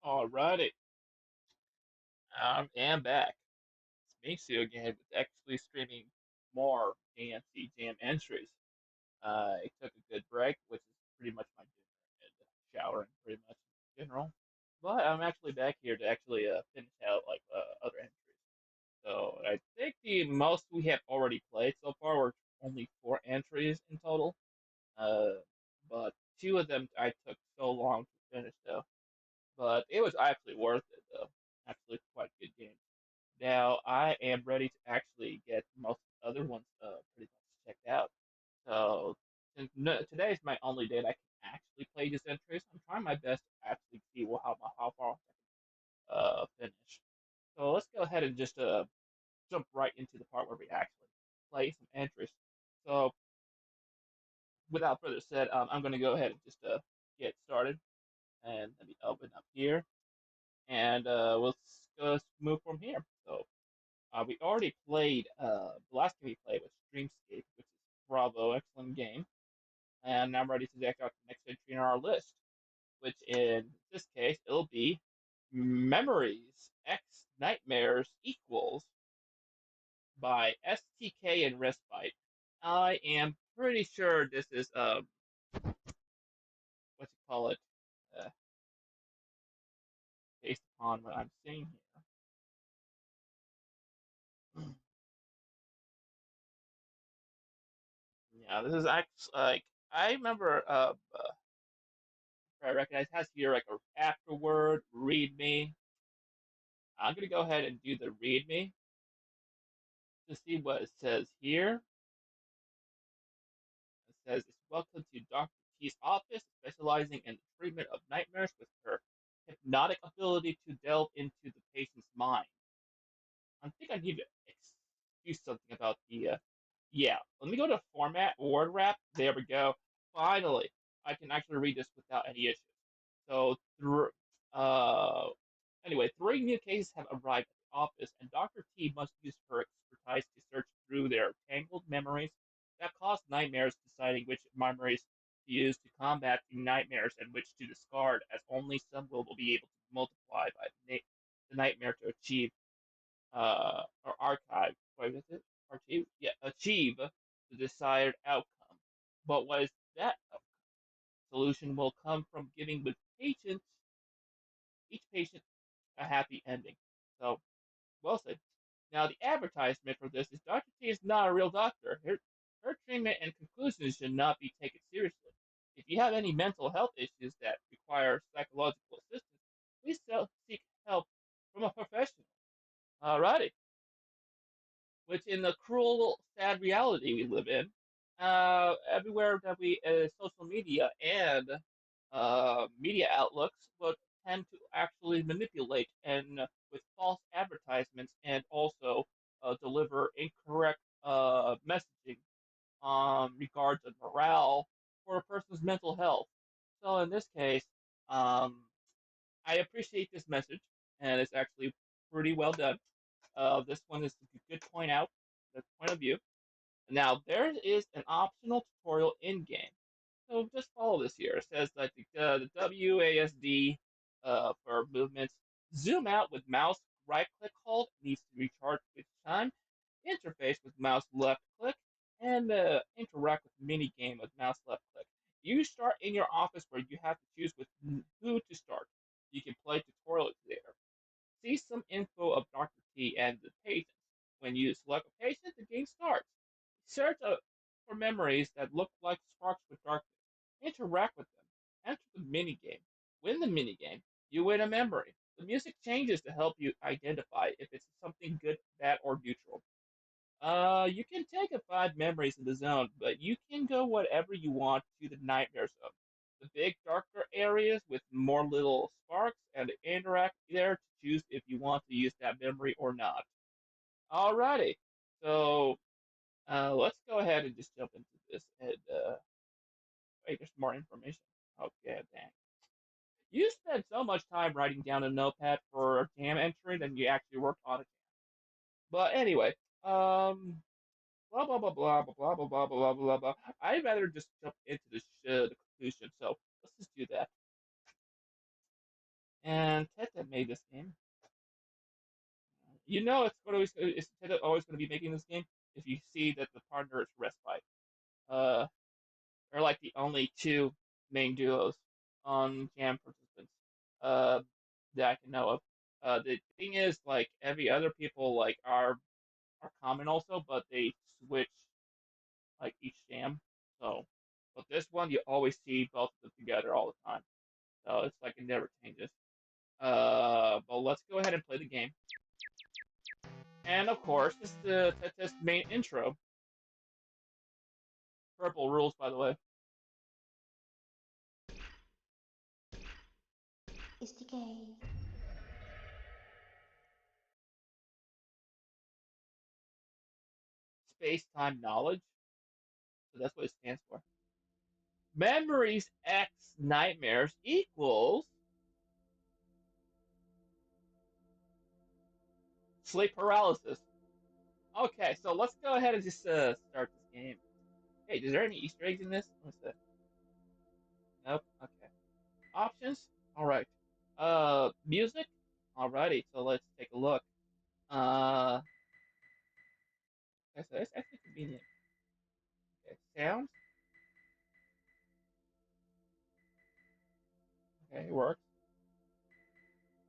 Alrighty, I am back. It's me, Sue, again, with actually streaming more GMC Jam entries. I took a good break, which is pretty much my dinner and showering, pretty much in general. But I'm actually back here to actually finish out like other entries. So I think the most we have already played so far were only 4 entries in total. Uh, but two of them I took so long to finish though. But it was actually worth it though. Actually, quite a good game. Now I am ready to actually get most other ones pretty much checked out. So since today is my only day that I can actually play these entries, I'm trying my best to actually see how far I can finish. So let's go ahead and just jump right into the part where we actually play some entries. So without further said, I'm going to go ahead and just get started, and let me open up here, and we'll go move from here. So we already played, the last game we played was Dreamscape, which is Bravo, excellent game. And I'm ready to check out the next entry in our list, which in this case, it'll be Memories X Nightmares Equals by STK and Respite. I am pretty sure this is, what you call it, uh, based upon what I'm seeing here. Yeah, this is actually, like, I remember, I recognize it has here like a afterword, read me. I'm gonna go ahead and do the read me to see what it says here. It says it's welcome to Dr. T's office, specializing in the treatment of nightmares with her hypnotic ability to delve into the patient's mind. I think I need to do something about the yeah. Let me go to format word wrap. There we go. Finally, I can actually read this without any issues. So uh anyway, 3 new cases have arrived at the office, and Dr. T must use her expertise to search through their tangled memories that cause nightmares, deciding which memories to use to combat the nightmares and which to discard, as only some will be able to multiply by the nightmare to achieve or archive. What is it? Achieve? Yeah, achieve the desired outcome. But what is that outcome? Solution will come from giving the patient, each patient, a happy ending. So, well said. Now, the advertisement for this is Dr. T is not a real doctor. Her treatment and conclusions should not be taken seriously. If you have any mental health issues that require psychological assistance, please seek help from a professional. Alrighty. Which in the cruel, sad reality we live in, everywhere that social media and media outlooks will tend to actually manipulate and with false advertisements and also deliver incorrect messaging regards of morale for a person's mental health. So in this case, um, I appreciate this message, and it's actually pretty well done. This one is a good point out, the point of view. Now, there is an optional tutorial in game. So just follow this here. It says that the WASD for movements, zoom out with mouse right click hold needs to recharge each time, interface with mouse left click, and interact with mini game with mouse left click. You start in your office where you have to choose with who to start. You can play tutorials there. See some info of Dr. T and the patients. When you select a patient, the game starts. Search for memories that look like sparks with darkness. Interact with them. Enter the minigame. Win the minigame. You win a memory. The music changes to help you identify if it's something good, bad, or neutral. You can take a 5 memories in the zone, but you can go whatever you want to the nightmare zone. The big darker areas with more little sparks and interact there to choose if you want to use that memory or not. Alrighty, so let's go ahead and just jump into this and wait, there's more information. Okay, dang. You spent so much time writing down a notepad for a jam entry than you actually worked on it. But anyway, blah blah blah blah blah blah blah blah blah blah blah. I'd rather just jump into the conclusion. So let's just do that. And Teta made this game. You know it's Teta always going to be making this game if you see that the partner is Respite. Uh, they're like the only two main duos on Jam participants uh, that I can know of. The thing is, like every other people like are common also, but they switch like each jam. So, but this one you always see both of them together all the time. So it's like it never changes. But let's go ahead and play the game. And of course, this is the main intro. Purple rules, by the way. SDK. Space time knowledge. So that's what it stands for. Memories X nightmares equals sleep paralysis. Okay, so let's go ahead and just start this game. Hey, is there any Easter eggs in this? What's that? Nope. Okay. Options. All right. Music. Alrighty. So let's take a look. Uh, that's actually convenient. Okay. Sounds. Okay, it works.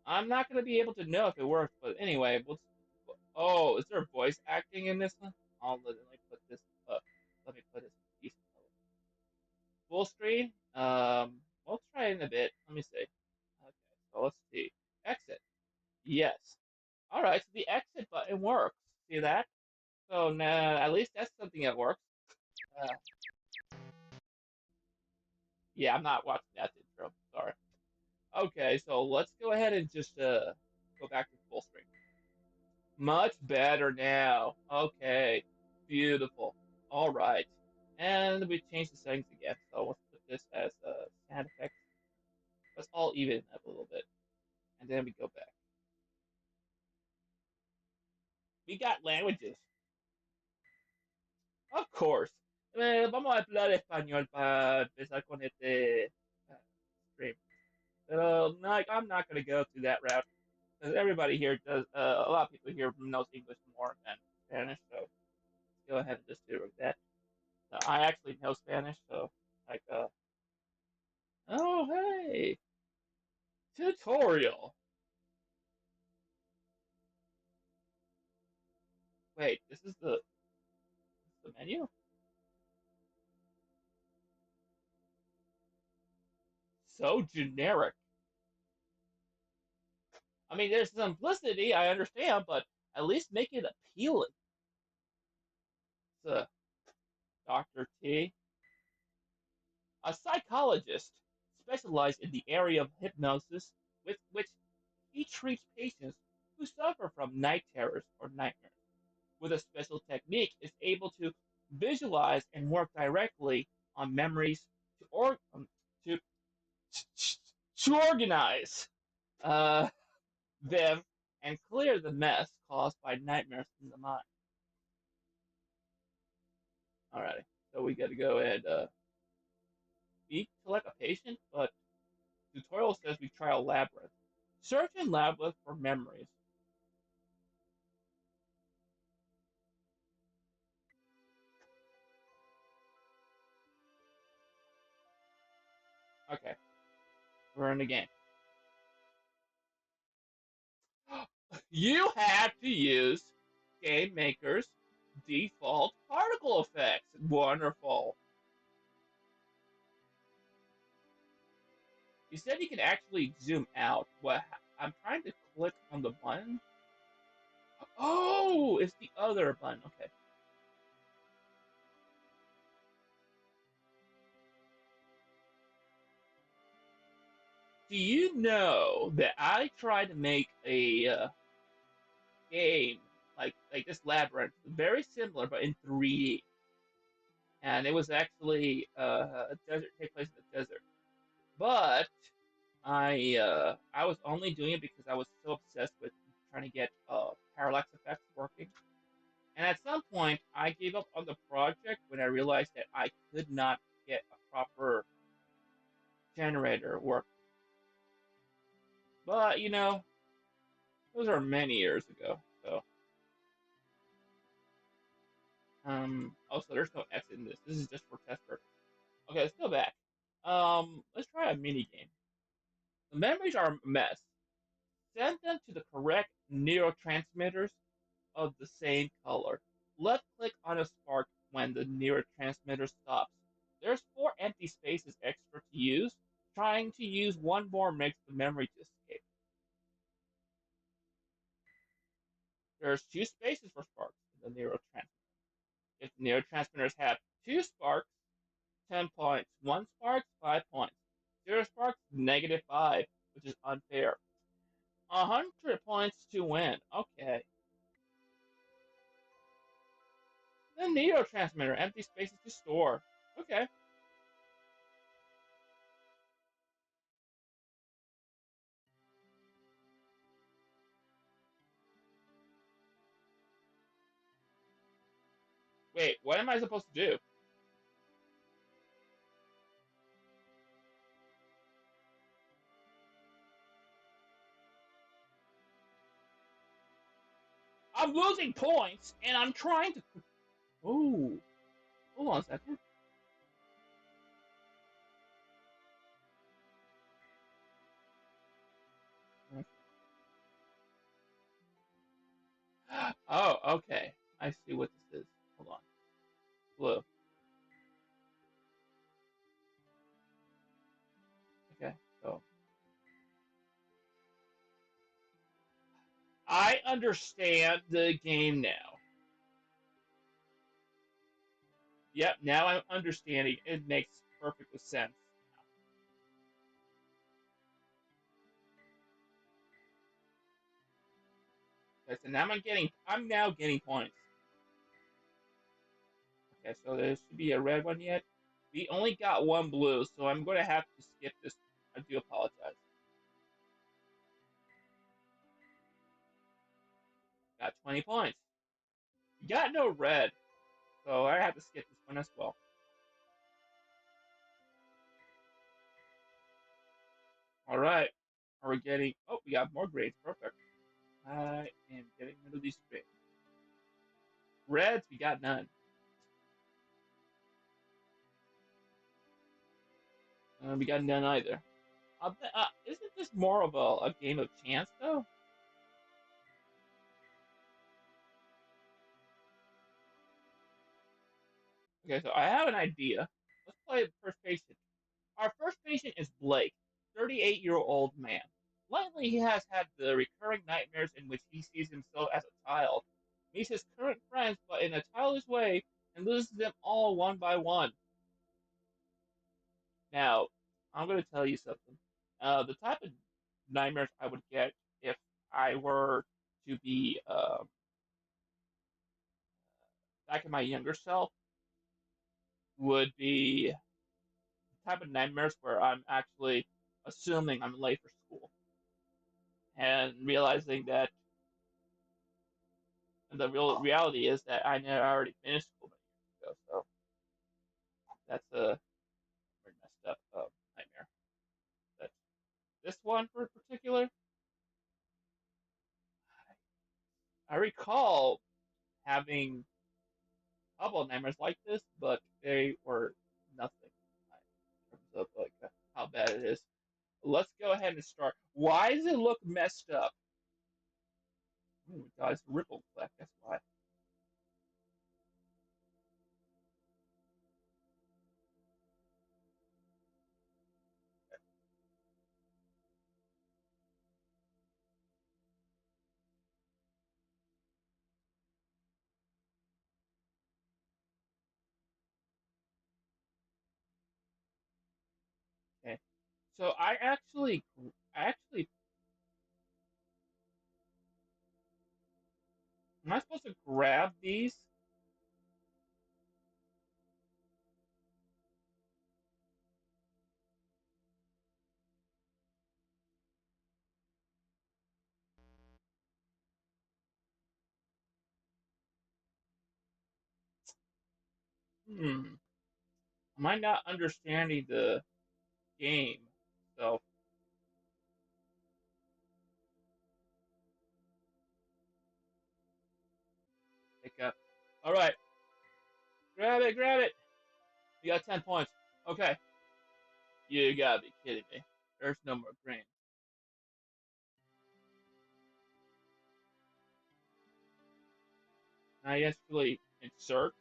I'm not gonna be able to know if it works, but anyway, we'll. Oh, is there voice acting in this one? Let me put this. Let me put this piece. Full screen. We'll try it in a bit. Let me see. Okay. So let's see. Exit. Yes. All right. So the exit button works. See that? So now at least that's something that works. Uh, yeah, I'm not watching that intro. Sorry. Okay, so let's go ahead and just go back to full screen. Much better now. Okay, beautiful. All right, and we change the settings again. So let's put this as sound effects. Let's all even it up a little bit, and then we go back. We got languages, of course. Vamos a hablar español para empezar con este stream. Pero no, like, I'm not gonna go through that route because everybody here does. A lot of people here knows English more than Spanish, so let's go ahead and just do that. I actually know Spanish, so like, oh hey, tutorial. Wait, this is the menu? So generic. I mean, there's simplicity, I understand, but at least make it appealing. It's Dr. T, a psychologist specialized in the area of hypnosis, with which he treats patients who suffer from night terrors or nightmares. With a special technique, is able to visualize and work directly on memories to to to organize uh, them and clear the mess caused by nightmares in the mind. Alrighty, so we got to go and speak to like a patient, but tutorial says we try a labyrinth. Search in labyrinth for memories. Okay, we're in the game. You have to use Game Maker's default particle effects. Wonderful. You said you can actually zoom out. What? I'm trying to click on the button. Oh, it's the other button. Okay. Do you know that I tried to make a game like this labyrinth, very similar but in 3D, and it was actually a desert, take place in the desert. But I was only doing it because I was so obsessed with trying to get parallax effects working. And at some point, I gave up on the project when I realized that I could not get a proper generator work. you know, those are many years ago. So, also, there's no exit in this. This is just for test purposes. Okay, let's go back. Let's try a mini game. The memories are a mess. Send them to the correct neurotransmitters of the same color. Left click on a spark when the neurotransmitter stops. There's 4 empty spaces extra to use. Trying to use one more makes the memory to escape. There's 2 spaces for sparks in the neurotransmitter. If the neurotransmitters have 2 sparks, 10 points. 1 spark, 5 points. 0 sparks, -5, which is unfair. 100 points to win. Okay. The neurotransmitter, empty spaces to store. Okay. Wait, what am I supposed to do? I'm losing points, and I'm trying to. Oh, hold on a second. Oh, okay. I see what this is. Hold on. Blue. Okay, so I understand the game now. Yep, now I'm understanding. It makes perfect sense. Okay, so now I'm now getting points. Okay, so there should be a red one yet. We only got one blue, so I'm going to have to skip this. I do apologize. Got 20 points. We got no red, so I have to skip this one as well. All right. Are we getting? Oh, we got more grades. Perfect. I am getting rid of these grades. Reds, we got none. We got none either. Isn't this more of a game of chance, though? Okay, so I have an idea. Let's play the first patient. Our first patient is Blake, 38-year-old man. Lately, he has had the recurring nightmares in which he sees himself as a child, meets his current friends, but in a childish way, and loses them all one by one. Now, I'm going to tell you something. The type of nightmares I would get if I were to be back in my younger self would be the type of nightmares where I'm actually assuming I'm late for school and realizing that the real reality is that I never already finished school many years ago. So that's a very messed up nightmare. But this one for particular, I recall having a couple of nightmares like this, but they were nothing in terms of like how bad it is. Let's go ahead and start. Why does it look messed up? Oh my god, it's a ripple effect. That's why. Okay. So I actually, am I supposed to grab these? Hmm. Am I not understanding the game? So All right, grab it, grab it. You got 10 points. Okay, you gotta be kidding me. There's no more green. I actually insert.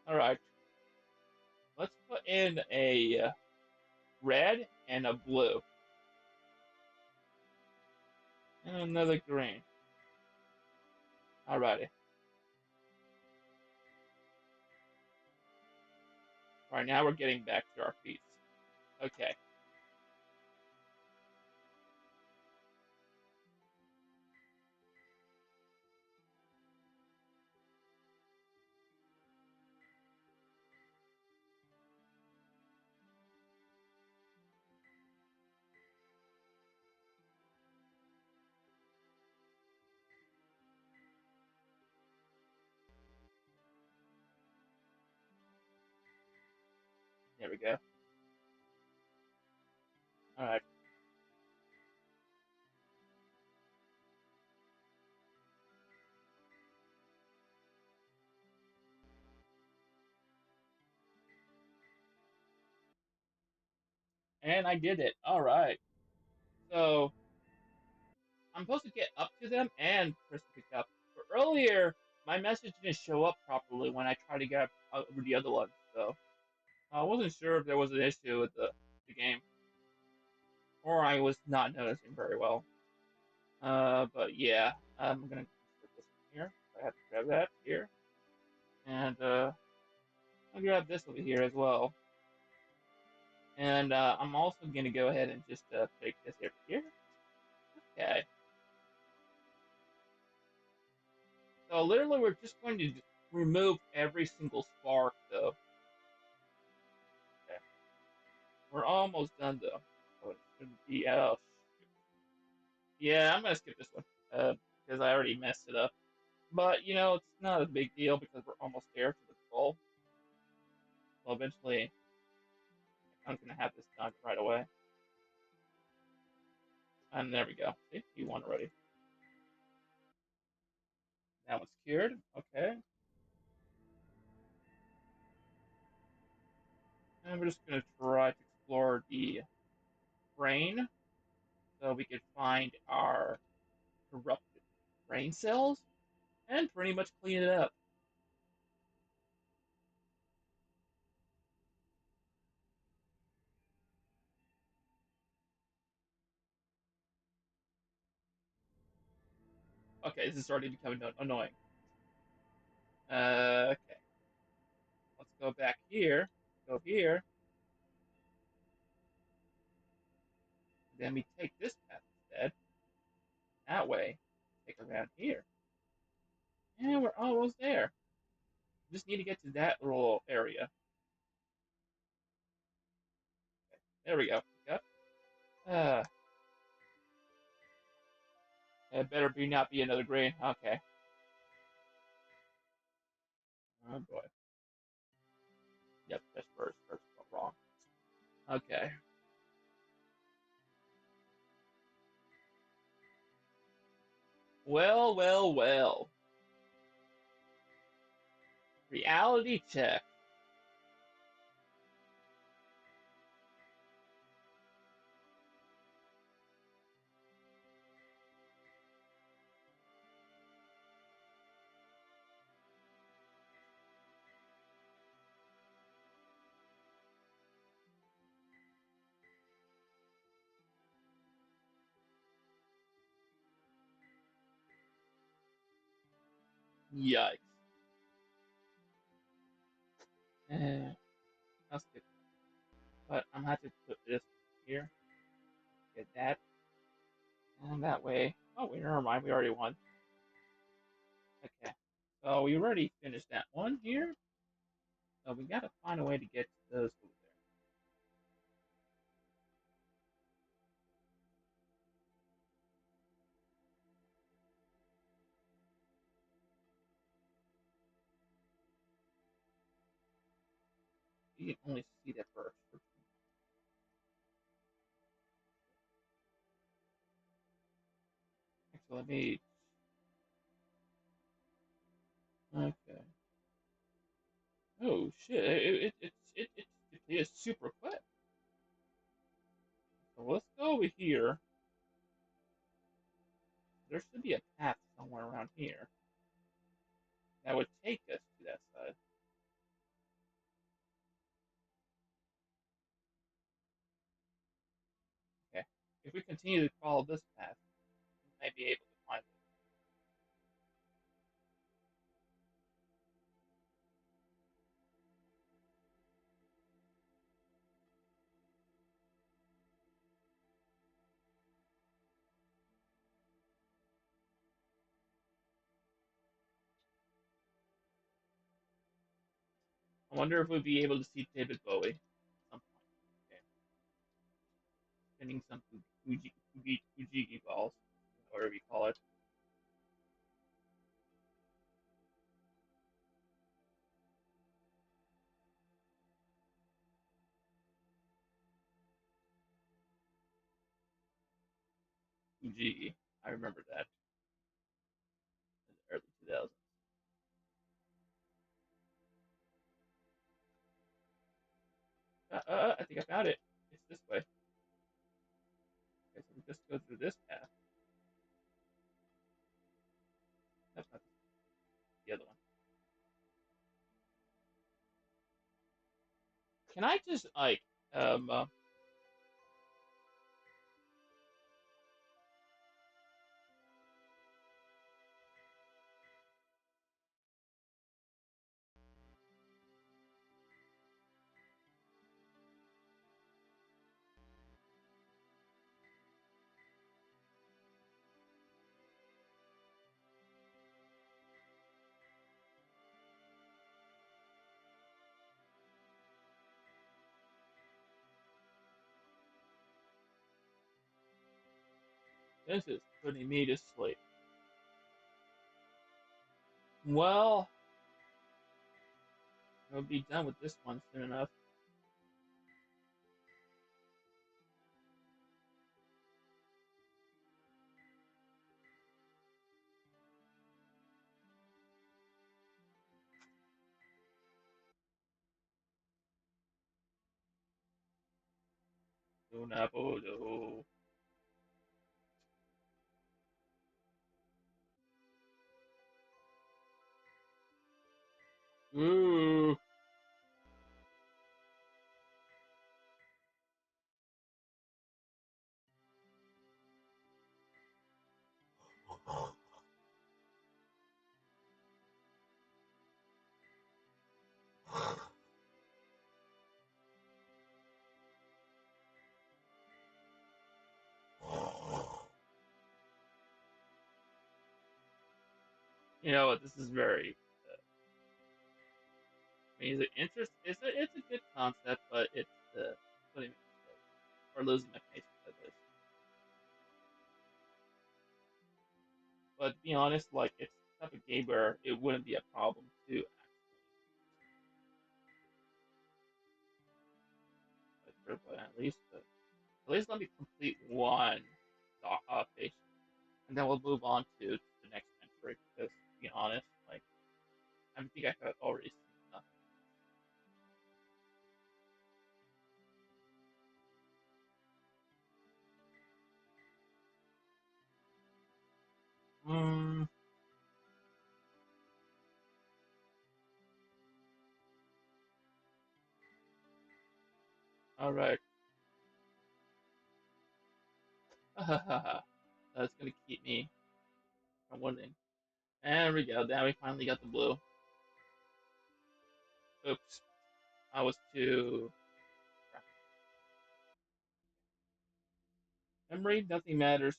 All right, let's put in a red and a blue and another green. Alrighty. All right, now we're getting back to our piece. Okay. There we go. All right. And I did it. All right. So I'm supposed to get up to them and press pick up. But earlier, my message didn't show up properly when I tried to get up over the other one. So I wasn't sure if there was an issue with the game, or I was not noticing very well. But yeah, I'm gonna put this one here. I have to grab that here, and I'll grab this over here as well. And I'm also gonna go ahead and just take this over here. Okay. So literally, we're just going to remove every single spark, though. Okay. We're almost done, though. So it shouldn't be. Oh, yeah, I'm gonna skip this one because I already messed it up. But it's not a big deal because we're almost there to the goal. So eventually, I'm gonna have this done right away. And there we go. See, you won already. That one's cured. Okay. And we're just gonna try to explore the brain so we can find our corrupted brain cells and pretty much clean it up. Okay, this is starting to become annoying. Okay, let's go back here. Go here. Then we take this path instead. That way, take around here. And we're almost there. Just need to get to that little area. Okay, there we go. Yep. Uh, it better be not be another green. Okay. Oh boy. Yep, that's first wrong. Okay. Well, well, well. Reality check. Yikes. I'll skip. But I'm gonna have to put this here. Get that. And that way. Oh, wait, never mind. We already won. Okay. So we already finished that one here. So we gotta find a way to get to those over there. You can only see that first. Actually, let me. Okay. Oh shit! It is super quick. So let's go over here. There should be a path somewhere around here that would take us to that side. Okay. If we continue to follow this path, we might be able to find it. I wonder if we'd be able to see David Bowie at some point. Okay. Spinning some Fujigi balls, whatever you call it. Fujigi. I remember that in the early 2000s. I think I found it. It's this way. Okay, so we just go through this path. That's not the other one. Can I just like this is putting me to sleep. Well, we'll be done with this one soon enough. Dunabodo. Ooh. You know what? This is very. I mean, it's interest. It's a good concept, but it's putting me to sleep or losing my patience at least. But to be honest, like it's the type of game where it wouldn't be a problem to actually, but at least let me complete one patient, and then we'll move on to the next entry. Because to be honest, like I think I have already seen enough. Hmm. All right. That's gonna keep me from winning. And we go. Now we finally got the blue. Oops. I was too. Memory, nothing matters.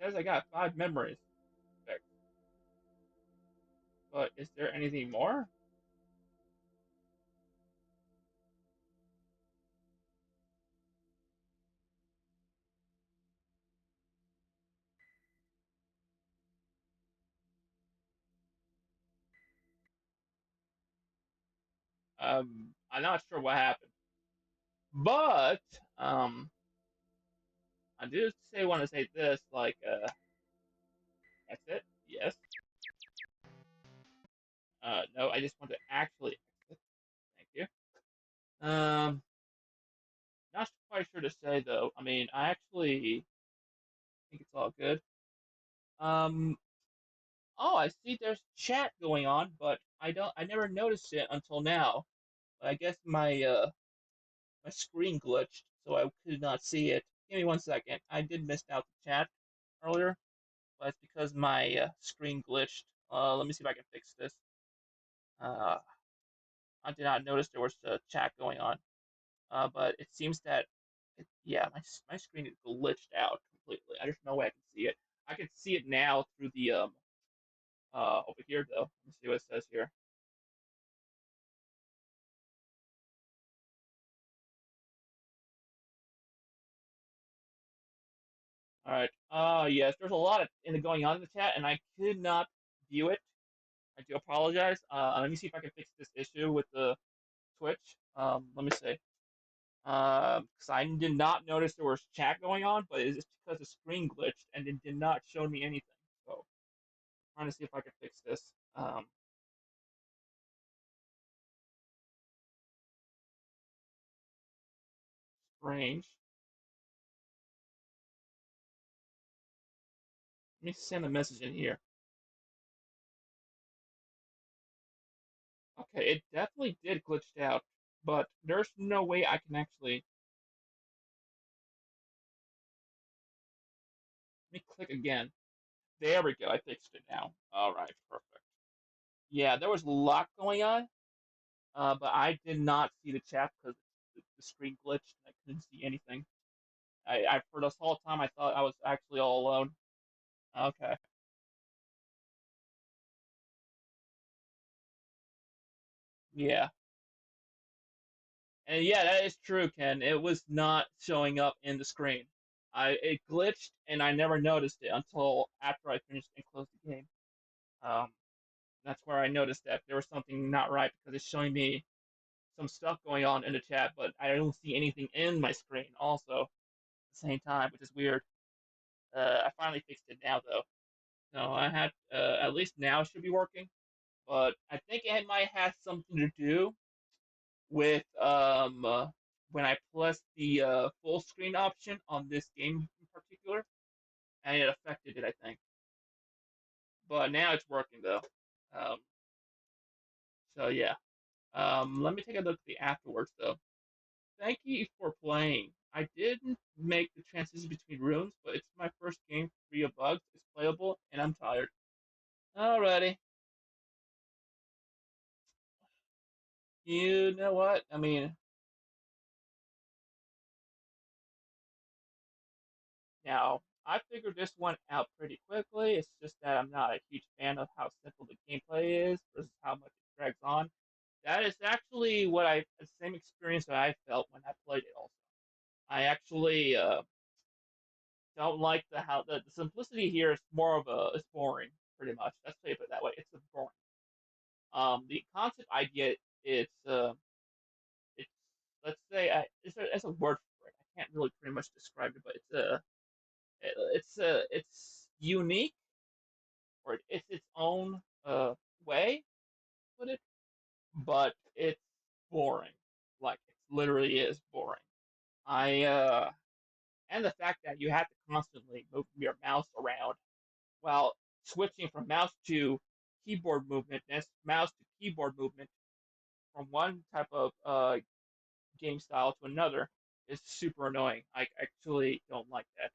Says I got 5 memories. But is there anything more? I'm not sure what happened. But um, I do say want to say this, like, that's it. Yes. No, I just want to actually exit. Thank you. Not quite sure to say though. I mean, I actually think it's all good. Um, oh, I see there's chat going on, but I never noticed it until now. I guess my screen glitched, so I could not see it. Give me 1 second. I did miss out the chat earlier, but it's because my screen glitched. Let me see if I can fix this. Uh, I did not notice there was a chat going on. But it seems that, yeah, my screen is glitched out completely. There's no way I can see it. I can see it now through the over here though. Let me see what it says here. All right. Yes, there's a lot of in the going on in the chat, and I could not view it. I do apologize. Let me see if I can fix this issue with the Twitch. Let me see. Because I did not notice there was chat going on, but it's because the screen glitched and it did not show me anything. So, trying to see if I can fix this. Strange. Let me send a message in here. Okay, it definitely did glitched out, but there's no way I can actually. Let me click again. There we go. I fixed it now. All right, perfect. Yeah, there was a lot going on, but I did not see the chat because the screen glitched and I couldn't see anything. I for this whole time I thought I was actually all alone. Okay. Yeah. And yeah, that is true, Ken. It was not showing up in the screen. It glitched and I never noticed it until after I finished and closed the game. Um, that's where I noticed that there was something not right because it's showing me some stuff going on in the chat, but I don't see anything in my screen also at the same time, which is weird. I finally fixed it now though. So I had at least now it should be working, but I think it might have something to do with when I pressed the full screen option on this game in particular, and it affected it, I think. But now it's working though. Um, so yeah. Let me take a look at the afterwards though. Thank you for playing. I didn't make the transition between rooms, but it's my first game free of bugs. It's playable, and I'm tired. Alrighty. You know what? I mean, now I figured this one out pretty quickly. It's just that I'm not a huge fan of how simple the gameplay is versus how much it drags on. That is actually the same experience that I felt when I played it. Also, I actually don't like the simplicity here is more of a it's boring pretty much. Let's say it that way. It's a boring. The concept idea it's let's say it's a word for it. I can't really pretty much describe it, but it's unique or it's its own way to put it, but it's boring. Like it literally is boring. I and the fact that you have to constantly move your mouse around while switching from mouse to keyboard movement, and mouse to keyboard movement from one type of game style to another is super annoying. I actually don't like that.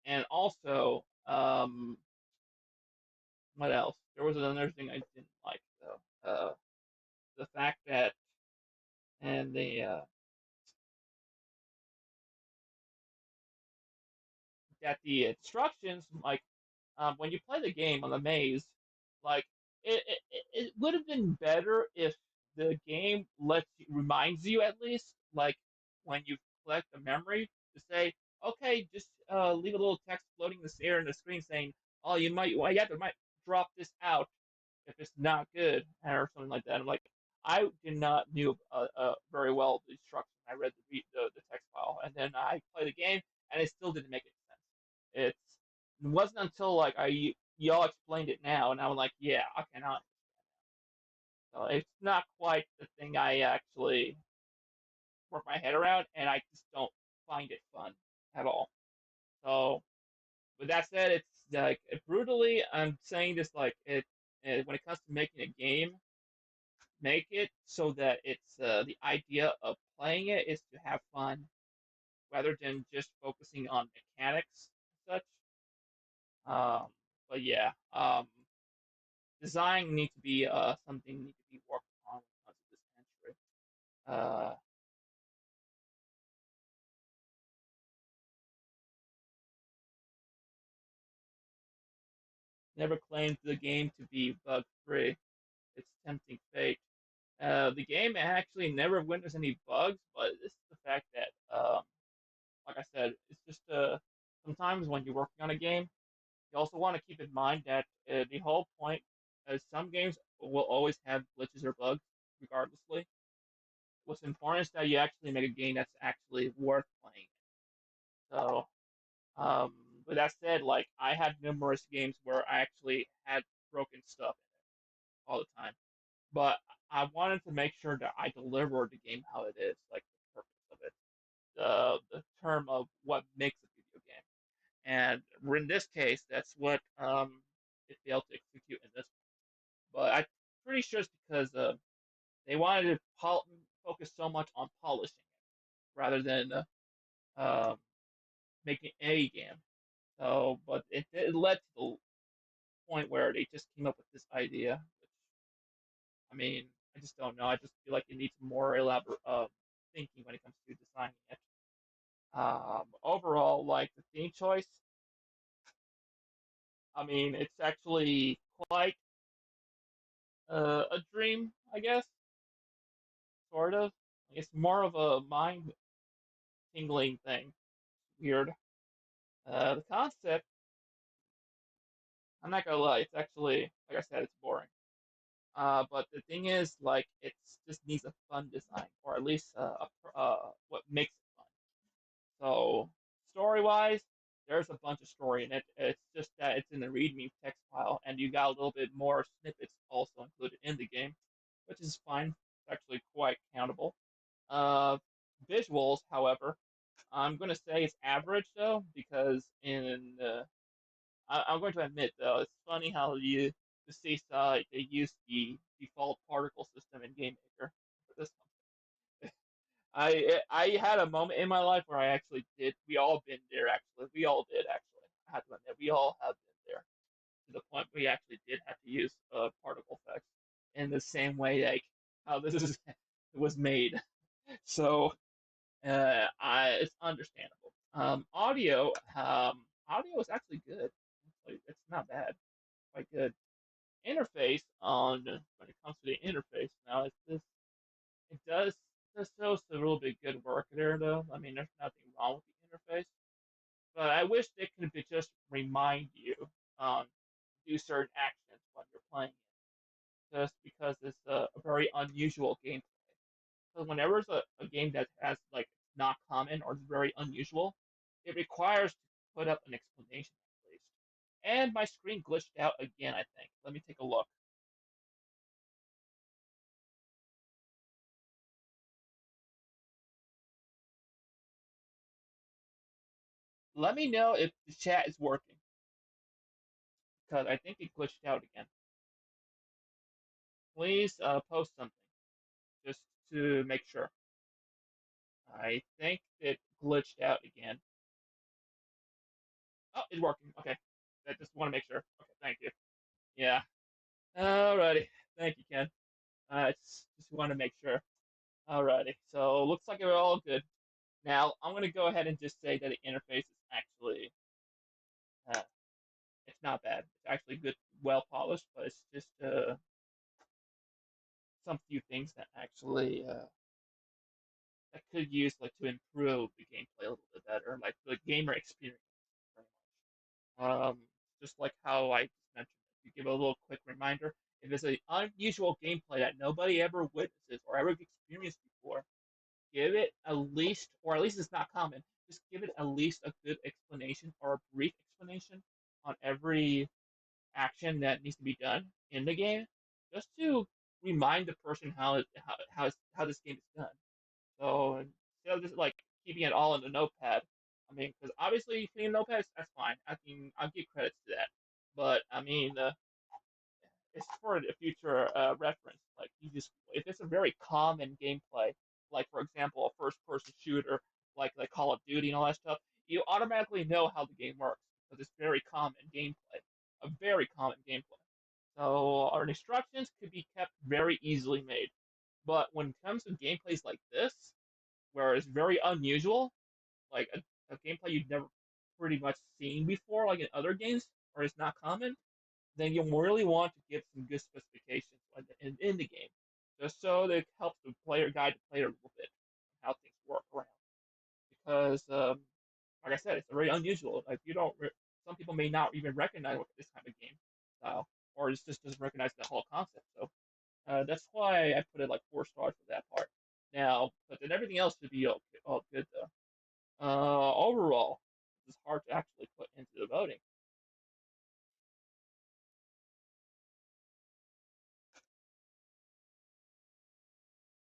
And also, what else? There was another thing I didn't like though. The fact that and the instructions, like when you play the game on the maze, like it would have been better if the game reminds you at least, like when you collect a memory, to say, okay, just leave a little text floating in the air in the screen saying, oh, you have to might drop this out if it's not good or something like that. I'm like, I did not knew very well the instructions. I read the text file, and then I play the game, and it still didn't make any sense. It wasn't until like y'all explained it now, and I was like, yeah, okay, now. So it's not quite the thing I actually work my head around, and I just don't find it fun at all. So with that said, it's like brutally, I'm saying this like when it comes to making a game, make it so that it's the idea of playing it is to have fun rather than just focusing on mechanics and such. Um, but yeah, design need to be something need to be worked on when it comes to this entry. Never claimed the game to be bug free. It's tempting fate. The game actually never witnessed any bugs, but this is the fact that, like I said, it's just sometimes when you're working on a game, you also want to keep in mind that the whole point, some games will always have glitches or bugs, regardlessly. What's important is that you actually make a game that's actually worth playing. So, um, with that said, like I had numerous games where I actually had broken stuff in it all the time, but I wanted to make sure that I delivered the game how it is, like the purpose of it, the term of what makes a video game. And in this case, that's what it failed to execute in this. But I'm pretty sure it's because they wanted to focus so much on polishing it rather than um, making a game. So, but it led to the point where they just came up with this idea, which I mean, I just don't know. I just feel like it needs more elaborate thinking when it comes to designing it. Overall, like the theme choice, I mean, it's actually quite a dream, I guess, sort of. It's more of a mind tingling thing. Weird. The concept, I'm not gonna lie, it's actually, like I said, it's boring. But the thing is, like, it just needs a fun design, or at least what makes it fun. So story wise, there's a bunch of story in it. It's just that it's in the README text file, and you got a little bit more snippets also included in the game, which is fine. It's actually quite countable. Uh, Visuals, however, I'm going to say it's average though, because I'm going to admit though, it's funny how the Seaside they use the default particle system in Game Maker for this one. I had a moment in my life where I actually did. We all been there actually. We all did actually. I have to admit, we all have been there to the point we actually did have to use particle effects in the same way like how this is was made. So it's understandable. Audio is actually good. It's not bad. Quite good. Interface on when it comes to the interface now, it does show some real bit good work there though. I mean, there's nothing wrong with the interface, but I wish they could just remind you um do certain actions when you're playing it, just because it's a very unusual gameplay. So whenever it's a game that has like not common or is very unusual, it requires to put up an explanation at least. And my screen glitched out again, I think. Let me take a look. Let me know if the chat is working, because I think it glitched out again. Please post something just to make sure. I think it glitched out again. Oh, it's working. Okay. I just want to make sure. Okay, thank you. Yeah. Alrighty. Thank you, Ken. Just want to make sure. Alrighty. So looks like we're all good. Now I'm gonna go ahead and just say that the interface is actually uh, it's not bad. It's actually good, well polished, but it's just some few things that actually that could use like to improve the gameplay a little bit better, like the gamer experience, very much. Just like how I just mentioned, if you give a little quick reminder, if it's an unusual gameplay that nobody ever witnesses or ever experienced before, give it at least, or at least it's not common, just give it at least a good explanation or a brief explanation on every action that needs to be done in the game, just to remind the person how this game is done. So instead of just like keeping it all in the notepad, I mean, because obviously clean notepads, that's fine. I'll give credits to that. But I mean, it's for the future reference. Like you just, if it's a very common gameplay, like for example, a first-person shooter, like Call of Duty and all that stuff, you automatically know how the game works because it's very common gameplay, a very common gameplay. So our instructions could be kept very easily made. But when it comes to gameplays like this, where it's very unusual, like a gameplay you've never pretty much seen before, like in other games, or it's not common, then you really want to give some good specifications in the game, just so that it helps the player guide the player a little bit on how things work around. Because, like I said, it's very unusual. Like you don't, some people may not even recognize this kind of game style, or it just doesn't recognize the whole concept. So that's why I put it like 4 stars for that part. Now, but then everything else should be okay, all good though. Overall, it's hard to actually put into the voting.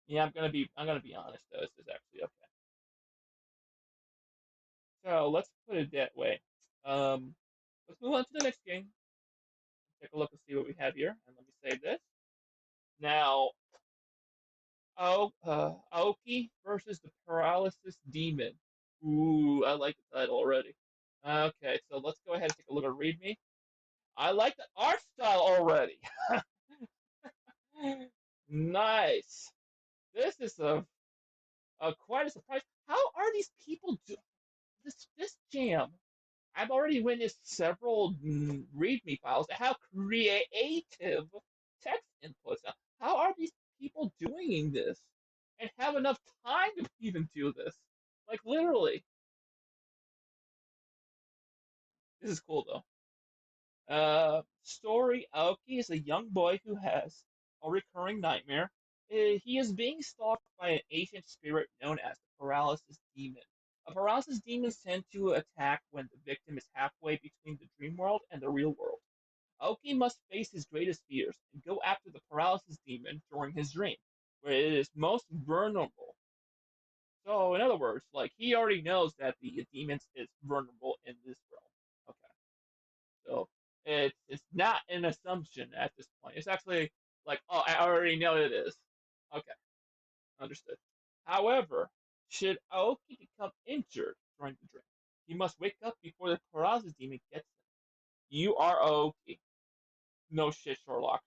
Yeah, I'm gonna be honest though. This is actually okay. So let's put it that way. Um, let's move on to the next game. Take a look and see what we have here, and let me save this. Now, Aoki versus the Paralysis Demon. Ooh, I like the title already. Okay, so let's go ahead and take a look at Read Me. I like the art style already. Nice. This is a quite a surprise. How are these people do this jam? I've already witnessed several README files that have creative text inputs. Now, how are these people doing this and have enough time to even do this? Like literally, this is cool though. Story Aoki is a young boy who has a recurring nightmare. He is being stalked by an ancient spirit known as the Paralysis Demon. A Paralysis Demons tend to attack when the victim is halfway between the dream world and the real world. Aoki must face his greatest fears and go after the Paralysis Demon during his dream, where it is most vulnerable. So, in other words, like he already knows that the demons is vulnerable in this realm. Okay. So it's not an assumption at this point. It's actually like, oh, I already know it is. Okay, understood. However, should Aoki become injured during the dream, he must wake up before the paralysis demon gets him. You are Aoki. No shit, Sherlock.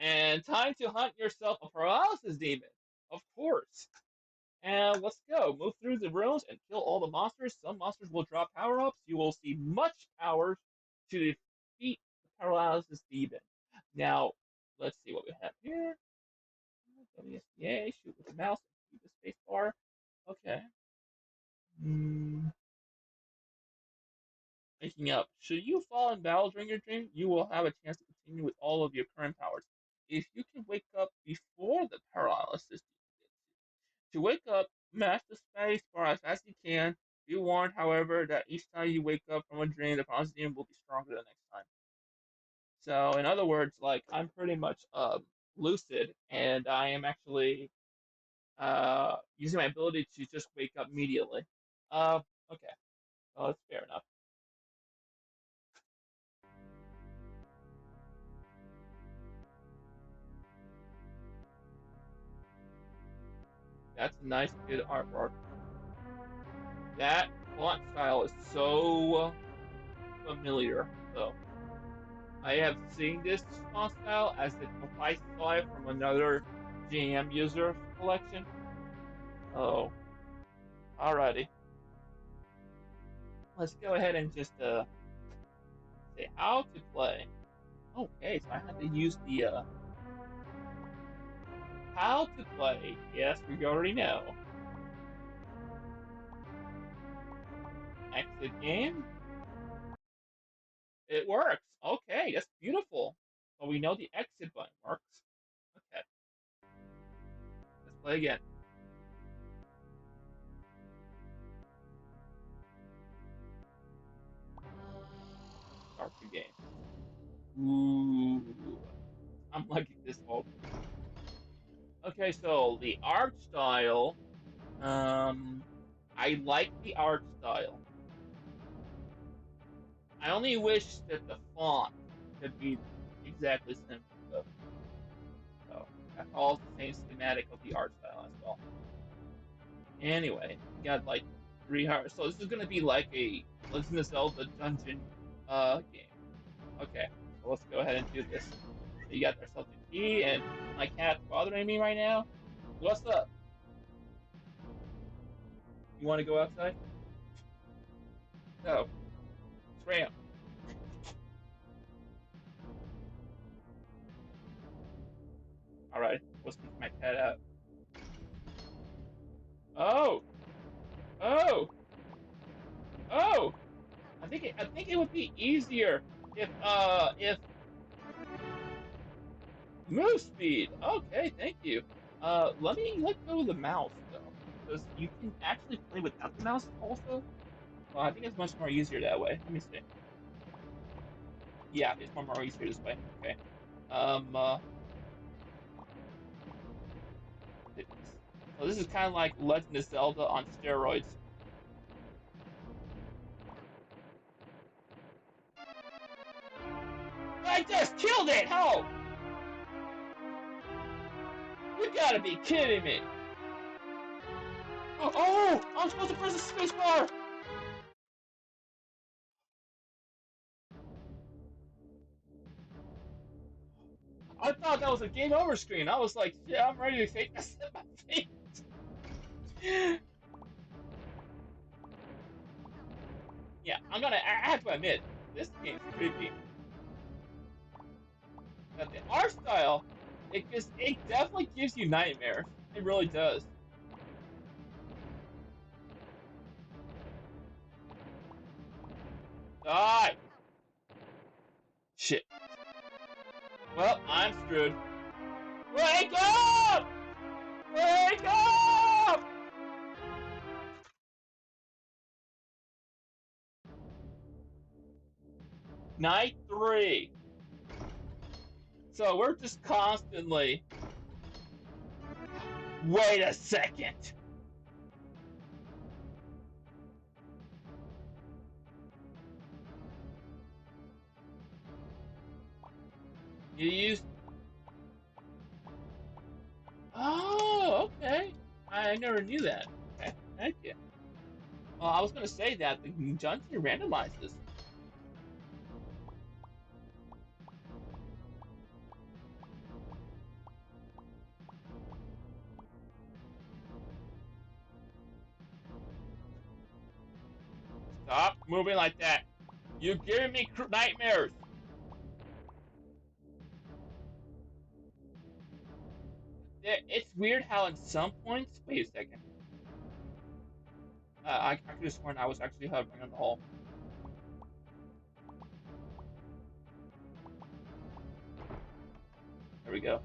And time to hunt yourself a paralysis demon. Of course. And let's go. Move through the rooms and kill all the monsters. Some monsters will drop power ups. You will see much power to defeat the paralysis demon. Now, let's see what we have here. WSDA, shoot with the mouse, shoot the space bar. Okay. Mm, Making up. Should you fall in battle during your dream, you will have a chance to continue with all of your current powers. If you can wake up before the paralysis to wake up, mash the space bar as fast as you can. Be warned, however, that each time you wake up from a dream, the positive demon will be stronger the next time. So, in other words, like I'm pretty much lucid, and I am actually using my ability to just wake up immediately. Okay, well, that's fair enough. That's a nice, good artwork. That font style is so familiar, though. I have seen this font style as if I saw it from another GM user collection. Oh, alrighty. Let's go ahead and just say how to play. Okay, so I have to use the how to play. Yes, we already know. Exit game. It works. Okay, that's beautiful. So we know the exit button works. Okay, let's play again. character game. Ooh, I'm liking this one. Okay, so the art style. Um, I like the art style. I only wish that the font could be exactly similar though. So that follows the same schematic of the art style as well. Anyway, we got like 3 hours. So this is gonna be like a Legend of Zelda dungeon game. Okay, so let's go ahead and do this. So you got ourselves a key, and my cat's bothering me right now. What's up? You want to go outside? No, scram. All right, let's kick my cat out. Oh, oh, oh! I think it would be easier if move speed. Okay, thank you. Let me let go of the mouse though, because you can actually play without the mouse also. Well, I think it's much more easier that way. Let me see. Yeah, it's more easier this way. Okay. Um. Uh, so this is kind of like Legend of Zelda on steroids. I just killed it! How? You gotta be kidding me! Oh! I'm supposed to press the space bar! I thought that was a game over screen. I was like, yeah, I'm ready to take this in my face. Yeah, I have to admit, this game's creepy. But the art style, it definitely gives you nightmares. It really does. Die! Shit. Well, I'm screwed. Wake up! Wake up! Night 3. So we're just constantly. Wait a second. You use. Oh, okay. I never knew that. Okay, thank you. Well, I was gonna say that the dungeon randomizes. Stop moving like that. You're giving me nightmares. It's weird how in some points. Wait a second. I could have sworn I was actually hovering on the hole. There we go.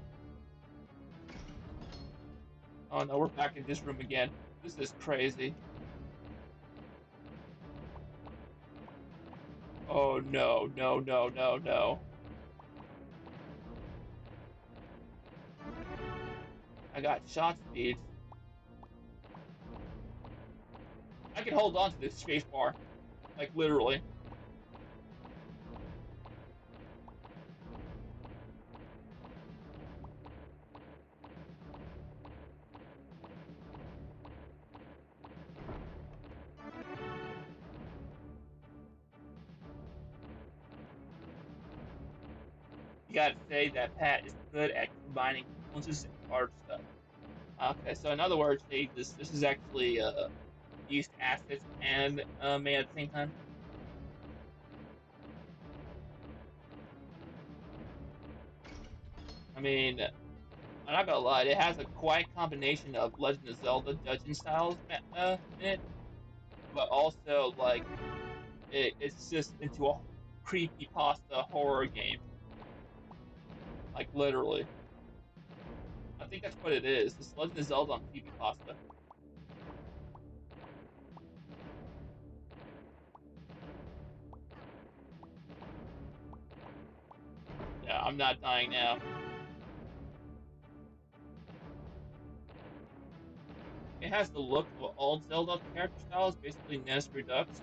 Oh no, we're back in this room again. This is crazy. Oh no, no, no, no, no. I got shot speed. I can hold on to this space bar. Like literally. You gotta say that Pat is good at combining influences and art stuff. Okay, so in other words, this is actually used assets and made at the same time. I mean, I'm not gonna lie, it has a quite combination of Legend of Zelda dungeon styles in it, but also like it's just into a creepy pasta horror game, like literally. I think that's what it is. It's Legend of Zelda on creepy pasta. I'm not dying now. It has the look of all Zelda character styles, basically NES Redux,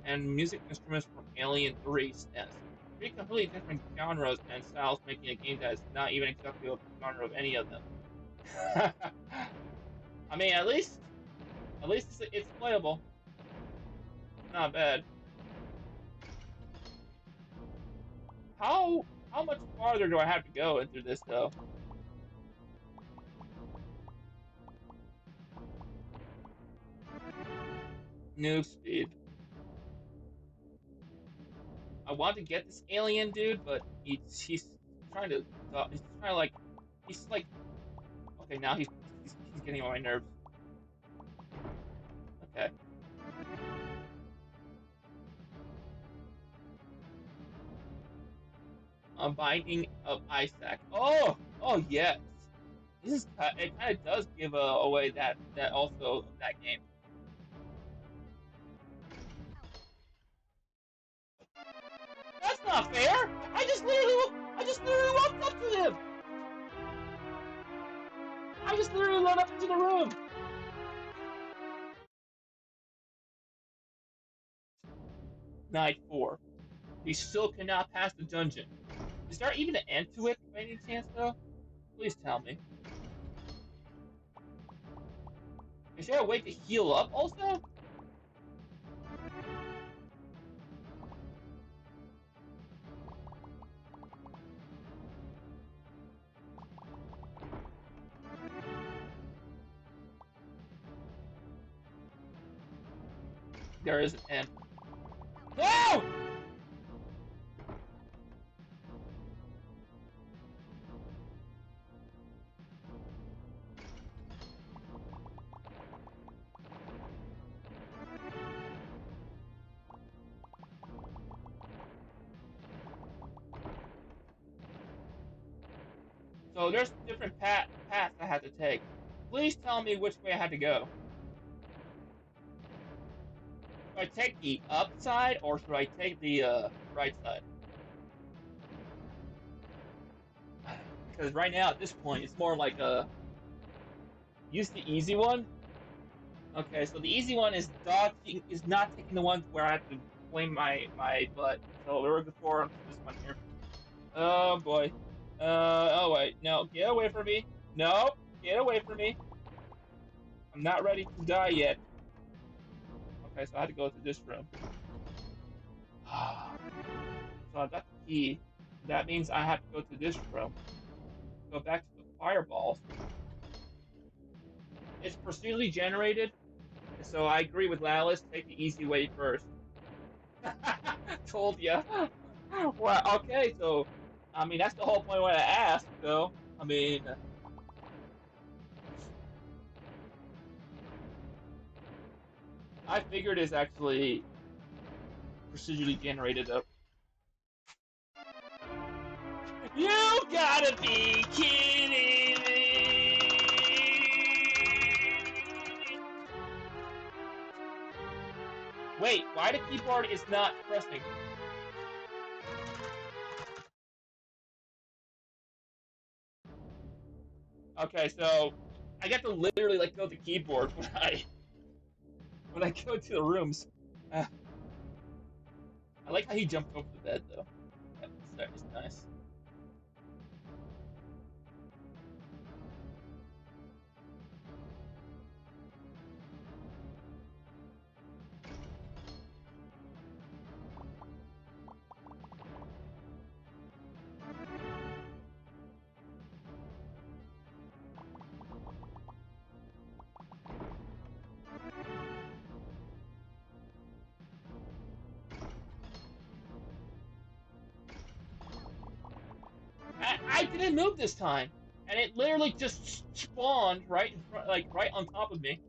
and music instruments from Alien 3 SNES. Three completely different genres and styles, making a game that is not even exactly of the genre of any of them. I mean, at least it's playable. Not bad. How much farther do I have to go into this though? Noob speed. I want to get this alien dude, but he's trying to he's trying to he's like okay now he's getting on my nerves. Okay, Binding of Isaac. Oh yes, it kind of does give away that also that game. That's not fair. I just literally walked up to him. I just literally went up into the room. Night 4. He still cannot pass the dungeon. Is there even an end to it by any chance, though? Please tell me. Is there a way to heal up also? There is an end. No! So there's different paths I had to take. Please tell me which way I had to go. Should I take the up side or should I take the right side? Because right now at this point it's more like use the easy one. Okay, so the easy one is dodging is not taking the ones where I have to blame my butt. So we're looking forward to this one here. Oh boy. Oh wait, no, get away from me. No, get away from me. I'm not ready to die yet. Okay, so I had to go to this room. So I got the key. That means I have to go to this room. Go back to the fireballs. It's procedurally generated, so I agree with Lallis. Take the easy way first. Told ya. Well, okay, so I mean that's the whole point when I asked, though. I mean, I figured it's actually procedurally generated. You gotta be kidding me! Wait, why the keyboard is not pressing? Okay, so I got to literally let go of the keyboard when I go to the rooms. Uh, I like how he jumped over the bed though. It's nice. I didn't move this time, and it literally just spawned right in front, like right on top of me.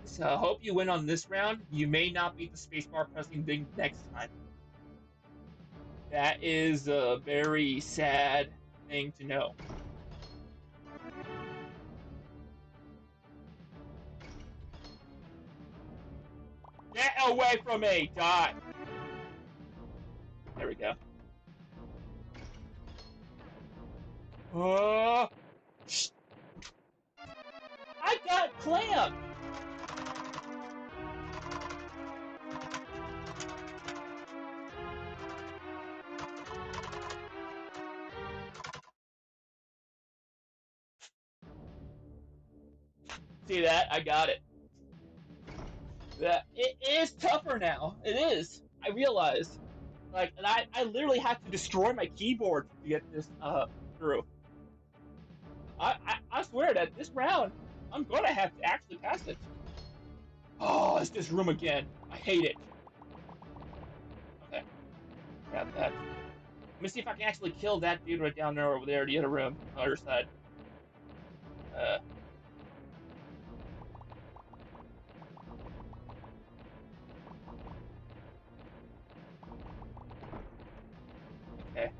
So I hope you win on this round. You may not beat the spacebar pressing thing next time. That is a very sad thing to know. away from me! Die! There we go. Oh! I got clamped! See that? I got it. That it is tougher now. It is. I realize. Like, and I literally had to destroy my keyboard to get this through. I swear that this round I'm gonna have to actually pass it. Oh, it's this room again. I hate it. Okay, grab that. Let me see if I can actually kill that dude right down there over there, the other room, on the other side. Uh, okay.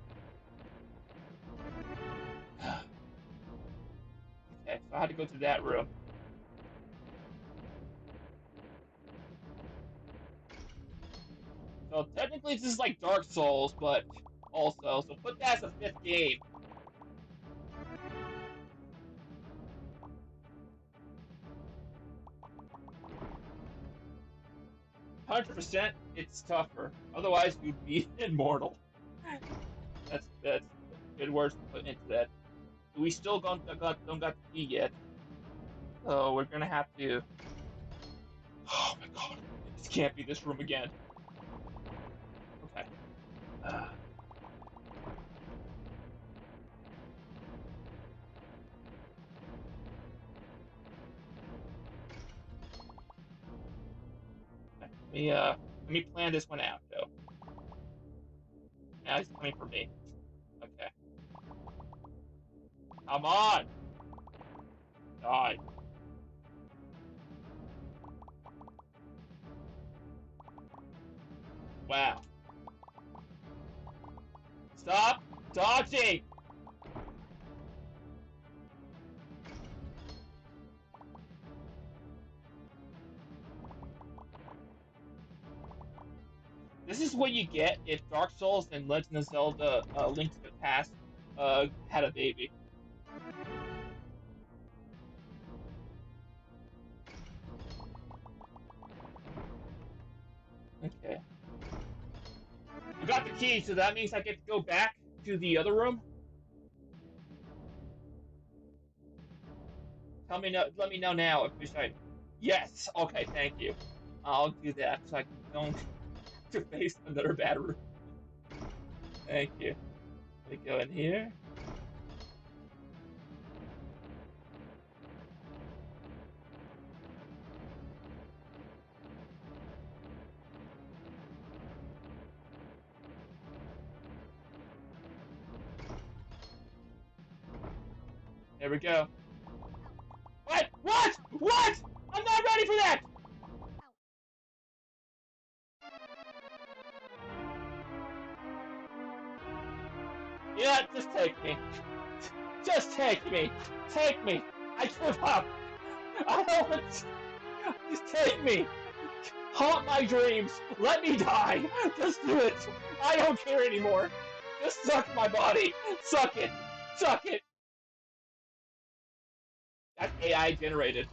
Okay, so I had to go to that room. So technically this is like Dark Souls, but also, so put that as a fifth game. 100%, it's tougher. Otherwise, you'd be immortal. That's good words to put into that. We still don't got the key yet, so we're gonna have to. Oh my god, this can't be this room again. Okay. Uh, let me plan this one out though. Now he's coming for me. Okay. Come on. Die. Wow. Stop dodging. This is what you get if Dark Souls and Legend of Zelda Link to the Past had a baby. Okay. I got the key, so that means I get to go back to the other room. Tell me no, let me know now if which I. Yes. Okay. Thank you. I'll do that so I don't to face another bad room. Thank you. Let me go in here. There we go. What? What? What? I'm not ready for that. Yeah, just take me. Just take me. Take me. I give up. I don't want. Just take me. Haunt my dreams. Let me die. Just do it. I don't care anymore. Just suck my body. Suck it. Suck it. That's AI generated.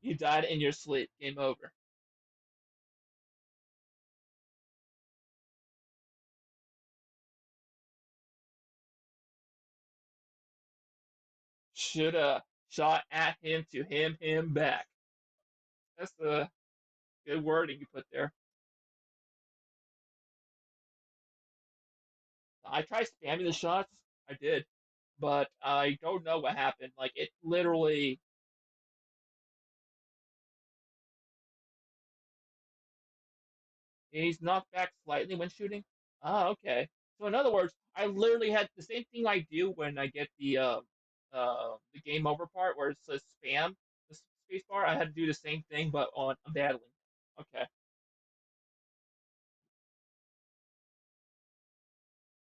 You died in your sleep. Game over. Shoulda shot at him to him back. That's the good wording you put there. I tried spamming the shots. I did, but I don't know what happened. Like it literally, he's knocked back slightly when shooting. Ah, okay. So in other words, I literally had the same thing I do when I get the game over part where it says spam the space bar. I had to do the same thing, but on battling. Okay,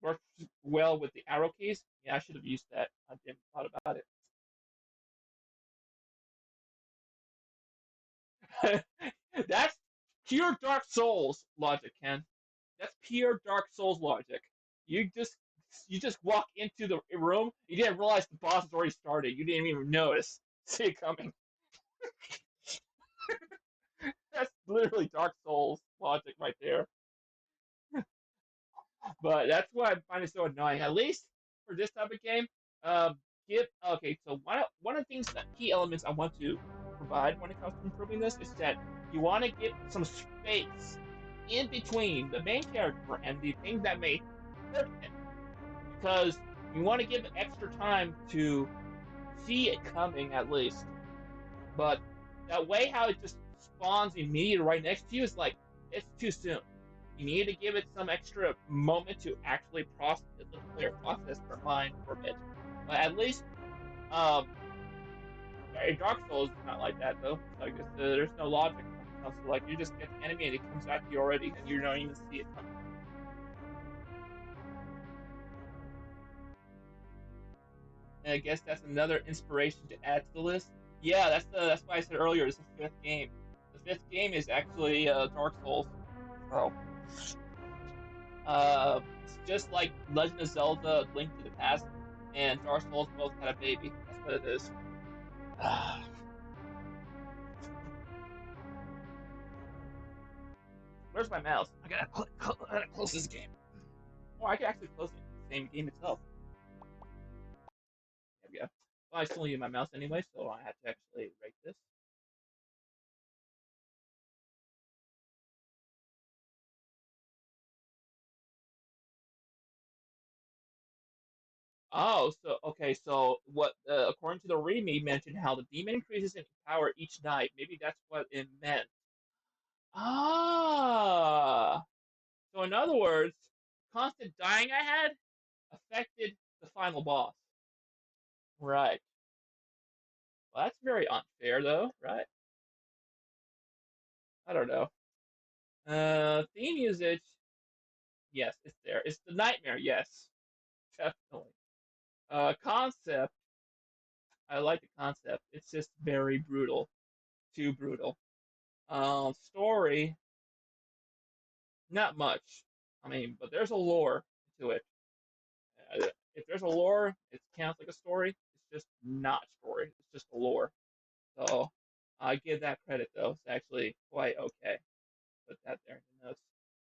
works well with the arrow keys. Yeah, I should have used that. I didn't thought about it. That's pure Dark Souls logic, Ken. That's pure Dark Souls logic. You just you just walk into the room. You didn't realize the boss has already started. You didn't even notice. See it coming. That's literally Dark Souls logic right there. But that's why I find it so annoying. At least for this type of game, give okay. So one of the things that key elements I want to provide when it comes to improving this is that you want to give some space in between the main character and the things that may hurt him, because you want to give it extra time to see it coming at least. But that way, how it just spawns immediately right next to you is like it's too soon. You need to give it some extra moment to actually process the player process their mind for a bit. But at least um, Dark Souls is not like that though. It's like there's no logic when it comes to like you just get the enemy and it comes at you already, and you don't even see it coming. And I guess that's another inspiration to add to the list. Yeah, that's why I said earlier. It's the fifth game. The fifth game is actually Dark Souls. So it's just like Legend of Zelda: Link to the Past and Dark Souls both had a baby. That's what it is. Where's my mouse? I gotta close this game. Oh, I can actually close the same game itself. There we go. Well, I still need my mouse anyway, so I have to actually rate this. Oh, so okay, so what? According to the readme, mentioned how the demon increases in power each night. Maybe that's what it meant. Ah, so in other words, constant dying I had affected the final boss. Right. Well, that's very unfair, though, right? I don't know. Theme usage, yes, it's there. It's the nightmare, yes, definitely. Concept, I like the concept. It's just very brutal, too brutal. Story, not much. I mean, but there's a lore to it. If there's a lore, it counts like a story. It's just not story. It's just a lore. So I give that credit though. It's actually quite okay. Put that there in the notes.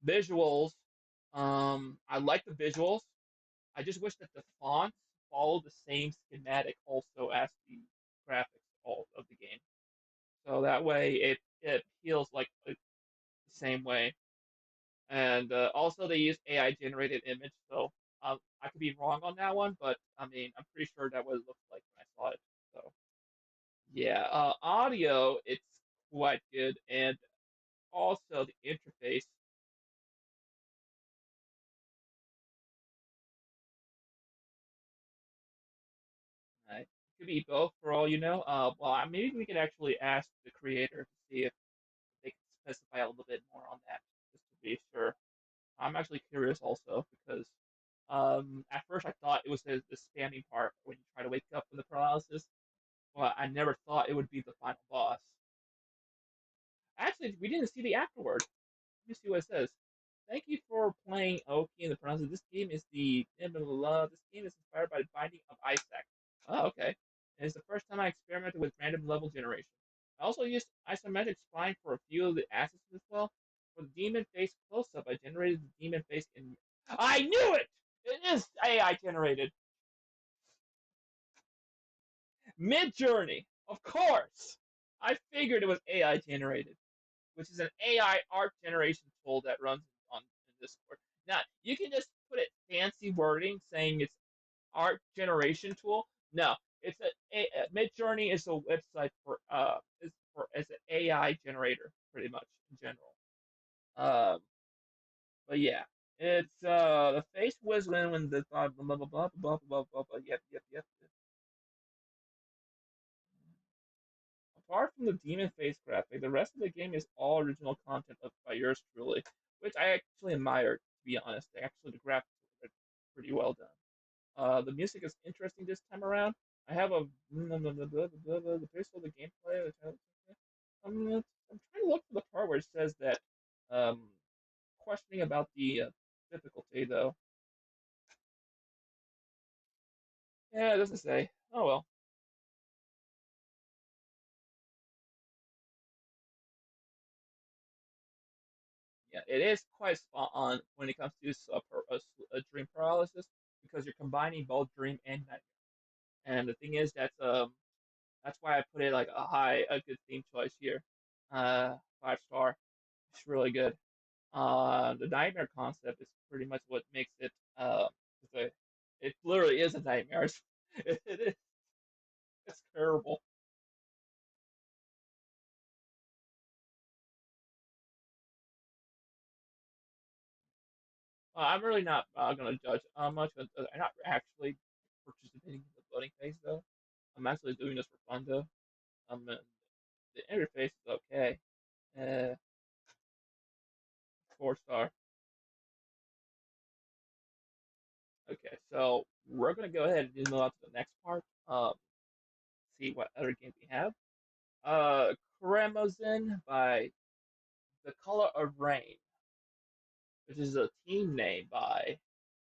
Visuals. I like the visuals. I just wish that the fonts follow the same schematic also as the graphics all of the game. So that way it feels like the same way. And also they use AI generated image, so I could be wrong on that one, but I mean I'm pretty sure that what it looked like when I saw it. So yeah, audio it's quite good, and also the interface. Right? It could be both for all you know. Well, maybe we could actually ask the creator to see if they can specify a little bit more on that, just to be sure. I'm actually curious also because at first I thought it was the spamming part when you try to wake up from the paralysis. Well, I never thought it would be the final boss. Actually, we didn't see the afterword. Let me see what it says. Thank you for playing Oki and the Pronounces. This game is the blah, blah, blah. This game is inspired by the Binding of Isaac. Oh, okay. And it's the first time I experimented with random level generation. I also used isometric spline for a few of the assets as well. For the demon face close up, I generated the demon face in. I knew it! It is AI generated. Mid Journey, of course. I figured it was AI generated, which is an AI art generation tool that runs on Discord. Now you can just put it fancy wording saying it's art generation tool. No, it's Mid Journey is a website for as an AI generator pretty much in general. Um, but yeah, it's the face whistling when the blah blah blah blah blah blah blah blah blah. Yep. Apart from the demon face graphic, the rest of the game is all original content of by yours truly, which I actually admire. To be honest, actually the graphics are pretty well done. The music is interesting this time around. I have a the pace of the gameplay. I'm trying to look for the part where it says that um, questioning about the difficulty, though. Yeah, it doesn't say. Oh well. Yeah, it is quite spot on when it comes to dream paralysis because you're combining both dream and nightmare. And the thing is that's why I put it like a good theme choice here. 5 star. It's really good. The nightmare concept is pretty much what makes it. It's a, it literally is a nightmare. It is. It's terrible. I'm really not going to judge much. I'm not actually participating in the voting phase though. I'm actually doing this for fun though. The interface is okay. 4 star. Okay, so we're gonna go ahead and just move on to the next part. See what other games we have. Kremozin by The Color of Rain, which is a team name by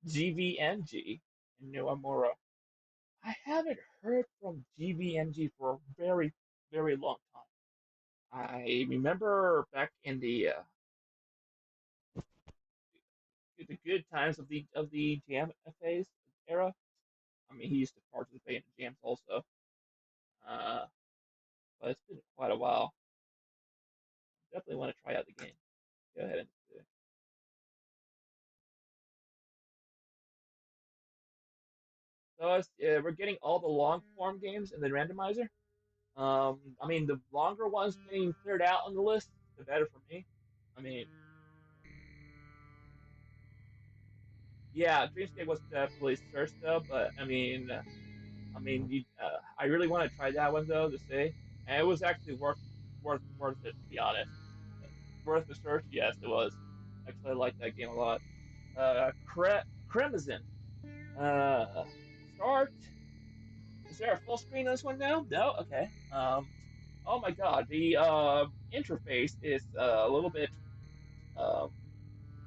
GVMG and Noamura. I haven't heard from GVMG for a very, very long time. I remember back in the good times of the Jam phase era. I mean, he used to participate in jams also. Uh, but it's been quite a while. Definitely want to try out the game. Go ahead and do it. So we're getting all the long form games in the randomizer. I mean, the longer ones getting cleared out on the list, the better for me. I mean, yeah, Dreamscape was definitely searched though, but I really want to try that one though to see, and it was actually worth it to be honest. Worth the search, yes, it was. Actually, I like that game a lot. Crimson. Uh, start. Is there a full screen on this one now? No. Okay. Oh my God, the interface is a little bit um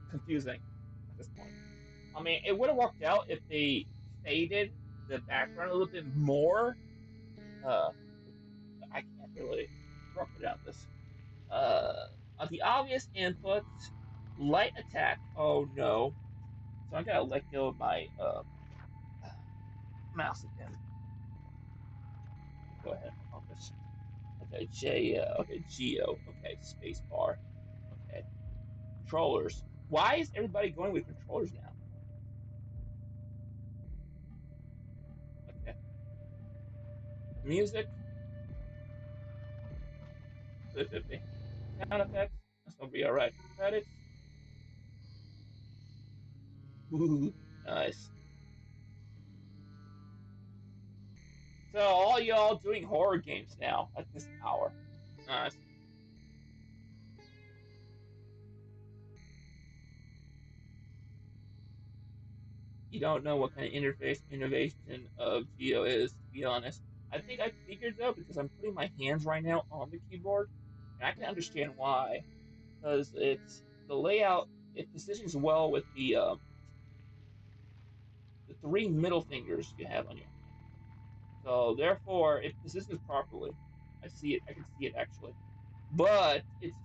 confusing at this point. I mean, it would have worked out if they faded the background a little bit more. Uh, I can't really work without this. Uh, the obvious inputs, light attack. Oh no! So I gotta let go of my mouse again. Go ahead and focus. Okay, okay, Geo. Okay, space bar. Okay, controllers. Why is everybody going with controllers now? Okay, music. 50. Sound effects. That's gonna be all right. Credits. Ooh, nice. So all y'all doing horror games now at this hour. Nice. You don't know what kind of interface innovation of Geo is, to be honest. I think I figured though because I'm putting my hands right now on the keyboard, and I can understand why. Because it's the layout, it positions well with the three middle fingers you have on your hand. So therefore, it positions properly. I see it. I can see it actually, but it's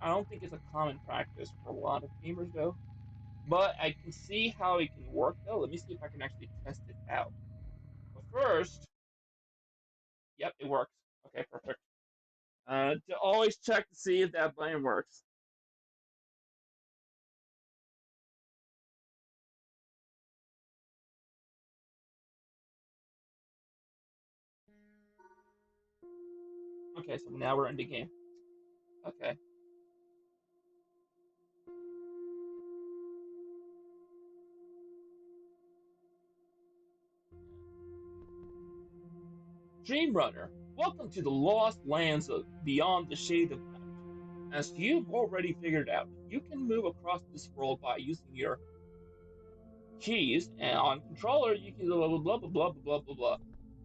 I don't think it's a common practice for a lot of gamers though. But I can see how it can work though. Let me see if I can actually test it out. But first, yep, it works. Okay, perfect. To always check to see if that button works. Okay, so now we're in the game. Okay. Dream Runner, welcome to the lost lands of beyond the shade of night. As you've already figured out, you can move across this world by using your keys, and on controller you can blah blah blah blah blah blah blah blah.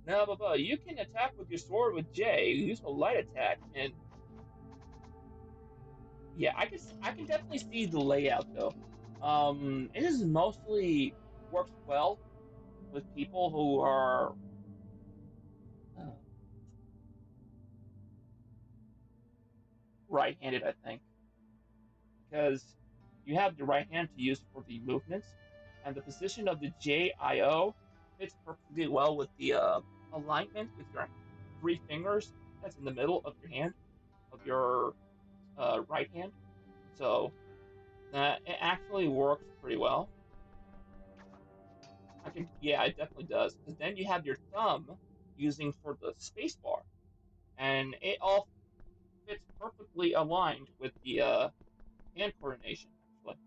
Now blah blah. You can attack with your sword with J, use a light attack, and Yeah, I can definitely see the layout though. It is mostly works well with people who are uh, right-handed, I think, because you have the right hand to use for the movements, and the position of the JIO fits perfectly well with the alignment with your three fingers that's in the middle of your hand of your right hand. So it actually works pretty well. I can, yeah, it definitely does. Because then you have your thumb using for the space bar, and it all fits perfectly aligned with the hand coordination. Actually,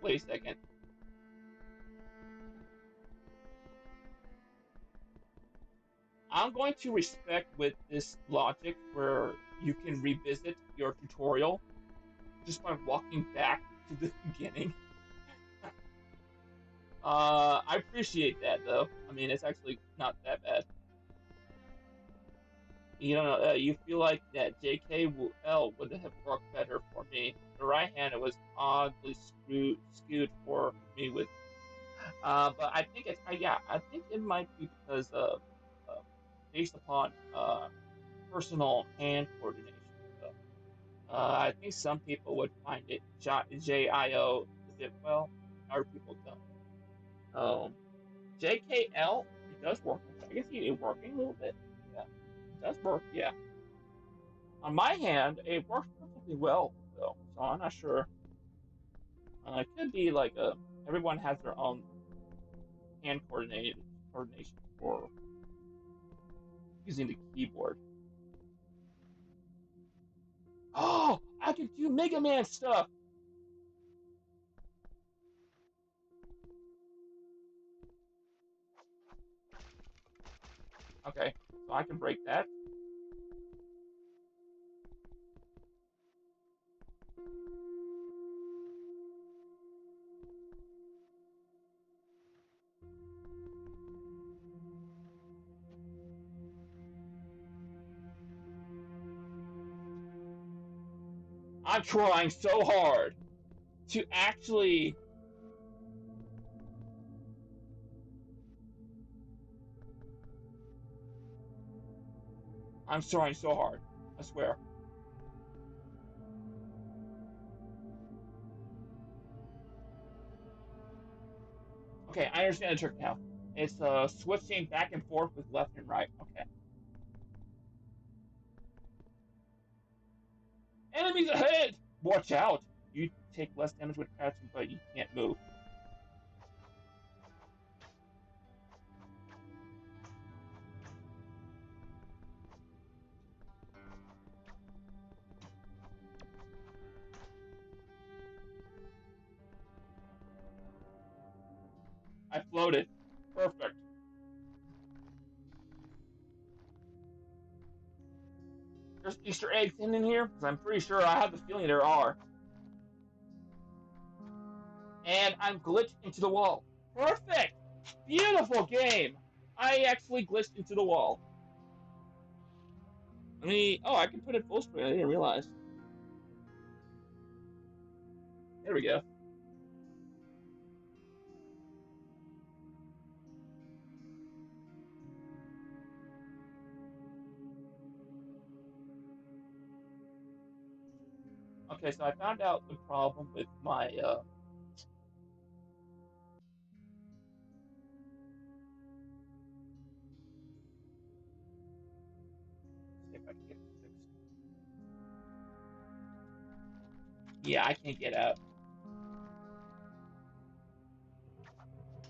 wait a second. I'm going to respect with this logic where you can revisit your tutorial just by walking back to the beginning. I appreciate that though. I mean, it's actually not that bad. You know, you feel like that JKL would have worked better for me. The right hand it was oddly skewed for me with, but I think it's, yeah, I think it might be because of, uh, based upon personal hand coordination. So, I think some people would find it JIO a bit well, other people don't. JKL it does work. I guess it's working a little bit. Yeah, it does work. Yeah. On my hand, it works perfectly well though, so I'm not sure. It could be like everyone has their own hand coordination for using the keyboard. Oh, I could do Mega Man stuff. Okay, so I can break that. I'm trying so hard to actually. I'm trying so hard. I swear. Okay, I understand the trick now. It's switching back and forth with left and right. Okay. Enemies ahead! Watch out! You take less damage with crouching, but you can't move. I floated. Perfect. There's Easter eggs in here because I'm pretty sure I have the feeling there are. And I'm glitched into the wall. Perfect. Beautiful game. I actually glitched into the wall. I mean, oh, I can put it full screen. I didn't realize. There we go. Okay, so I found out the problem with my. See if I can get it fixed. Yeah, I can't get out.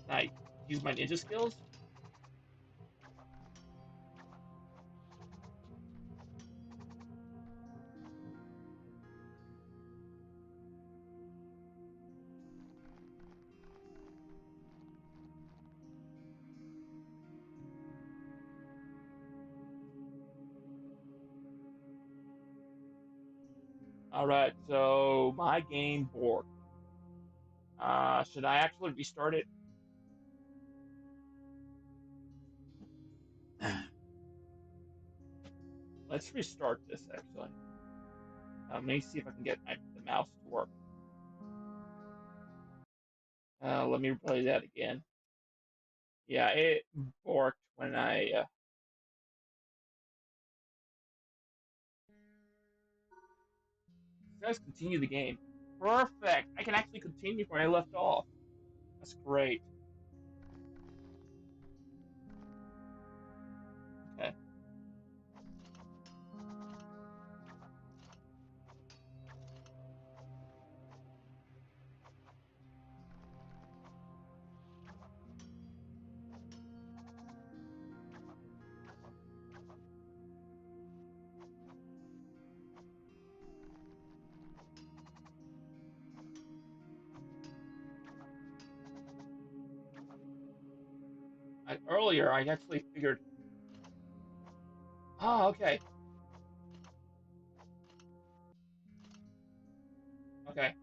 Can I use my ninja skills? All right, so my game board. Should I actually restart it? Let's restart this actually. Let me see if I can get the mouse to work. Let me play that again. Yeah, it worked when I. Let's continue the game. Perfect. I can actually continue where I left off. That's great. Okay. Earlier, I actually figured. Oh, okay. Okay.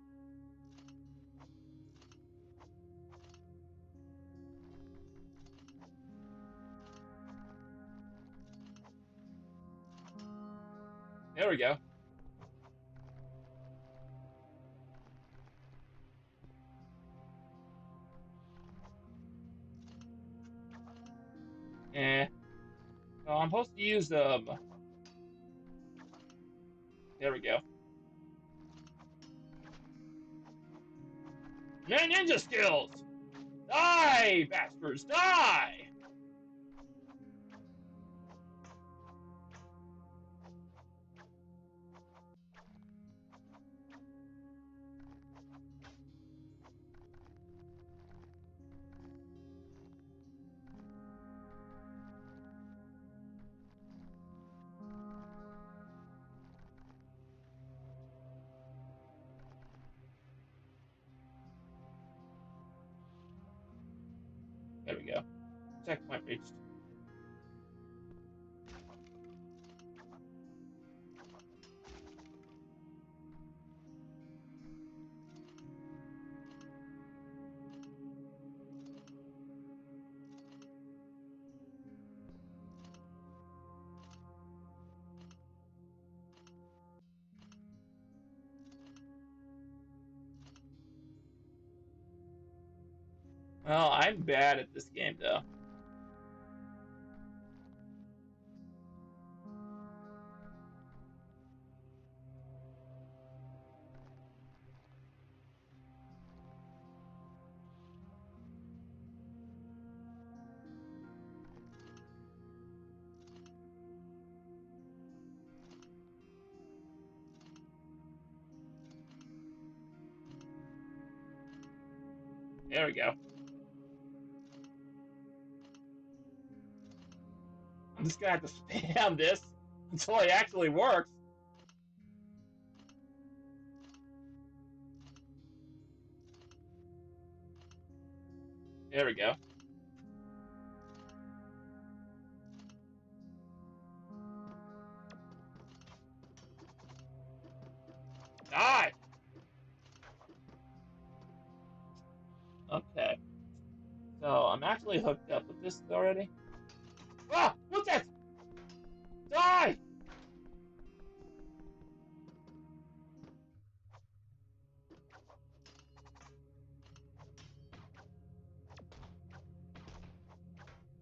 There we go. Eh. So I'm supposed to use There we go. Ninja skills. Die, bastards, die! There we go. Checkpoint reached. Well, I'm bad at this game, though. There we go. I'm just gonna have to spam this until it actually works. There we go. Die! Okay. So I'm actually hooked up with this already. Ah! What's that? Die!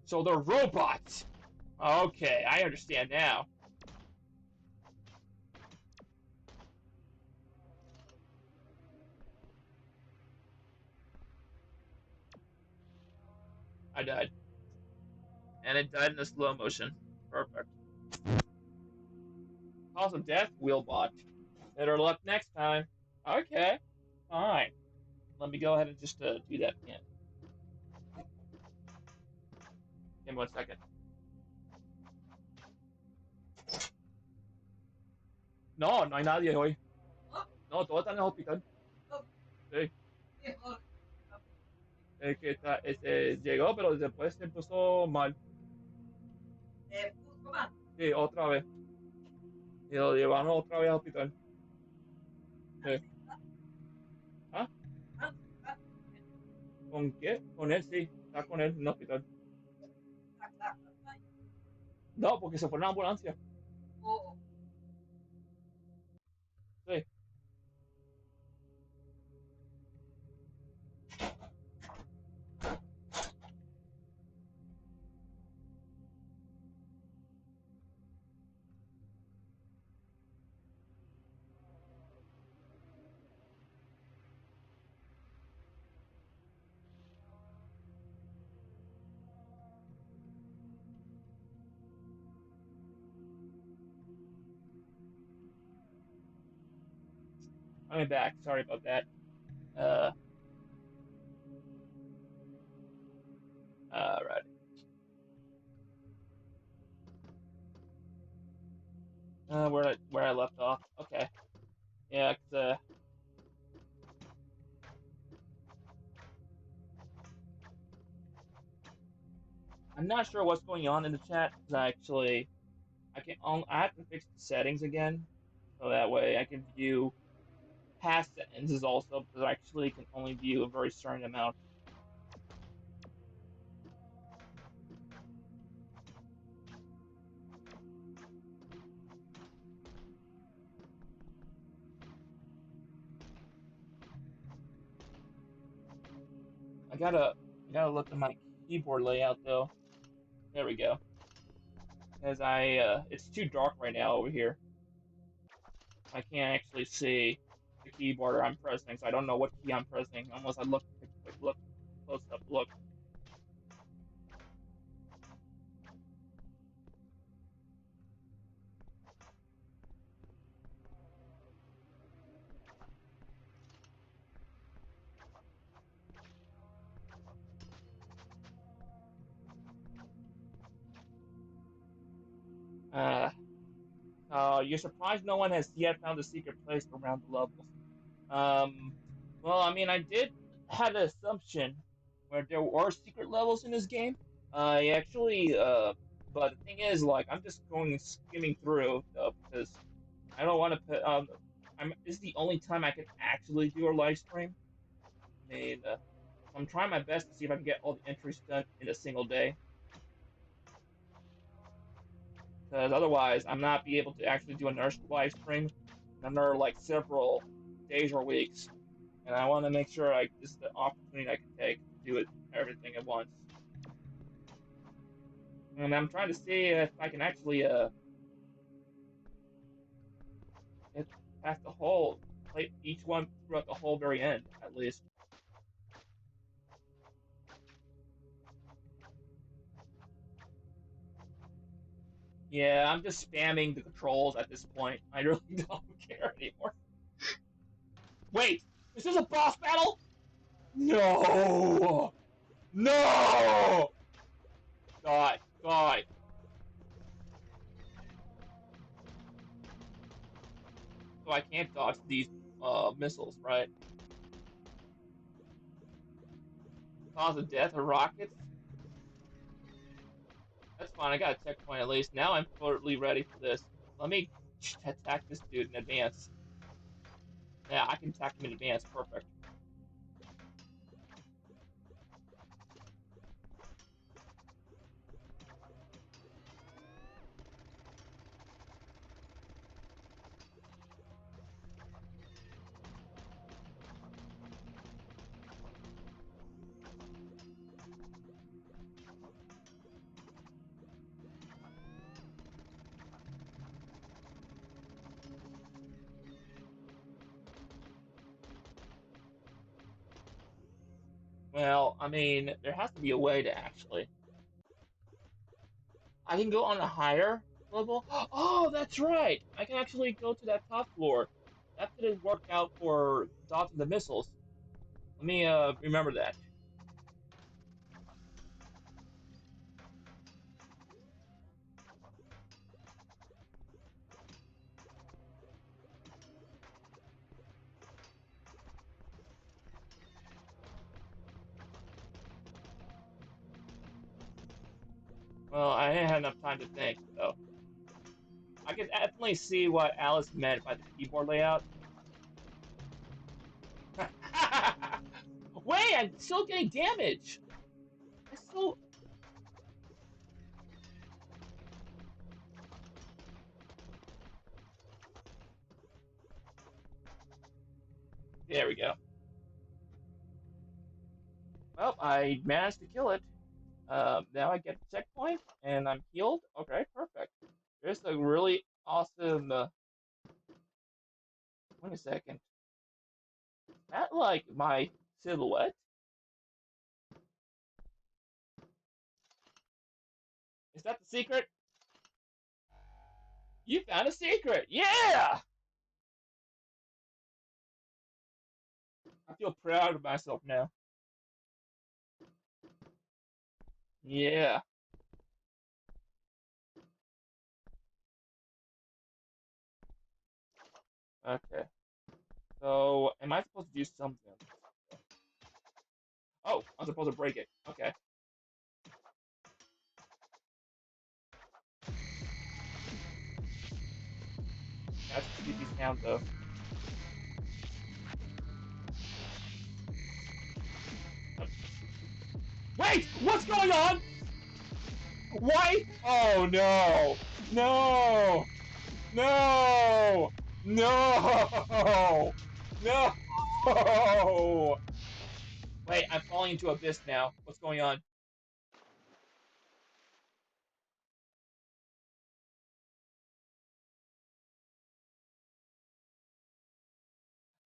So they're robots. Okay, I understand now. I died. And it died in a slow motion. Perfect. Cause of death, Wheelbot. Better luck next time. Okay, fine. Let me go ahead and just do that again. Give me 1 second. No, no hay nadie hoy. No, todos están en el hospital. Sí. Que está, llegó, pero después se puso mal. Sí, otra vez. Y lo llevaron otra vez al hospital. Sí. ¿Ah? ¿Con qué? Con él, sí. Está con él en el hospital. No, porque se fue en la ambulancia. I'm back. Sorry about that. Uh, right. Where I left off. Okay. Yeah, 'cause, I'm not sure what's going on in the chat. 'Cause I have to fix the settings again, so that way I can view past sentences also, because I actually can only view a very certain amount. I gotta I gotta look at my keyboard layout though. There we go. Because it's too dark right now over here. I can't actually see the keyboard I'm pressing, so I don't know what key I'm pressing unless I take a quick look, close up look. Uh, you're surprised no one has yet found a secret place around the levels. Um, well, I mean, I did had an assumption where there were secret levels in this game. I actually, but the thing is, like, I'm just going skimming through though because I don't want to put. This is the only time I can actually do a live stream. I mean, I'm trying my best to see if I can get all the entries done in a single day. Because otherwise, I'm not be able to actually do a nurse live stream in another like several days or weeks. And I want to make sure like this is the opportunity I can take to do it everything at once. And I'm trying to see if I can actually get past the whole play each one throughout the whole very end at least. Yeah, I'm just spamming the controls at this point. I really don't care anymore. Wait, is this a boss battle? No! No! Die, die. So I can't dodge these missiles, right? Cause of death or rockets? That's fine. I got a checkpoint at least. Now I'm totally ready for this. Let me attack this dude in advance. Yeah, I can attack him in advance. Perfect. Well, I mean, there has to be a way to actually. I can go on a higher level. Oh, that's right. I can actually go to that top floor. That could have worked out for dodging the missiles. Let me remember that. Well, I didn't have enough time to think, so I could definitely see what Alice meant by the keyboard layout. Wait, I'm still getting damage. I still. There we go. Well, I managed to kill it. Now I get the checkpoint and I'm healed. Okay, perfect. There's a really awesome. Wait a second. Is that like my silhouette? Is that the secret? You found a secret. Yeah. I feel proud of myself now. Yeah. Okay. So, am I supposed to do something? Oh, I'm supposed to break it. Okay. That's a creepy sound, though. Wait! What's going on? Why? Oh, no! No! No! No! No! Wait, I'm falling into abyss now. What's going on?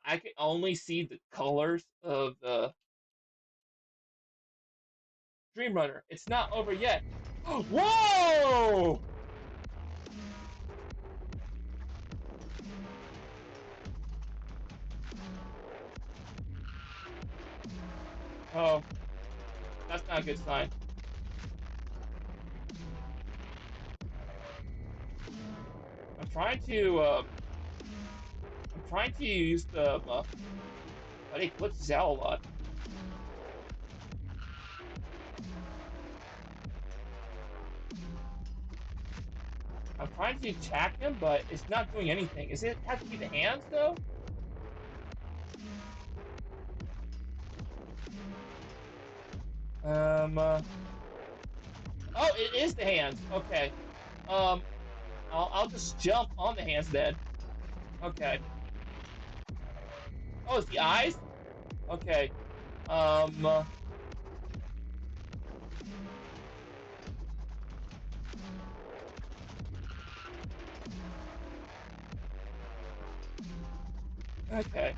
I can only see the colors of the Dream Runner. It's not over yet. Whoa! Oh, that's not a good sign. I'm trying to I'm trying to use the but it glitches out a lot. I'm trying to attack him, but it's not doing anything. Is it have to be the hands though? Um. Uh, oh, it is the hands. Okay. Um. I'll just jump on the hands then. Okay. Oh, it's the eyes. Okay. Um. Uh, okay.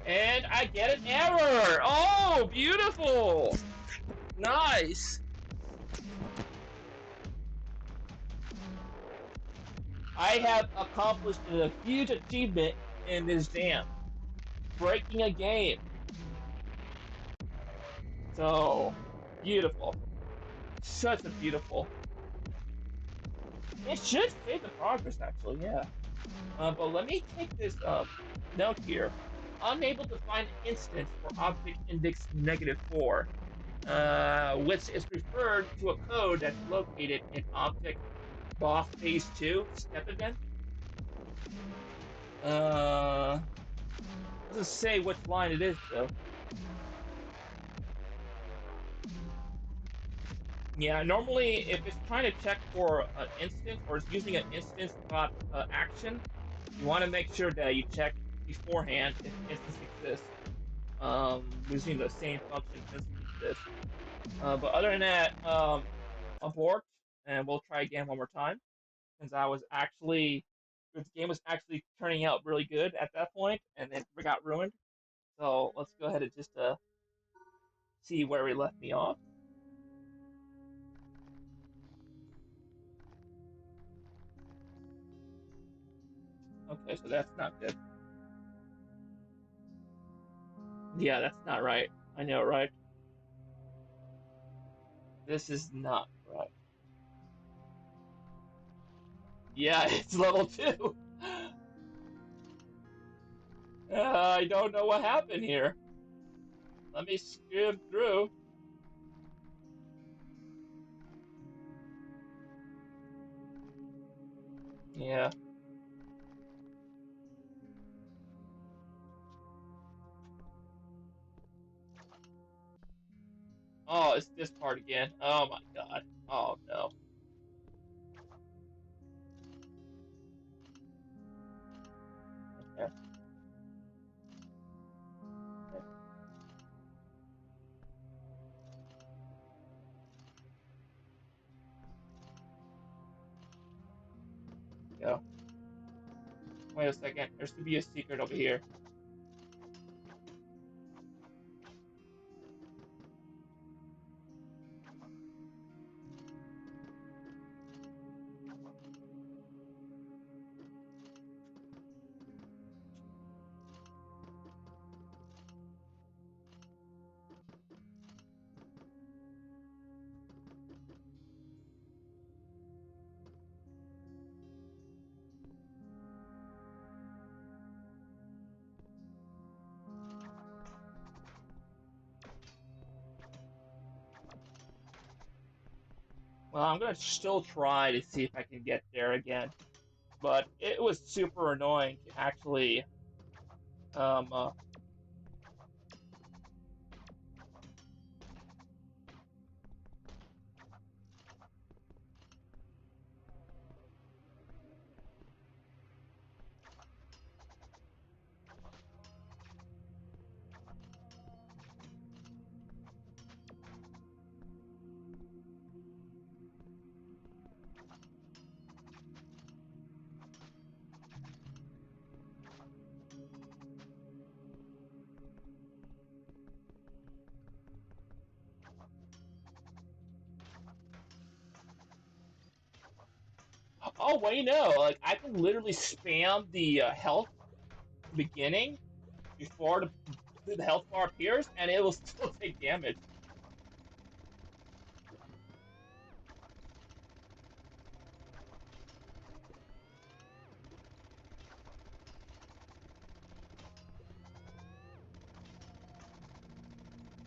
And I get an error. Oh, beautiful. Nice. I have accomplished a huge achievement in this jam, breaking a game. So beautiful. Such a beautiful. It should save the progress, actually, yeah. But let me take this note here. Unable to find instance for object index -4, which is referred to a code that's located in object boss phase 2 step event. Uh, doesn't say which line it is though. Yeah, normally if it's trying to check for an instance or is using an instance dot action, you want to make sure that you check beforehand if instance exists. Using the same function instance exists. But other than that, abort and we'll try again one more time since I was actually the game was actually turning out really good at that point and it got ruined. So let's go ahead and just see where we left me off. Okay, so that's not good. Yeah, that's not right. I know, right? This is not right. Yeah, it's level 2. I don't know what happened here. Let me skim through. Yeah. Oh, it's this part again. Oh my god. Oh no. Okay. Okay. Go. Wait a second. There should be a secret over here. Well, I'm gonna still try to see if I can get there again, but it was super annoying to actually. Um, uh, oh wait, no! Like I can literally spam the health at the beginning before the health bar appears, and it will still take damage.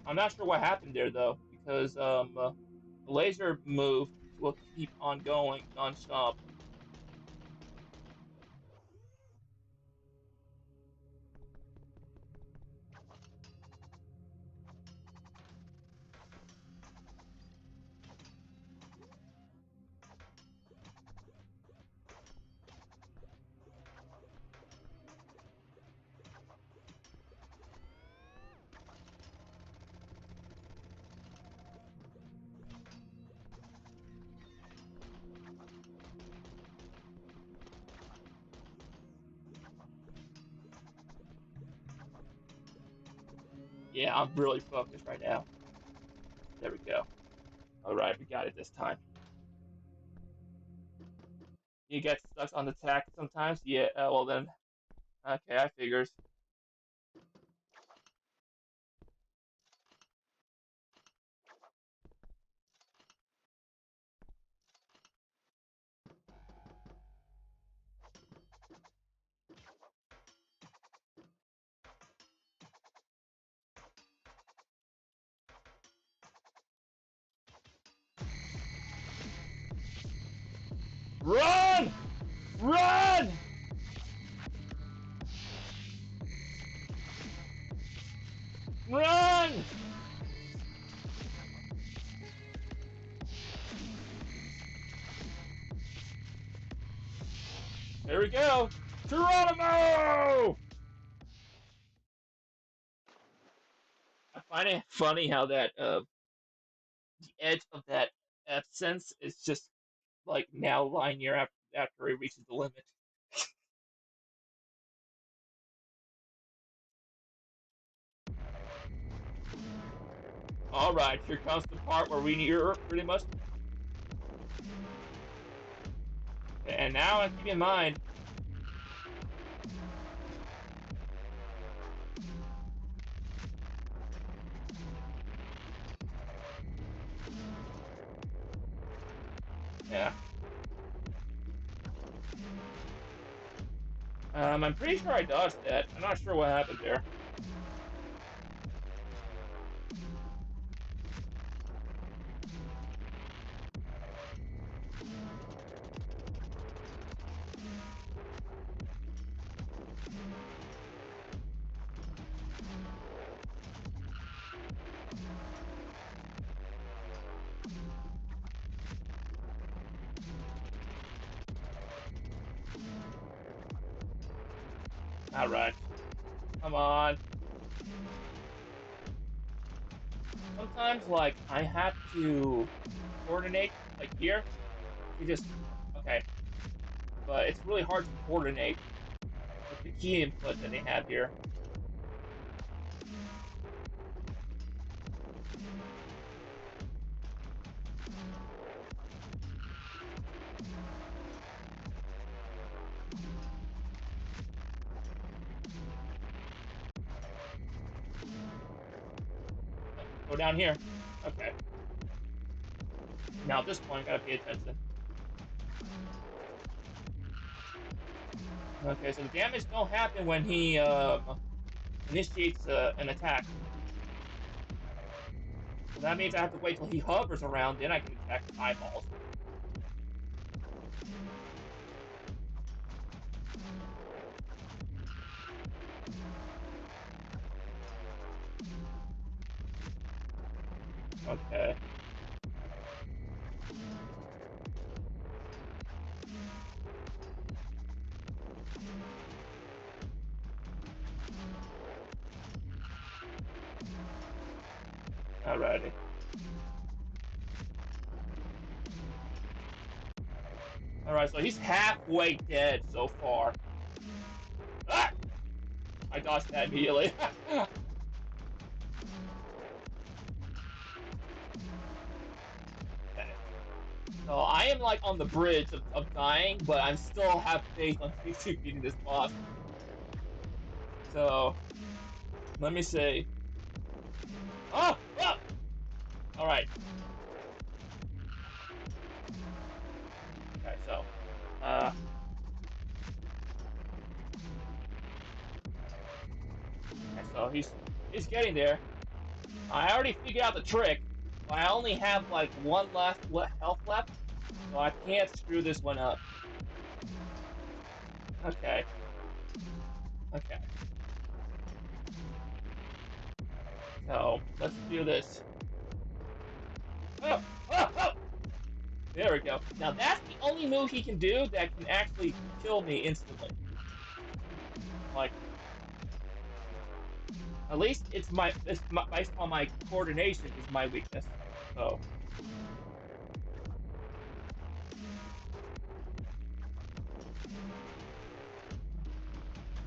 I'm not sure what happened there though, because the laser move will keep on going nonstop. Yeah, I'm really focused right now. There we go. All right, we got it this time. You get stuck on the tack sometimes. Yeah. Well then, okay, I figures. Run! Run! Run! There we go. Geronimo! I find it funny how that the edge of that absence is just like now linear after he reaches the limit. All right, here comes the part where we need pretty much. And now keep in mind, yeah. I'm pretty sure I dodged that. I'm not sure what happened there. All right, come on. Sometimes, like, I have to coordinate, like here, to just, okay, but it's really hard to coordinate with the key input that they have here. Go down here. Okay. Now at this point, I gotta pay attention. Okay, so the damage don't happen when he initiates an attack. So that means I have to wait till he hovers around, then I can attack his eyeballs. Okay. Alrighty. Alright, so he's halfway dead so far. Ah! I dodged that immediately. Okay. So I am like on the bridge of dying, but I'm still have faith on defeating this boss. So let me see. Oh! Oh! Alright. Okay, so uh okay, so he's getting there. I already figured out the trick, but I only have like one last health left, so I can't screw this one up. Okay. Okay. So let's do this. Oh! Oh! Oh! There we go. Now that's the only move he can do that can actually kill me instantly. Like, at least it's based on my coordination is my weakness. So,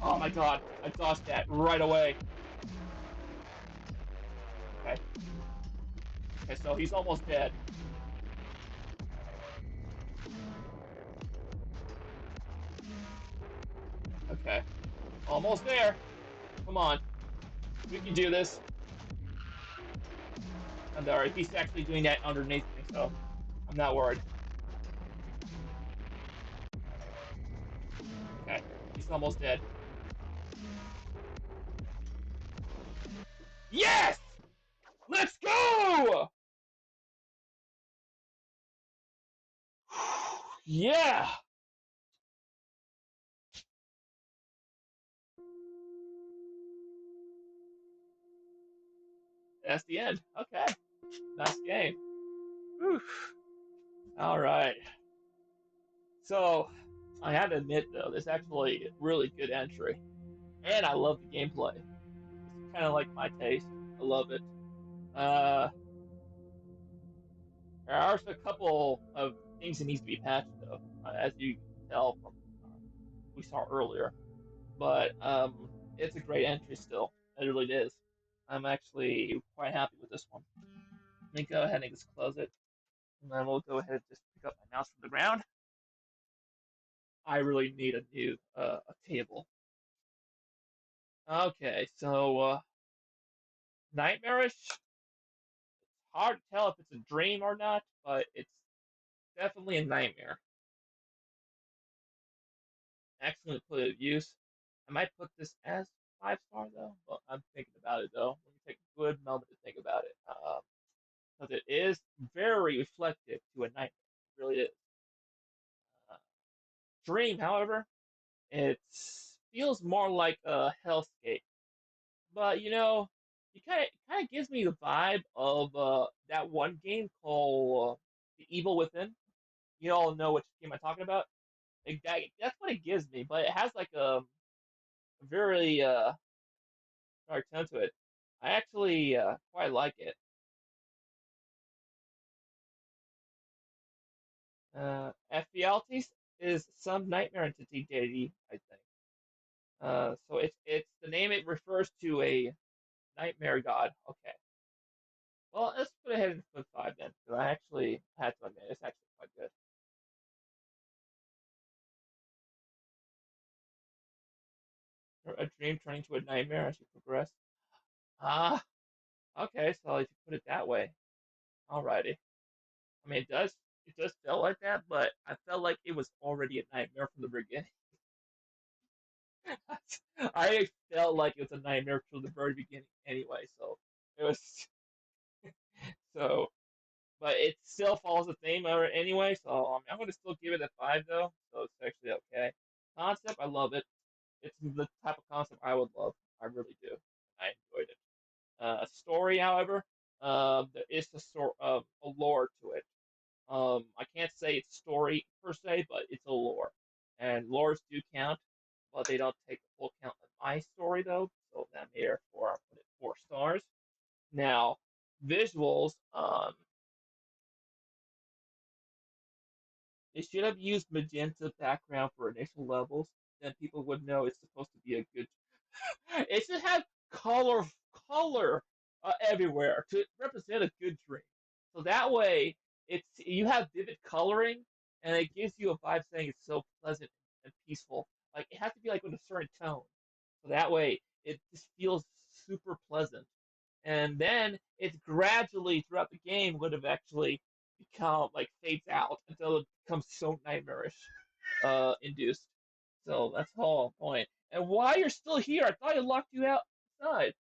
oh my god, I dodged that right away. Okay, okay, so he's almost dead. Okay, almost there. Come on, we can do this. I'm sorry, he's actually doing that underneath me, so I'm not worried. Okay, he's almost dead. Yes! Let's go! Yeah! That's the end. Okay, nice game. Whew. All right. So, I have to admit though, this is actually a really good entry, and I love the gameplay. It's kind of like my taste. I love it. Uh, there are a couple of things that needs to be patched though, as you can tell from we saw earlier. But it's a great entry still. It really is. I'm actually quite happy with this one. Let me go ahead and just close it, and then we'll go ahead and just pick up my mouse from the ground. I really need a new a table. Okay, so nightmarish. Hard to tell if it's a dream or not, but it's definitely a nightmare. Excellent put of use. I might put this as 5 star though. Well, I'm thinking about it though. Let me take a good moment to think about it, because it is very reflective to a nightmare. It really is. Uh, Dream, however, it feels more like a hellscape. But it kind of gives me the vibe of that one game called The Evil Within. You all know which game I'm talking about. That's what it gives me, but it has like a very dark tone to it. I actually quite like it. Ephialtes is some nightmare entity deity, I think. So it's the name it refers to a nightmare god. Okay. Well, let's put ahead and put 5 then, because I actually had to admit it's actually quite good. A dream turning to a nightmare as you progress. Ah, okay. So if you put it that way, alrighty. I mean, it does feel like that, but I felt like it was already a nightmare from the beginning. I felt like it was a nightmare from the very beginning anyway. So it was So, but it still follows the theme of it anyway. So I'm going to still give it a 5 though. So it's actually okay. Concept, I love it. It's the type of concept I would love. I really do. I enjoyed it. Story, however, there is a sort of a lore to it. I can't say it's story per se, but it's a lore, and lores do count, but they don't take the full count of my story though. So that therefore I put it 4 stars. Now, visuals, they should have used magenta background for initial levels. Then people would know it's supposed to be a good. It should have color everywhere to represent a good dream. So that way, it's you have vivid coloring, and it gives you a vibe saying it's so pleasant and peaceful. Like it has to be like with a certain tone. So that way, it just feels super pleasant. And then it gradually throughout the game would have actually become like fades out until it becomes so nightmarish induced. So that's the whole point. And why you're still here? I thought I locked you outside.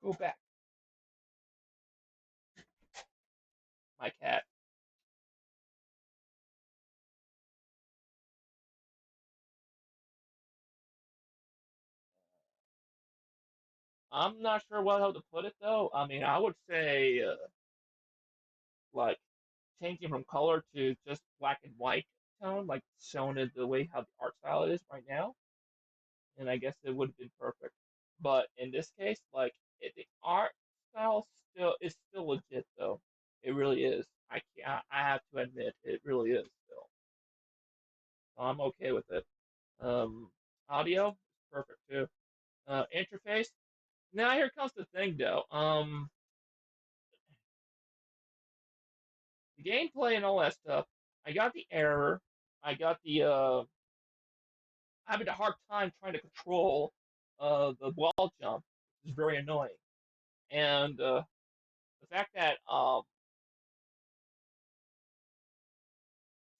Go back, my cat. I'm not sure what how to put it though. I mean, I would say like changing from color to just black and white tone, like shown in the way how the art style is right now, and I guess it would have been perfect. But in this case, like the art style still is still legit though. It really is. I can't, I have to admit it really is still. So I'm okay with it. Um, Audio is perfect too. Interface. Now here comes the thing though. The gameplay and all that stuff. I got the error. I got the having a hard time trying to control the wall jump, which is very annoying. And the fact that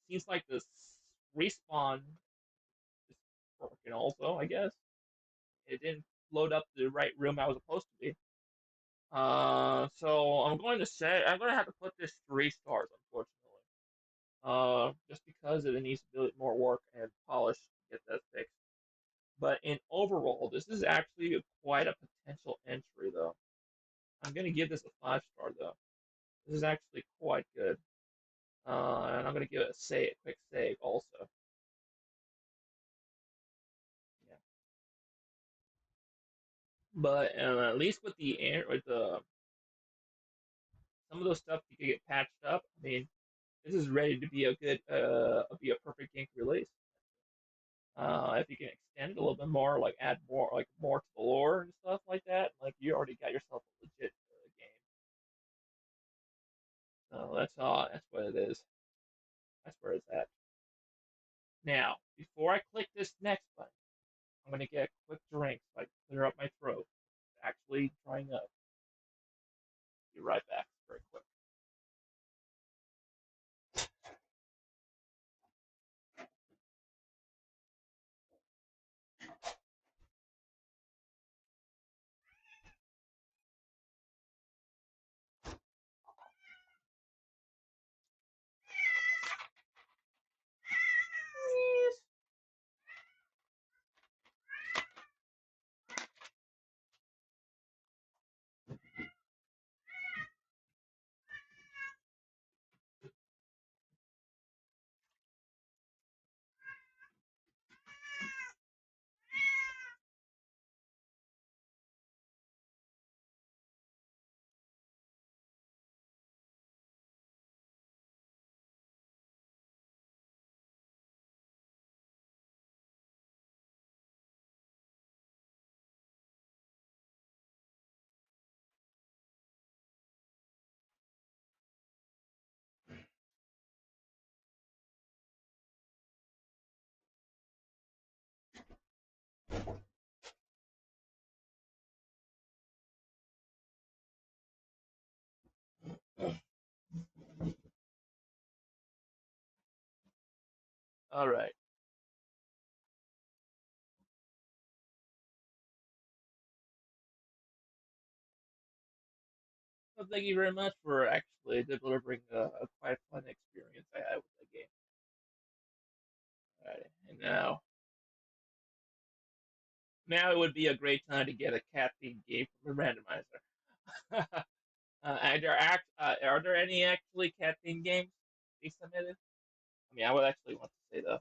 seems like this respawn is broken also, I guess. It didn't load up the right room I was supposed to be. So I'm going to say I'm going to have to put this 3 stars, unfortunately. Just because it needs a bit more work and polish to get that fixed. But in overall, this is actually quite a potential entry, though. I'm going to give this a 5 star, though. This is actually quite good. And I'm going to give it a quick save also. Yeah. But at least with the some of those stuff you can get patched up. I mean, this is ready to be a good be a perfect game release. If you can extend it a little bit more, like add more to the lore and stuff like that, like you already got yourself a legit game. So that's what it is. That's where it's at. Now, before I click this next button, I'm gonna get a quick drink so I can clear up my throat. It's actually drying up. Be right back, very quick. All right. Well, thank you very much for actually delivering a quite fun experience I had with the game. Alright, and now it would be a great time to get a cat themed game from the randomizer. Are there any actually cat themed games they submitted? I mean, I would actually want to say though.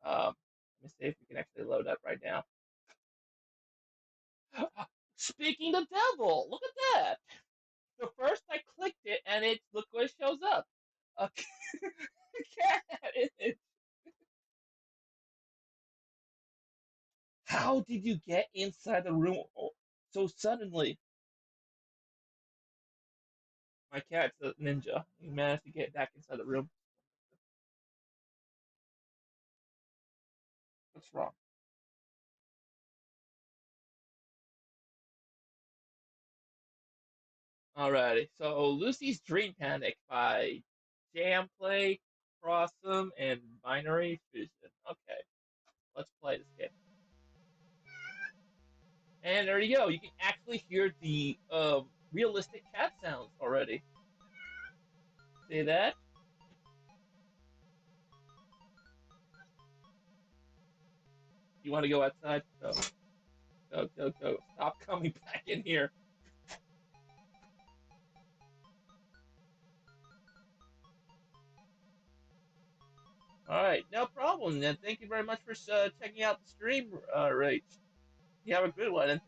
Let me see if we can actually load up right now. Speaking of devil, look at that. So first I clicked it and it look what it shows up. A cat image. How did you get inside the room so suddenly? My cat's a ninja. He managed to get back inside the room. What's wrong? Alrighty. So Lucy's Dream Panic by Jam Play, Crossum, and Binary Fusion. Okay, let's play this game. And there you go. You can actually hear the realistic cat sounds already. See that? You want to go outside? Go, go, go, go. Stop coming back in here. All right, no problem. Then thank you very much for checking out the stream, Rach. You have a good one.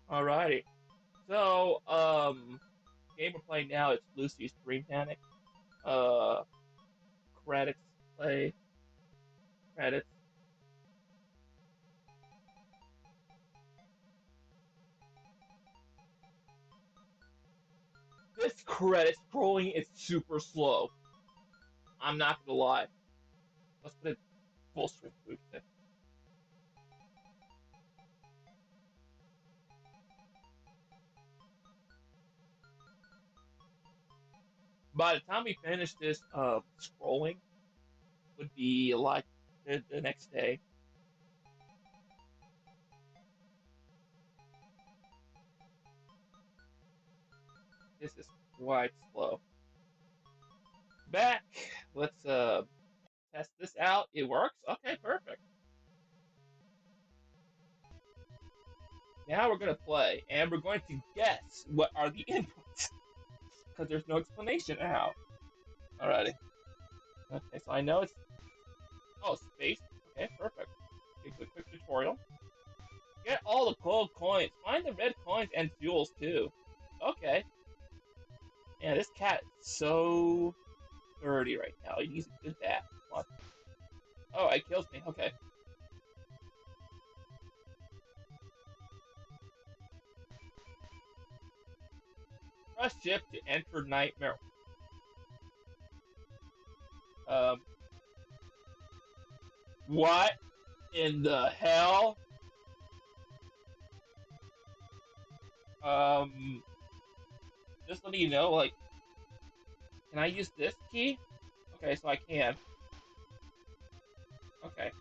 All righty. So, game we're playing now is Lucy's Dream Panic. Uh, credits play. Credits. This credit scrolling is super slow. I'm not gonna lie. Let's put it full screen. By the time we finish this scrolling, would be like the next day. This is quite slow. Back. Let's test this out. It works. Okay, perfect. Now we're gonna play, and we're going to guess what are the inputs because there's no explanation how. Alrighty. Okay, so I know it's space. Okay, perfect. Okay, quick tutorial. Get all the gold coins. Find the red coins and fuels too. Okay. Yeah, this cat is so dirty right now. He needs a good bath. What? Oh, it kills me. Okay. Press shift to enter nightmare. Um, what in the hell? Um, just letting you know, like, can I use this key? Okay, so I can. Okay.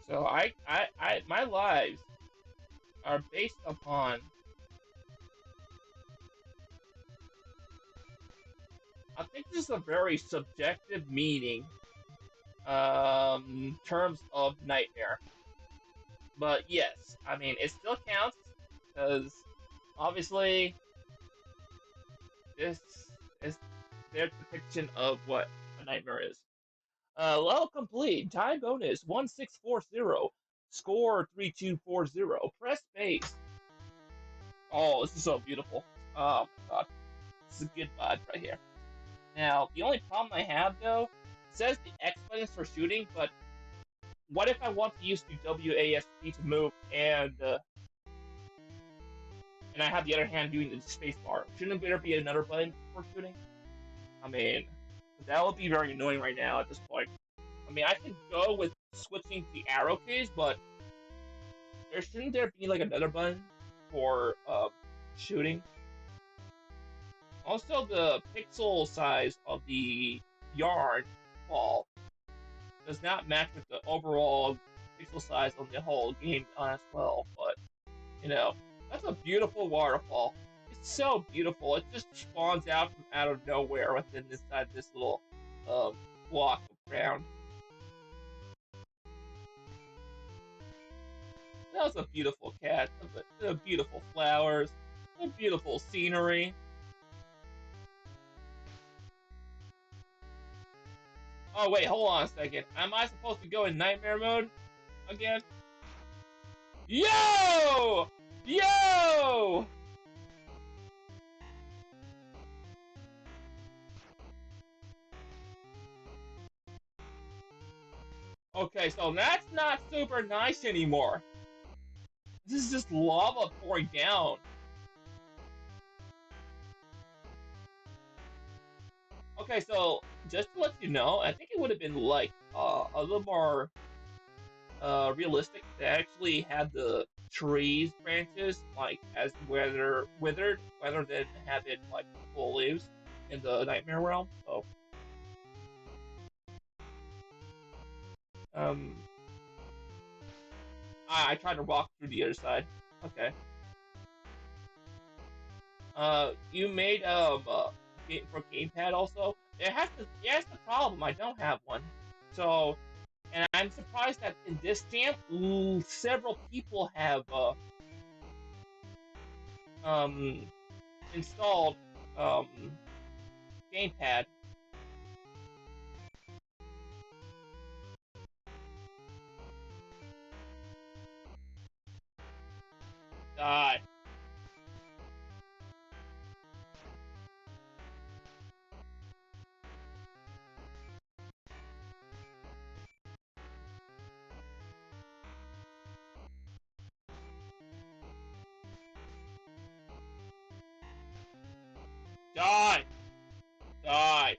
So my lives are based upon. I think this is a very subjective meaning, terms of nightmare. But yes, I mean it still counts because obviously this is their depiction of what a nightmare is. Level complete. Time bonus 1640. Score 3240. Press space. Oh, this is so beautiful. Oh my god. This is a good vibe right here. Now, the only problem I have though, it says the X button is for shooting, but what if I want to use the WASD to move and I have the other hand doing the space bar? Shouldn't there be another button for shooting? I mean, that would be very annoying right now at this point. I mean, I could go with switching the arrow keys, but shouldn't there be like another button for shooting? Also, the pixel size of the yarn fall does not match with the overall pixel size on the whole game as well. But you know, that's a beautiful waterfall. It's so beautiful. It just spawns out from out of nowhere within inside this little um, block of ground. That was a beautiful cat. The beautiful flowers. The beautiful scenery. Oh wait, hold on a second. Am I supposed to go in nightmare mode again? Yo! Yo! Okay, so that's not super nice anymore. This is just lava pouring down. Okay, so just to let you know, I think it would have been like a little more realistic to actually have the trees branches like as withered rather than have it like full leaves in the nightmare realm. So um, I tried to walk through the other side. Okay. You made for gamepad also. It has the problem. I don't have one. So and I'm surprised that in this jam, several people have um installed um gamepad. Die, die, die,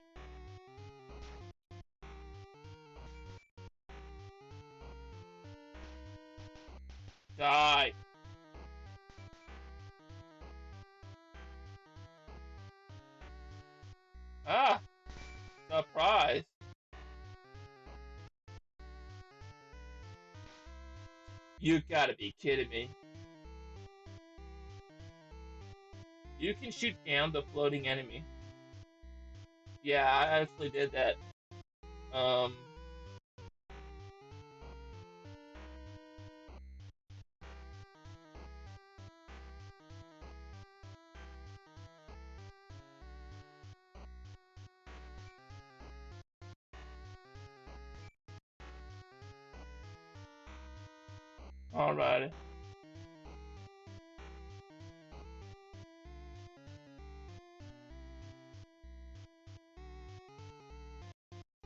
die. Ah, surprise! You gotta be kidding me. You can shoot down the floating enemy. Yeah, I actually did that. Um, alright.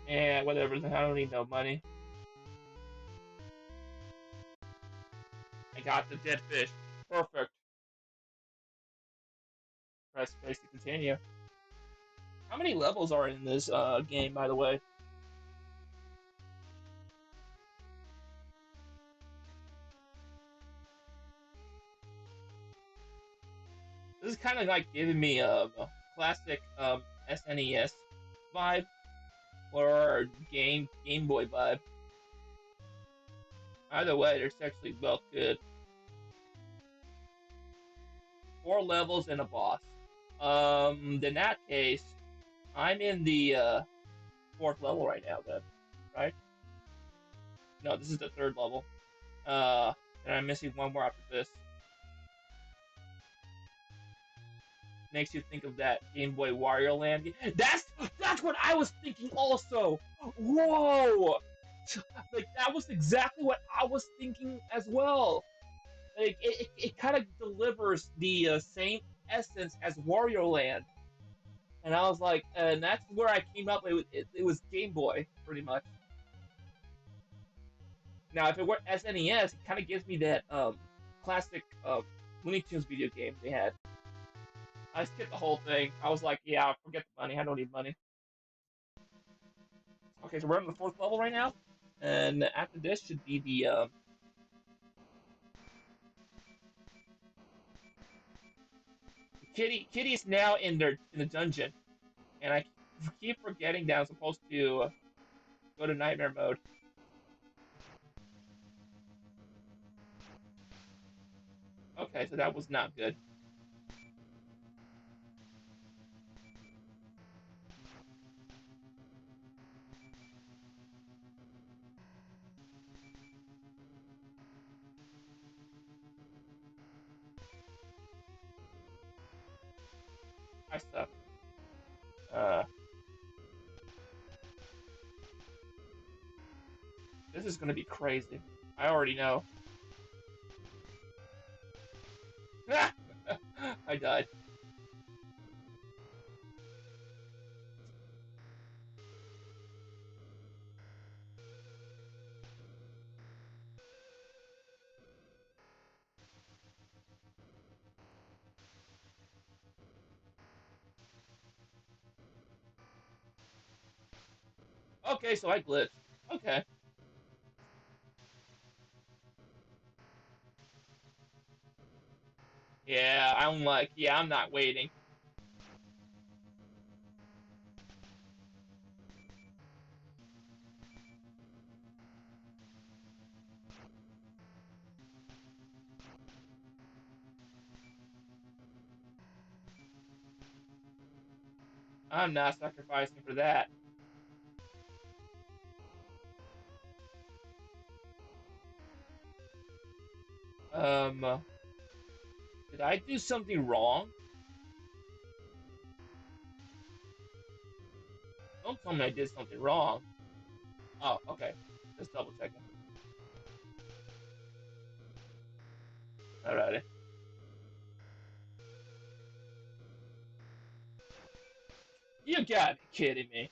Yeah, whatever. I don't need no money. I got the dead fish. Perfect. Press space to continue. How many levels are in this game, by the way? This is kind of like giving me a classic SNES vibe or Game Boy vibe. Either way, they're actually well good. 4 levels and a boss. In that case, I'm in the fourth level right now. Then, right? No, this is the third level. Uh, and I'm missing one more after this. Makes you think of that Game Boy Wario Land. That's what I was thinking also. Whoa, like that was exactly what I was thinking as well. Like it kind of delivers the same essence as Wario Land, and I was like, and that's where I came up. It was Game Boy pretty much. Now, if it were SNES, it kind of gives me that classic Looney Tunes video game they had. I skipped the whole thing. I was like, yeah, forget the money. I don't need money. Okay, so we're on the fourth level right now, and after this should be the Kitty. Kitty's now in the dungeon, and I keep forgetting that I'm supposed to go to nightmare mode. Okay, so that was not good. I suck. Uh, this is gonna be crazy. I already know. I died. Okay, so I glitched. Okay. Yeah, I'm like, yeah, I'm not waiting. I'm not sacrificing for that. Um, did I do something wrong? Don't tell me I did something wrong. Oh, okay. Just double checking. Alrighty. You gotta be kidding me.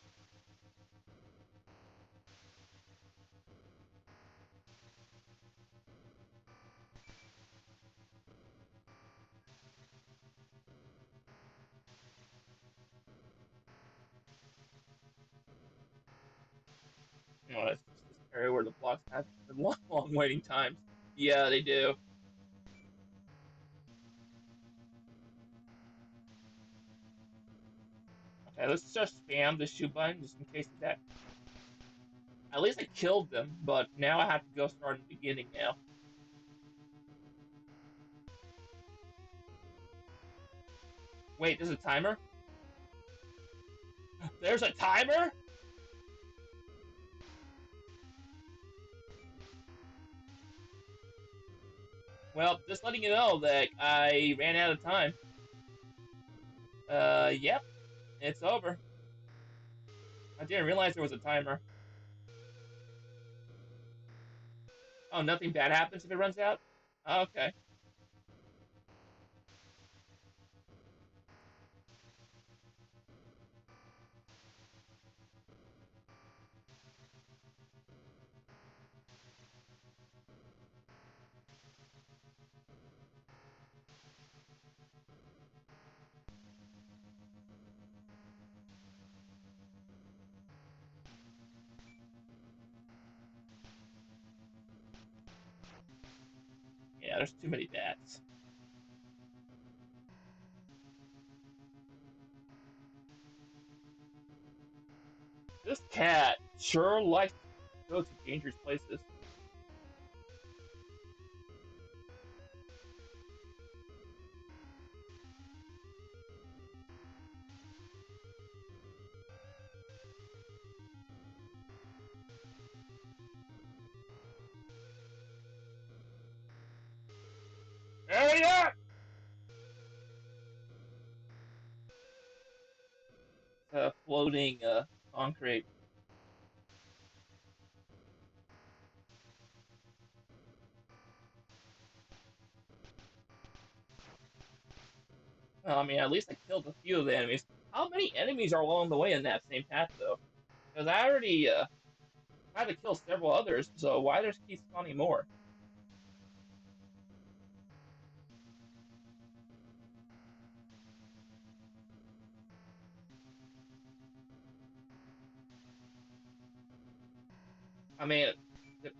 No, that's just this area where the blocks have long, long waiting times. Yeah, they do. Okay, let's just spam the shoot button just in case of that. At least I killed them, but now I have to go start in the beginning now. Wait, there's a timer? There's a timer? Well, just letting you know that I ran out of time. Yep, it's over. I didn't realize there was a timer. Oh, nothing bad happens if it runs out? Oh, okay. Yeah, there's too many bats. This cat sure likes to go to dangerous places. Hurry up! Floating concrete. I mean, at least I killed a few of the enemies. How many enemies are along the way in that same path, though? Because I already had to kill several others, so why there's keep spawning more? I mean,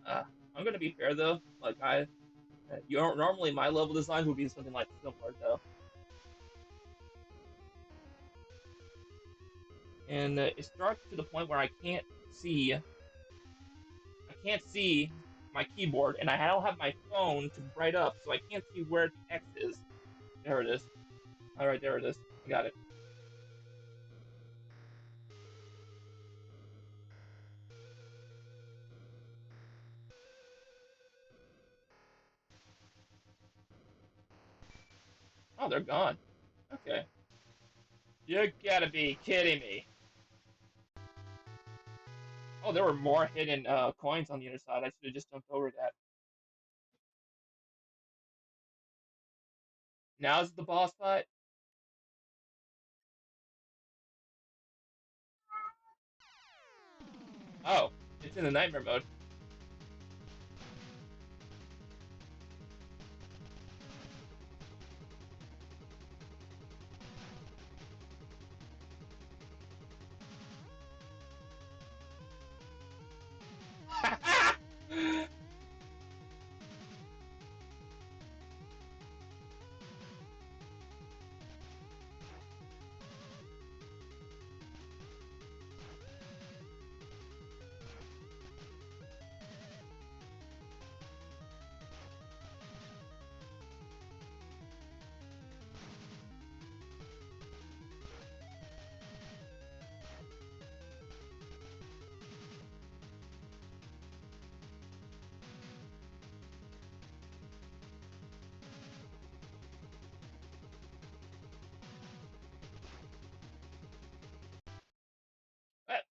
uh, I'm gonna be fair though. Like you don't, normally my level design would be something like similar though. and it's dark to the point where I can't see my keyboard, and I don't have my phone to bright up, so I can't see where the X is. There it is. All right, there it is. I got it. Oh, they're gone. Okay. You gotta be kidding me. Oh, there were more hidden coins on the other side. I should have just jumped over that. Now's the boss fight. Oh, it's in the nightmare mode.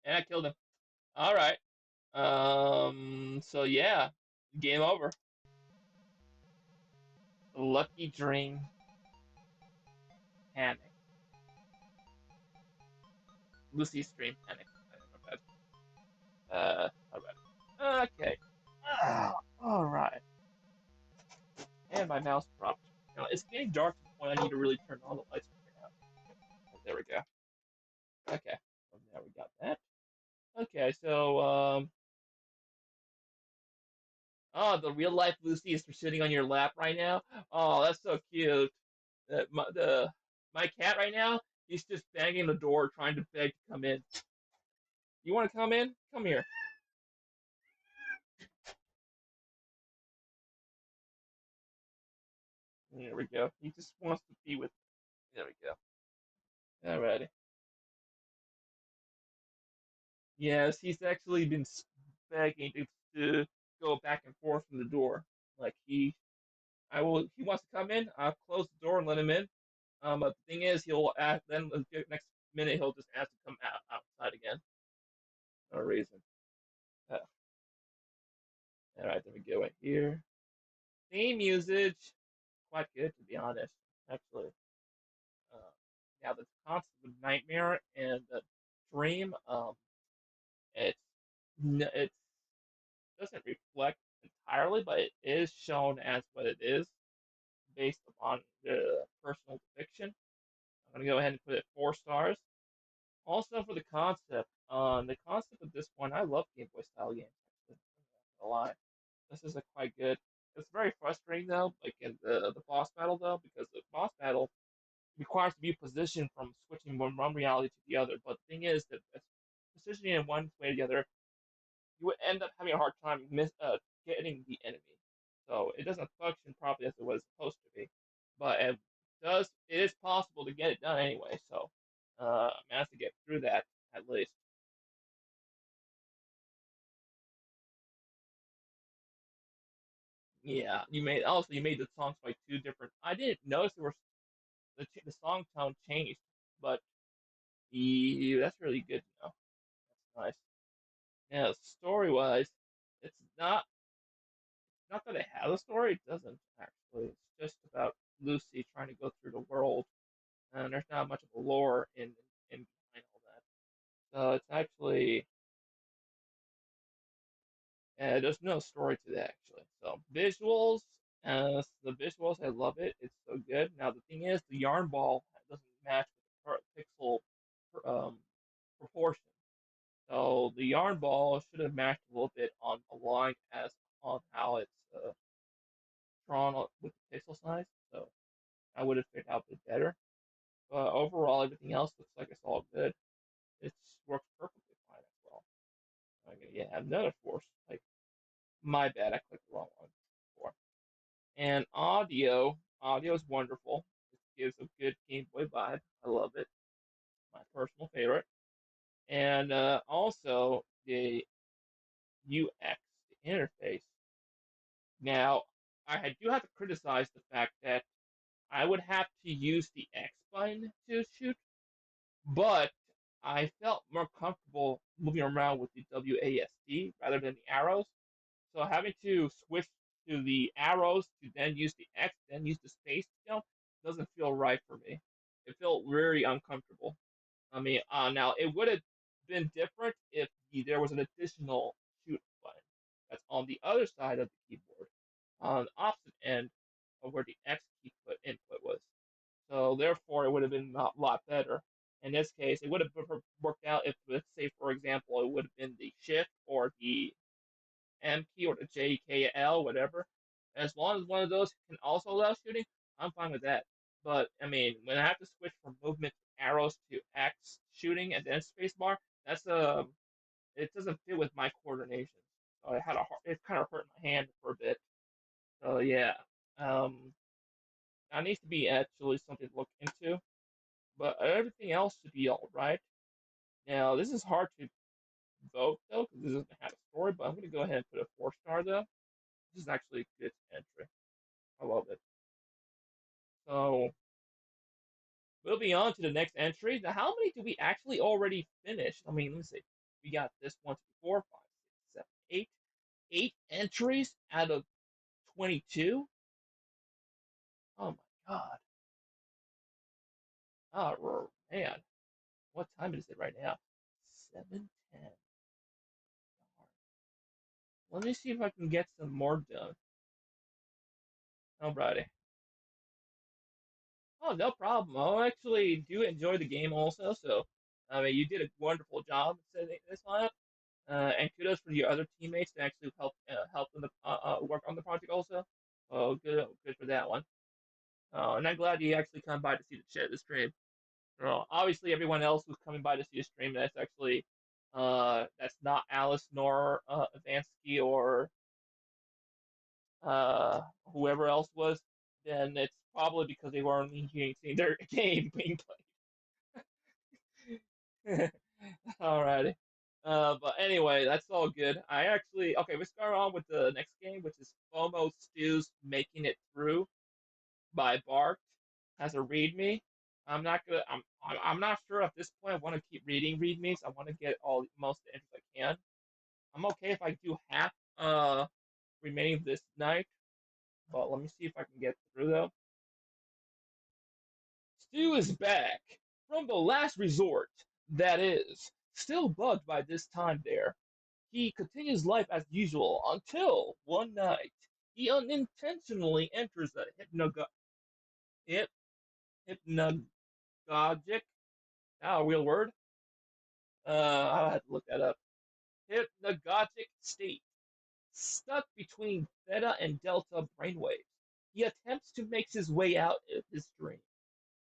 And I killed him. All right. So yeah, game over. Lucky Dream Panic. Lucy's Dream Panic. I don't know all right. Okay. All right. And my mouse dropped. Now it's getting dark to the point I need to really turn on the lights right now. Oh, there we go. Okay. So now we got that. Okay. Oh, the real life Lucy is sitting on your lap right now. Oh, that's so cute. My cat right now, he's just banging the door trying to beg to come in. You want to come in? Come here. There we go. He just wants to be with me. There we go. Alrighty. Yes, he's actually been begging to go back and forth from the door. Like he wants to come in. I'll close the door and let him in. But the thing is, he'll ask, then the next minute he'll just ask to come outside again. No reason. Uh, all right, there we go. Right here. Theme music, quite good to be honest. Actually, uh, now the concept of nightmare and the dream, it's it doesn't reflect entirely, but it is shown as what it is based upon the personal depiction. I'm gonna go ahead and put it 4 stars. Also for the concept of this one, I love Game Boy style games. Actually, I'm not gonna lie, this is a quite good. It's very frustrating though, like in the boss battle though, because the boss battle requires to be positioned from switching from one reality to the other. But the thing is that positioning in one way or the other, you would end up having a hard time getting the enemy. So it doesn't function properly as it was supposed to be. But it is possible to get it done anyway. So managed to get through that at least. Yeah, you made the songs by 2 different. I didn't notice there were the song tone changed, but that's really good to know. That's nice. Yeah, story wise, it's not that it has a story. It doesn't actually. It's just about Lucy trying to go through the world, and there's not much of a lore in behind all that. So it's actually there's no story to that actually. So the visuals, I love it. It's so good. Now the thing is, the yarn ball doesn't match with the pixel um, proportion. So the yarn ball should have matched a little bit on the line as on how it's drawn with the pixel size. So I would have figured out a bit better. But overall, everything else looks like it's all good. It works perfectly fine as well. Okay, yeah, another force. Like my bad, I clicked the wrong one before. And audio is wonderful. It gives a good Game Boy vibe. I love it. My personal favorite. And also the UX, the interface. Now, I do have to criticize the fact that I would have to use the X button to shoot, but I felt more comfortable moving around with the WASD rather than the arrows. So having to switch to the arrows to then use the X, then use the space jump doesn't feel right for me. It felt very uncomfortable. I mean, now it would have been different if there was an additional shoot button that's on the other side of the keyboard, on the opposite end of where the X key input was. So therefore, it would have been a lot better. In this case, it would have worked out if, let's say, for example, it would have been the shift or the M key or the JKL, whatever. As long as one of those can also allow shooting, I'm fine with that. But I mean, when I have to switch from movement arrows to X shooting and then spacebar, that's it doesn't fit with my coordination. So it kind of hurt my hand for a bit. So yeah, um, that needs to be actually something to look into. But everything else should be all right. Now this is hard to vote though because this doesn't have a story. But I'm gonna go ahead and put a 4 star though. This is actually a good entry. I love it. So moving on to the next entry. Now, how many do we actually already finish? I mean, let's see. We got this one, two, four, five, six, seven, eight. 8 entries out of 22. Oh my god. Oh man. What time is it right now? 7:10. Let me see if I can get some more done. Alrighty. Oh, no problem. I actually do enjoy the game also, so I mean, you did a wonderful job setting this one up. And kudos for your other teammates that actually help them work on the project also. Oh, good for that one. And I'm glad you actually come by to see the stream. Obviously, everyone else who's coming by to see the stream, that's actually that's not Alice nor Avansky or uh, whoever else was. Then it's probably because they weren't seeing their game being played. Alrighty. But anyway, that's all good. Okay. We start on with the next game, which is FOMO Stews Making It Through by Bart. Has a readme. I'm not sure at this point. I want to keep reading readmes. I want to get all most of the entries I can. I'm okay if I do half remaining this night, but let me see if I can get through though. Stu is back from the last resort. That is, still bugged by this time there. He continues life as usual until one night he unintentionally enters a hip, hypnagogic, a real word. I'll have to look that up. Hypnagogic state, stuck between theta and delta brainwaves. He attempts to make his way out of his dream.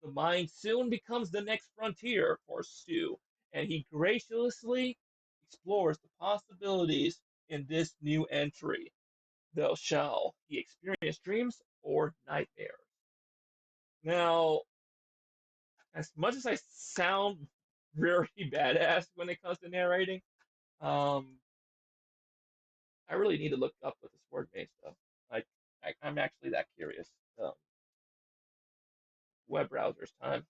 The mind soon becomes the next frontier for Stu, and he graciously explores the possibilities in this new entry. Though shall he experience dreams or nightmares? Now, as much as I sound very badass when it comes to narrating, um, I really need to look up what this word means, though. Like, I'm actually that curious. Web browsers time.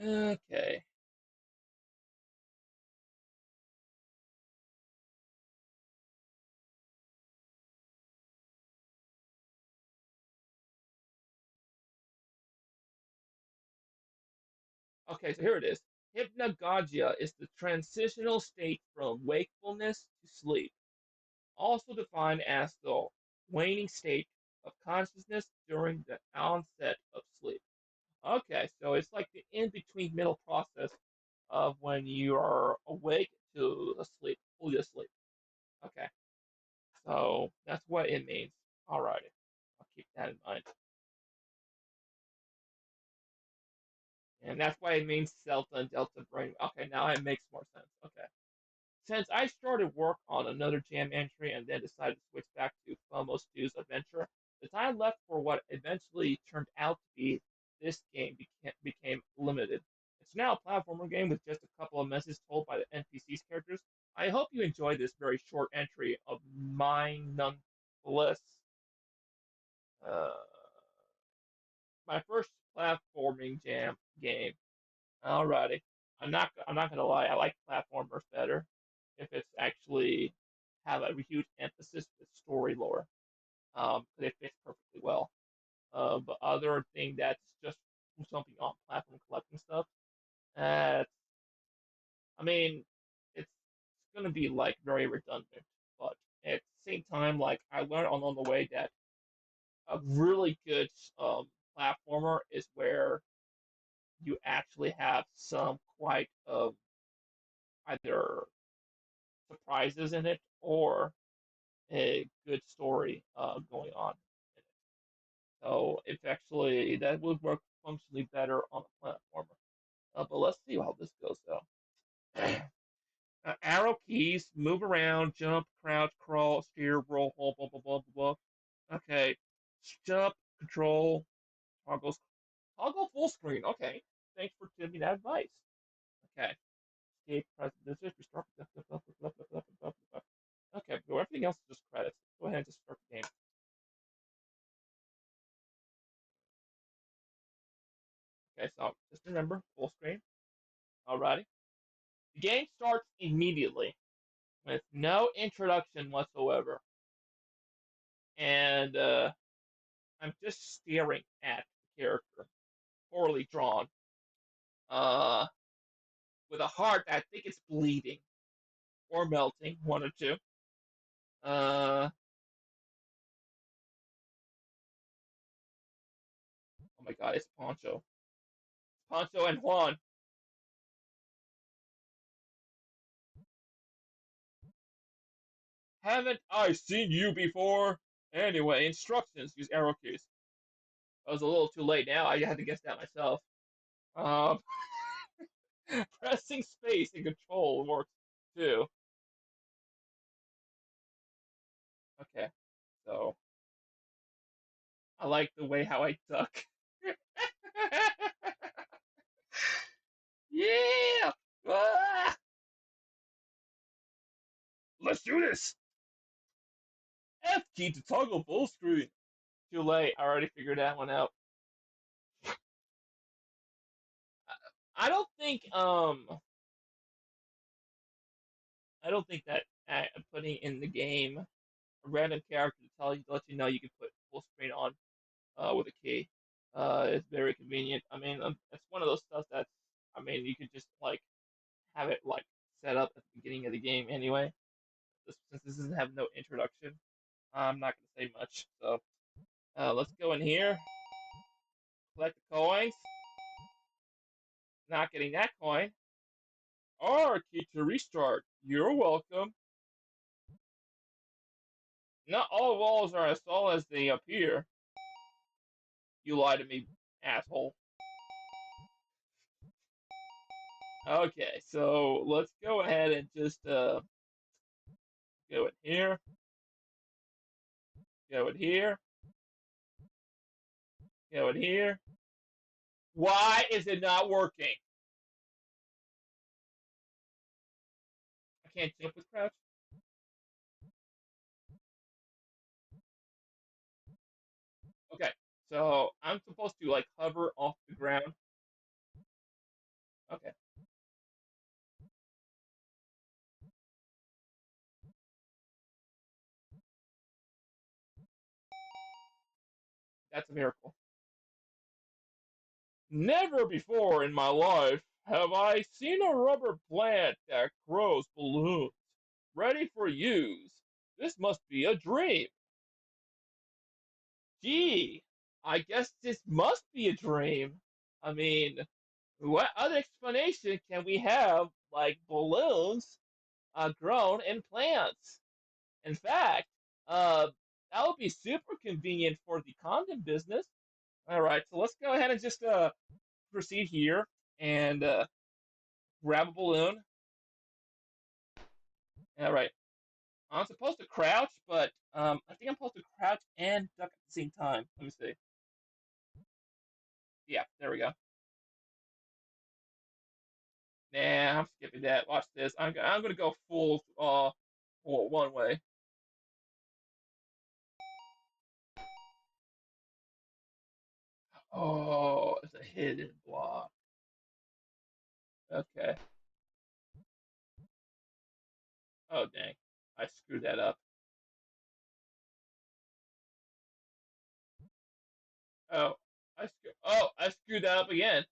Okay. Okay, so here it is. Hypnagogia is the transitional state from wakefulness to sleep, also defined as the waning state of consciousness during the onset of sleep. Okay, so it's like the in between middle process of when you are awake to asleep, fully asleep. Okay, so that's what it means. Alrighty, I'll keep that in mind. And that's why it means Delta and Delta Brain. Okay, now it makes more sense. Okay. Since I started work on another Jam entry and then decided to switch back to FOMO Stew's adventure, the time left for what eventually turned out to be this game became limited. It's now a platformer game with just a couple of messages told by the NPC's characters. I hope you enjoyed this very short entry of mine nonetheless. Uh, my first platforming jam game. Alrighty. I'm not gonna lie, I like platformers better if it's actually have a huge emphasis with story lore. It fits perfectly well. But other thing that's just something on platform collecting stuff, uh, I mean, it's gonna be like very redundant. But at the same time, like I learned along the way that a really good platformer is where you actually have some quite either surprises in it or a good story going on in it. So it's actually that would work functionally better on a platformer. But let's see how this goes though. Arrow keys, move around, jump, crouch, crawl, steer, roll, hold, blah blah blah blah blah. Okay, jump, control, toggle full screen. Okay, thanks for giving me that advice. Okay, escape, press this, restart. Okay, so everything else is just credits. Go ahead and just start the game. Okay, so just remember, full screen. Alrighty. The game starts immediately with no introduction whatsoever. And I'm just staring at the character, poorly drawn, uh, with a heart that I think it's bleeding or melting, one or two. Uh, oh my god, it's Poncho. Poncho and Juan. Haven't I seen you before? Anyway, instructions use arrow keys. I was a little too late now. I had to guess that myself. Um, pressing space and control works too. Okay, so I like the way how I duck. Yeah! Ah! Let's do this! F key to toggle full screen. Too late. I already figured that one out. I don't think I don't think that putting in the game a random character to tell you to let you know you can put full screen on with a key. It's very convenient. I mean, it's one of those stuff that's I mean you could just like have it like set up at the beginning of the game anyway. Since this doesn't have no introduction, I'm not gonna say much. So let's go in here, collect the coins. Not getting that coin. R key to restart. You're welcome. Not all walls are as tall as they appear. You lie to me, asshole. Okay, so let's go ahead and just go in here, go in here, go in here. Why is it not working? I can't jump with crouch. Okay, so I'm supposed to like hover off the ground. Okay, that's a miracle. Never before in my life have I seen a rubber plant that grows balloons, ready for use. This must be a dream. Gee, I guess this must be a dream. I mean, what other explanation can we have like balloons grown in plants? In fact, uh, that would be super convenient for the condom business. All right, so let's go ahead and just proceed here and grab a balloon. All right. I'm supposed to crouch, but I think I'm supposed to crouch and duck at the same time. Let me see. Yeah, there we go. Nah, I'm skipping that. Watch this. I'm gonna go full one way. Oh, it's a hidden block. Okay. Oh dang, I screwed that up. Oh, I screwed that up again.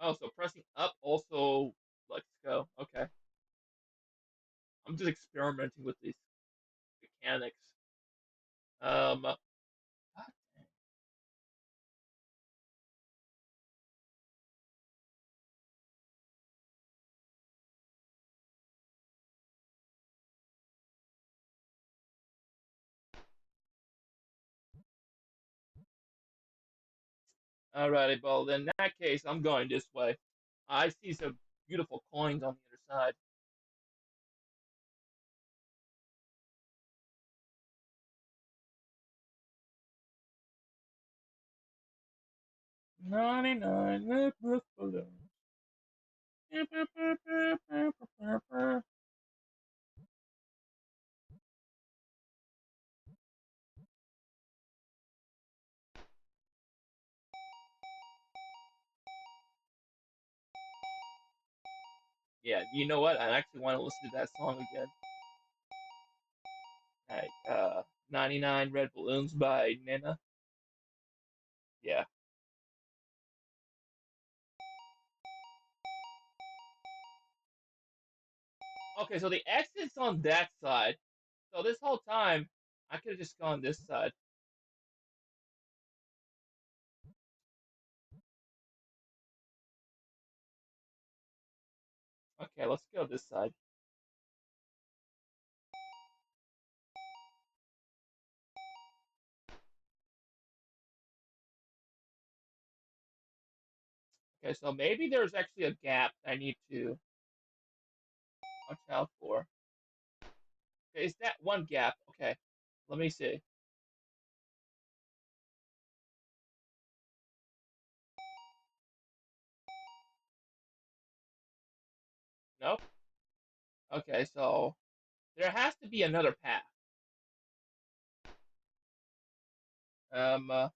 Oh, so pressing up also lets go. Okay. I'm just experimenting with these mechanics. God Alrighty, well, then in that case, I'm going this way. I see some beautiful coins on the other side. $99 necklace balloons. Yeah, you know what? I actually want to listen to that song again. Like, 99 Red Balloons by Nina. Yeah. Okay, so the exit's on that side. So this whole time, I could have just gone this side. Okay, let's go this side. Okay, so maybe there's actually a gap I need to watch out for. Okay, is that one gap? Okay, let me see. Nope. Okay, so there has to be another path. Um, uh,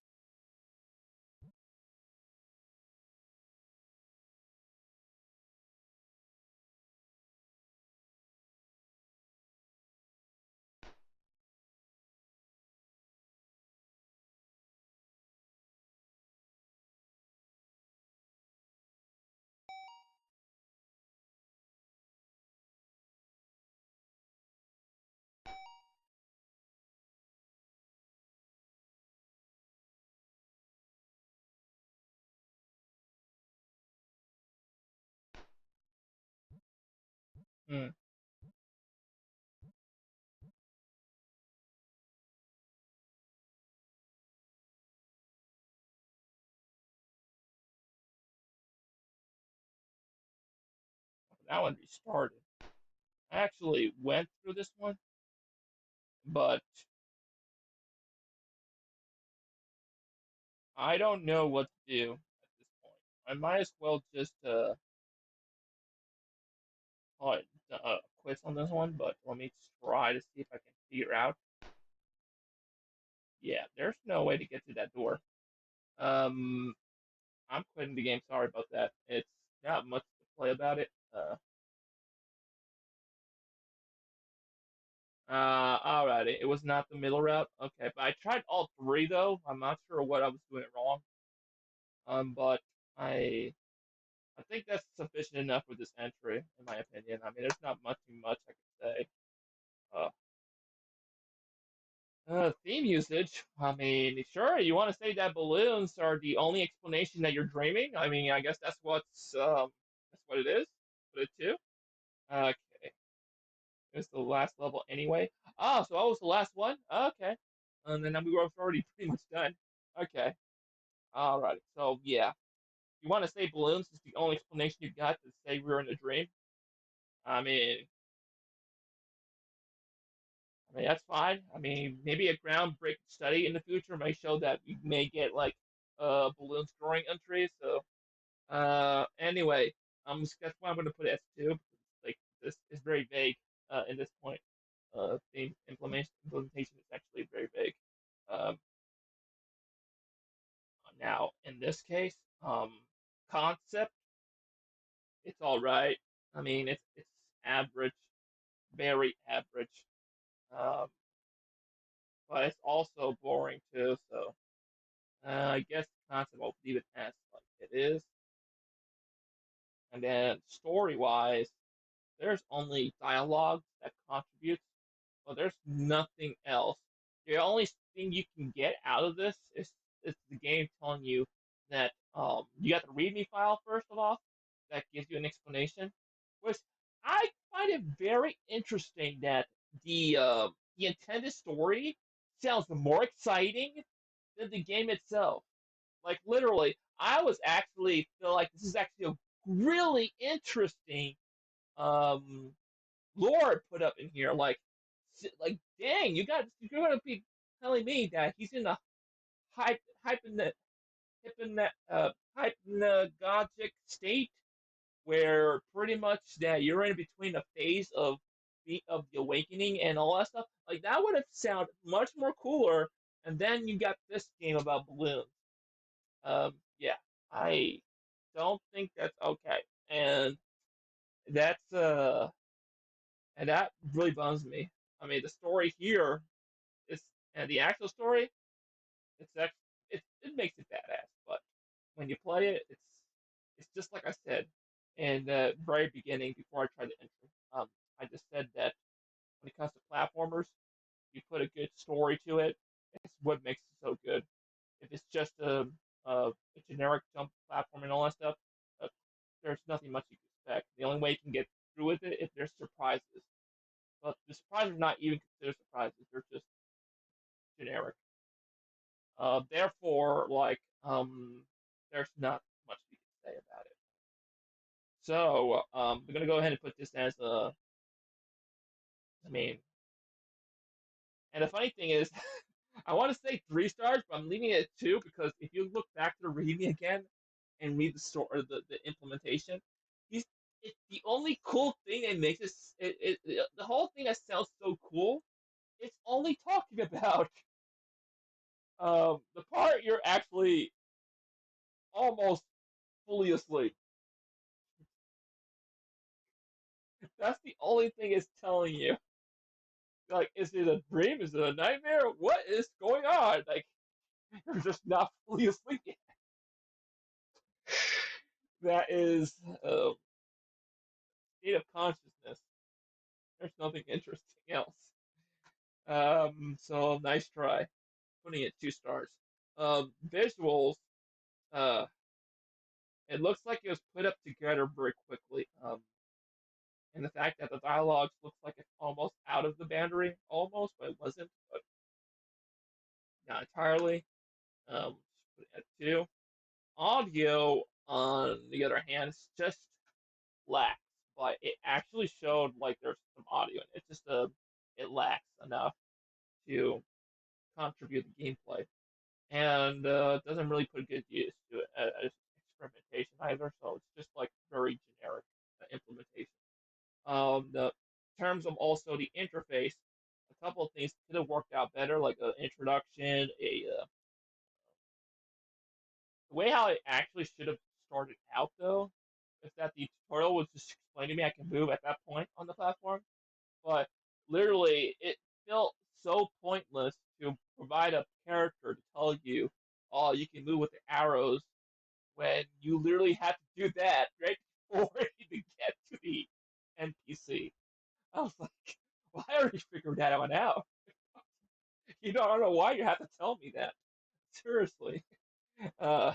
hmm, that one restarted. I actually went through this one, but I don't know what to do at this point. I might as well just call it quits on this one, but let me try to see if I can figure out. Yeah, there's no way to get to that door. Um, I'm quitting the game. Sorry about that. It's not much to play about it. Alrighty. It was not the middle route. Okay, but I tried all three though. I'm not sure what I was doing wrong. But I think that's sufficient enough for this entry, in my opinion. I mean, there's not much I could say. Uh, theme usage. I mean, sure, you want to say that balloons are the only explanation that you're dreaming. I mean, I guess that's what it is. Put it too. Okay. It was the last level anyway. Oh, so I was the last one? Okay. And then we were already pretty much done. Okay. Alright. So, yeah. You want to say balloons is the only explanation you got to say we were in a dream? I mean, that's fine. I mean, maybe a groundbreaking study in the future may show that we may get like balloons growing on trees. So anyway, that's why I'm gonna put S2. Like this is very vague in this point. The implementation is actually very vague. Um, Now in this case, concept, it's all right. I mean, it's average, very average. Um, but it's also boring too. So I guess the concept I'll leave it as like it is. And then story wise, there's only dialogue that contributes, but there's nothing else. The only thing you can get out of this is the game telling you that you got the README file first of all that gives you an explanation, which I find it very interesting that the intended story sounds more exciting than the game itself. Like literally, I was actually feel like this is actually a really interesting um lore put up in here. Like dang, you're gonna be telling me that he's in a hype hypnagogic state where pretty much that you're in between a phase of the awakening and all that stuff. Like that would have sounded much more cooler. And then you got this game about balloons. Yeah, I don't think that's okay, and that's and that really bums me. I mean, the story here is, and the actual story, it's actually, it makes it badass, but when you play it, it's just like I said in the very beginning before I tried the intro. I just said that when it comes to platformers, you put a good story to it. It's what makes it so good. If it's just a generic jump platform and all that stuff, uh, there's nothing much you can expect. The only way you can get through with it if there's surprises. But the surprises are not even considered surprises; they're just generic. Therefore, there's not much we can say about it. So, we're gonna go ahead and put this as a. I mean, and the funny thing is, I want to say 3 stars, but I'm leaving it at 2 because if you look back to the readme again and read the story, or the implementation, he's the only cool thing that makes the whole thing that sounds so cool. It's only talking about the part you're actually almost fully asleep. That's the only thing it's telling you. Like, is it a dream? Is it a nightmare? What is going on? Like, you're just not fully asleep yet. That is state of consciousness. There's nothing interesting else. So nice try. Putting it 2 stars. Visuals. Uh, it looks like it was put up together very quickly. And the fact that the dialogue looks like it's almost out of the boundary, almost, but it wasn't, but not entirely. Put it at 2. Audio, on the other hand, is just lacks, but it actually showed like there's some audio, and it just it lacks enough to contribute to gameplay, and doesn't really put good use to it as experimentation either. So it's just like very generic implementation. The terms of also the interface, a couple of things could have worked out better, like an introduction, the way how it actually should have started out though, is that the tutorial was just explaining to me I can move at that point on the platform, but literally it felt so pointless to provide a character to tell you, oh, you can move with the arrows when you literally have to do that right before you even get to the NPC. I was like, well, I already figured that one out. You know, I don't know why you have to tell me that. Seriously. Uh,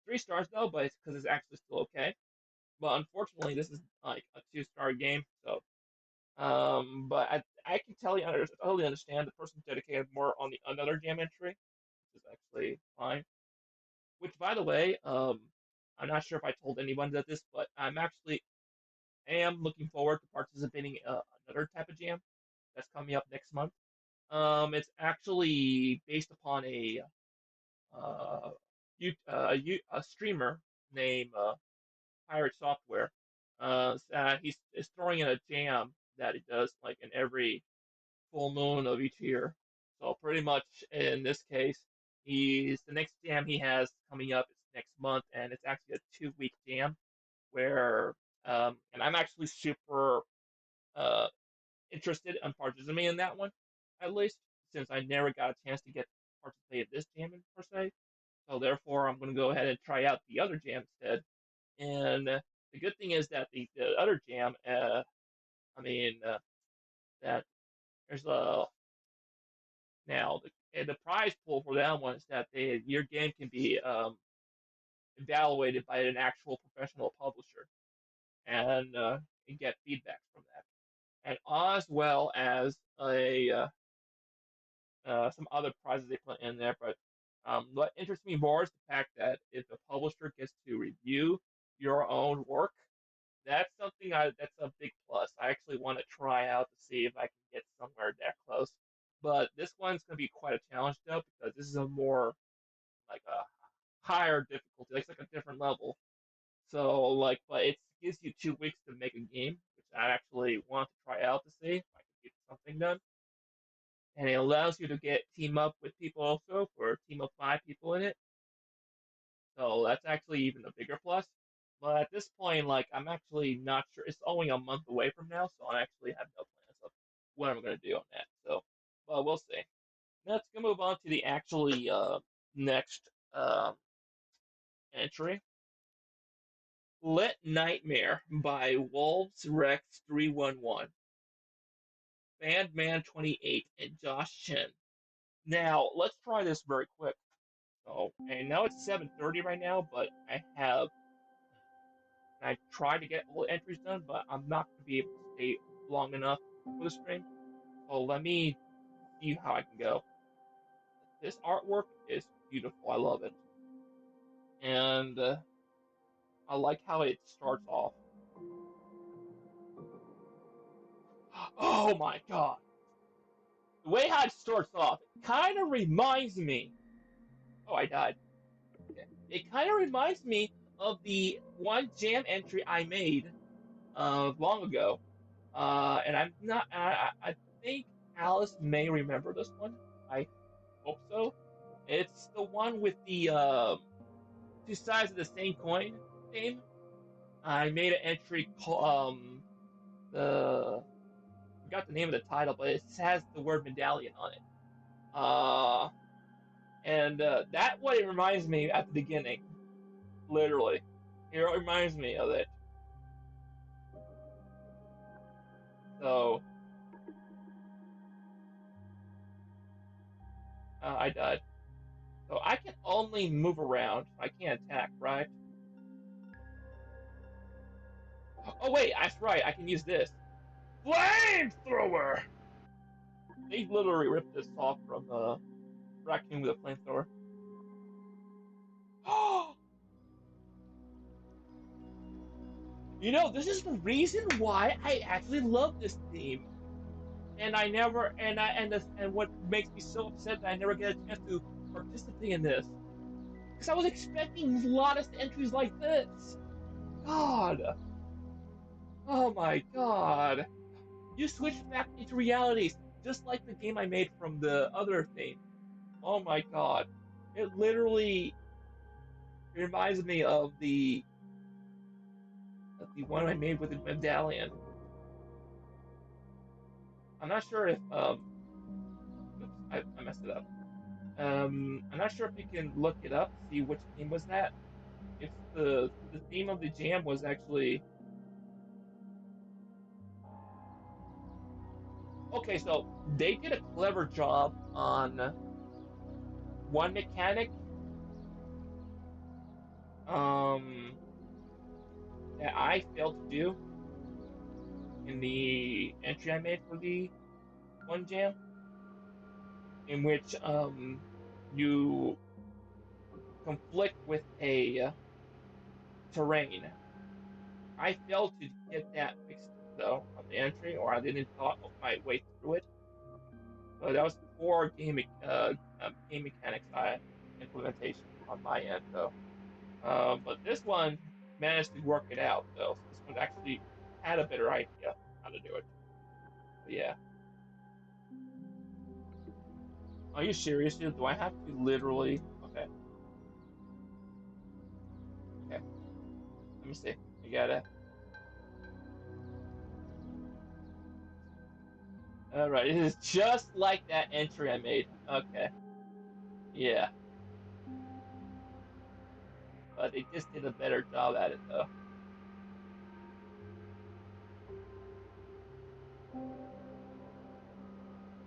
3 stars though, but it's because it's actually still okay. But unfortunately, this is like a 2-star game, so But I can totally understand the person dedicated more on the another jam entry, which is actually fine. Which, by the way, I'm not sure if I told anyone that this, but I am looking forward to participating in another type of jam that's coming up next month. It's actually based upon uh, a streamer named Pirate Software. He's is throwing in a jam that he does like in every full moon of each year. So pretty much in this case, he's the next jam he has coming up is next month, and it's actually a 2 week jam where and I'm actually super uh interested in participating in that one, at least since I never got a chance to get participate in this jam per se. So therefore, I'm going to go ahead and try out the other jam instead. And the good thing is that the other jam, I mean, that there's a now the prize pool for that one is that your game can be evaluated by an actual professional publisher and get feedback from that, and as well as a some other prizes they put in there. But what interests me more is the fact that if the publisher gets to review your own work, that's a big plus. I actually want to try out to see if I can get somewhere that close. But this one's going to be quite a challenge though because this is a more like a higher difficulty. It's like a different level. So like, but it gives you 2 weeks to make a game, which I actually want to try out to see if I can get something done. And it allows you to get team up with people also for a team of 5 people in it. So that's actually even a bigger plus. But at this point, like I'm actually not sure. It's only a month away from now, so I actually have no plans of what I'm gonna do on that. So, well, we'll see. Now let's go move on to the actually next entry. Let Nightmare by Wolves Rex 311, Bandman 28, and Josh Chen. Now let's try this very quick. So, and now it's 7:30 right now, but I tried to get all the entries done, but I'm not going to be able to stay long enough for the stream. So let me see how I can go. This artwork is beautiful. I love it, and I like how it starts off. Oh my god! The way how it starts off, it kind of reminds me. Oh, I died. Okay. It kind of reminds me of the one jam entry I made long ago. And I'm not. I think Alice may remember this one. I hope so. It's the one with the two sides of the same coin theme. I made an entry called the I forgot the name of the title, but it has the word medallion on it. And that what it reminds me at the beginning, literally. It reminds me of it. So I died. So I can only move around. I can't attack, right? Oh wait, that's right. I can use this flamethrower. They literally ripped this off from Raccoon with a flamethrower. This is the reason why I actually love this theme, and I never and what makes me so upset that I never get a chance to participate in this because I was expecting a lot of entries like this. God, oh my God, you switched back into realities just like the game I made from the other theme. Oh my God, it literally reminds me of the one I made with the medallion. I'm not sure if oops, I messed it up. I'm not sure if you can look it up, see which theme was that. If the theme of the jam was actually okay, so they did a clever job on one mechanic um that I failed to do in the entry I made for the one jam, in which you conflict with a terrain. I failed to get that fixed though on the entry, or I didn't thought of my way through it. So that was poor game mechanics implementation on my end though. But this one managed to work it out though. So this one actually had a better idea how to do it. But yeah. Are you serious, dude? Do I have to literally? Okay, okay. Let me see. I gotta. All right, it is just like that entry I made. Okay, yeah, but they just did a better job at it though.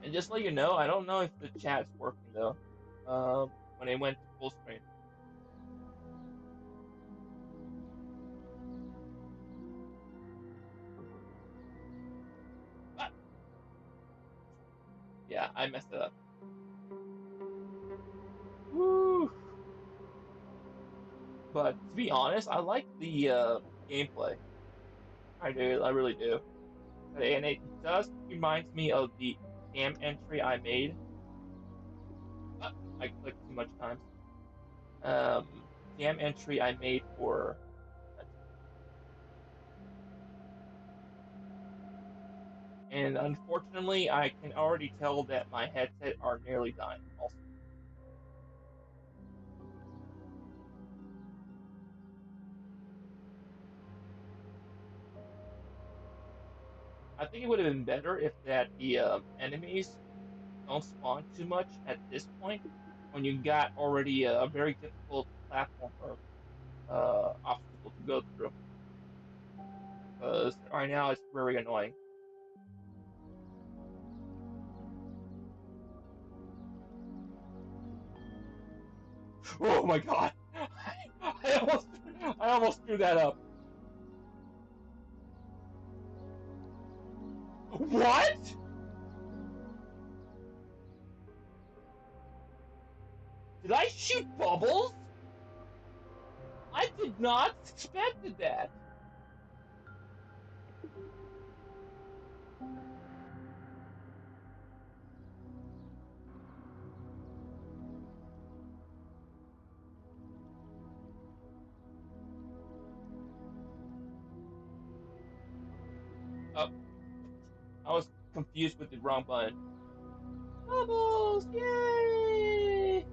And just let you know, I don't know if the chat's working though. When it went to full screen. Ah, yeah, I messed it up. Woo! But to be honest, I like the gameplay. I do, I really do. And it just reminds me of the jam entry I made. Ah, I clicked too much times. Jam entry I made for. And unfortunately, I can already tell that my headset are nearly dying. Also, I think it would have been better if that the enemies don't spawn too much at this point when you got already a very difficult platform or obstacle to go through. Because right now it's very annoying. Oh my god! I almost, I almost screwed that up. What? Did I shoot bubbles? I did not expected that. Oh, I was confused with the wrong button. Bubbles! Yay!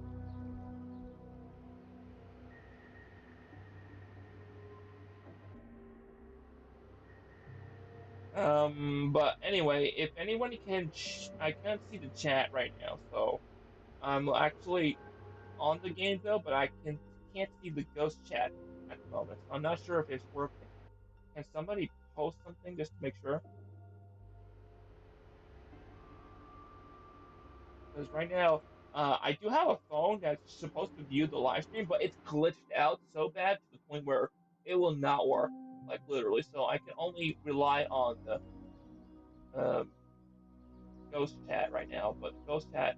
But anyway, if anyone can, I can't see the chat right now, so I'm actually on the game though, but can't see the ghost chat at the moment. So I'm not sure if it's working. Can somebody post something just to make sure? Because right now, I do have a phone that's supposed to view the live stream, but it's glitched out so bad to the point where it will not work, like literally. So I can only rely on the um, ghost chat right now. But the ghost chat,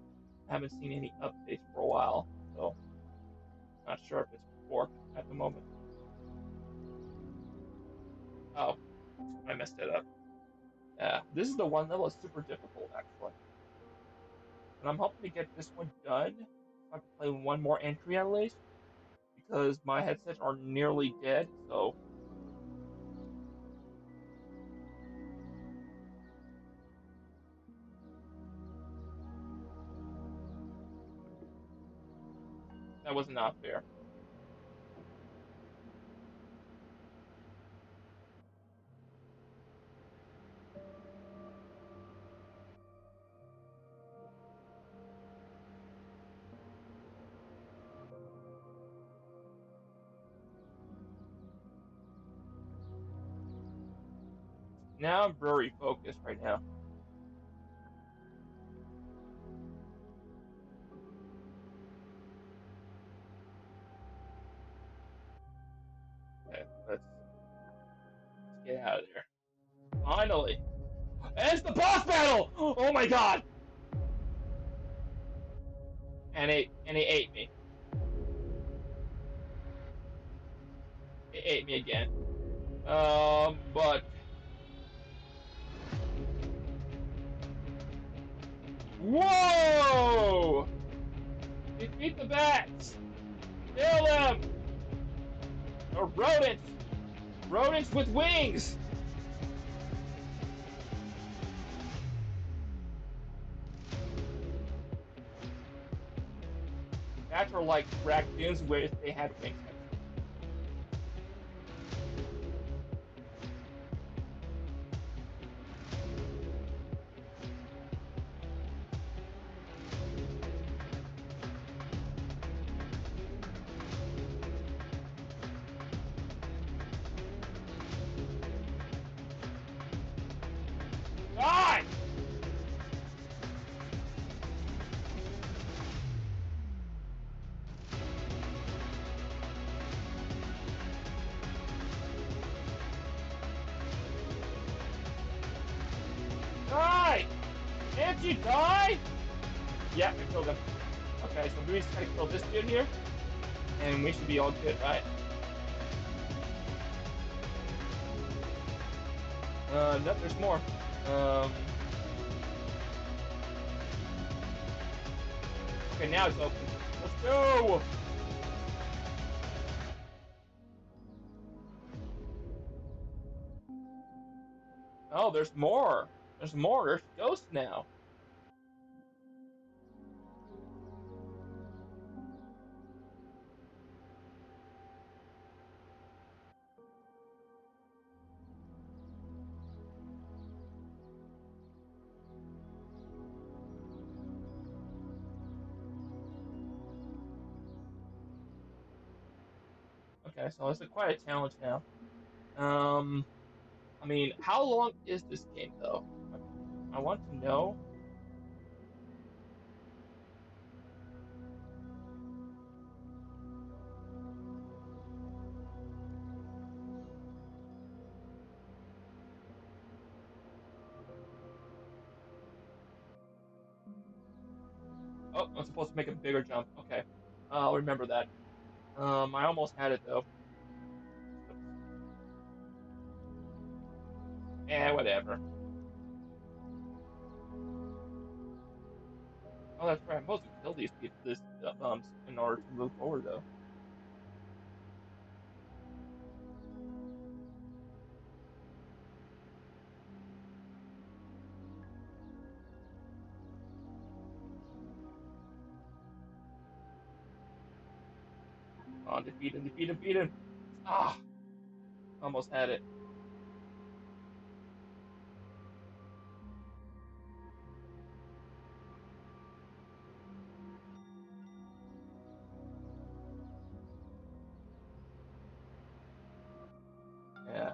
I haven't seen any updates for a while, so not sure if it's working at the moment. Oh, I messed it up. Yeah, this is the one that was super difficult actually, and I'm hoping to get this one done. So I can play one more entry at least, because my headsets are nearly dead. So that was not fair. Now I'm very focused right now. Okay, let's get out of there. Finally. And it's the boss battle! Oh my god! And he ate me. He ate me again. But whoa! Defeat the bats! Kill them! They're rodents! Rodents with wings! Bats are like raccoons with they had wings. Die! Die! Can't you die? Yeah, I killed him. Okay, so we just gotta kill this dude here, and we should be all good, right? Nope, there's more. Okay, now it's open. Let's go! Oh, there's more. There's more. There's ghosts now. Okay, so it's quite a challenge now. Um, I mean, how long is this game though? I want to know. Oh, I'm supposed to make a bigger jump. Okay, I'll remember that. I almost had it though. Whatever. Oh, that's right. I'm supposed to kill these people, in order to move forward though. Oh, defeat him, defeat him, defeat him. Ah, almost had it. Yeah.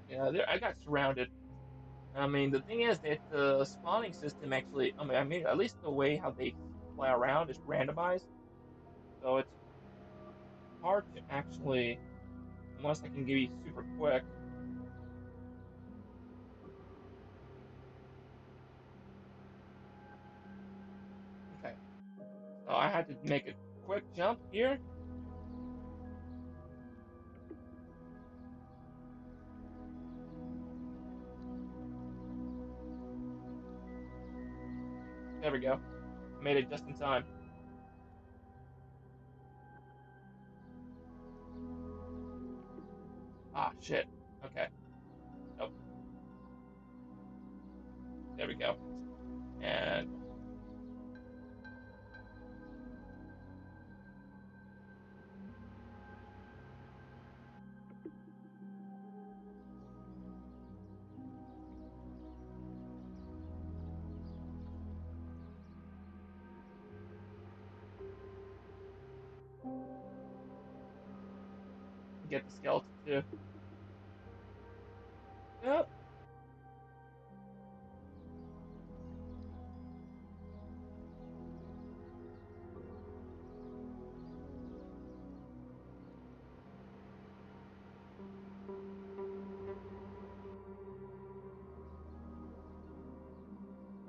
Yeah, there I got surrounded. I mean, the thing is that the spawning system actually, I mean, at least the way how they fly around is randomized, so it's hard to actually, unless I can give you super quick. Okay, so I had to make a quick jump here. There we go. Made it just in time. Ah, shit. Okay. Nope. There we go. And get the skeleton too. Yep.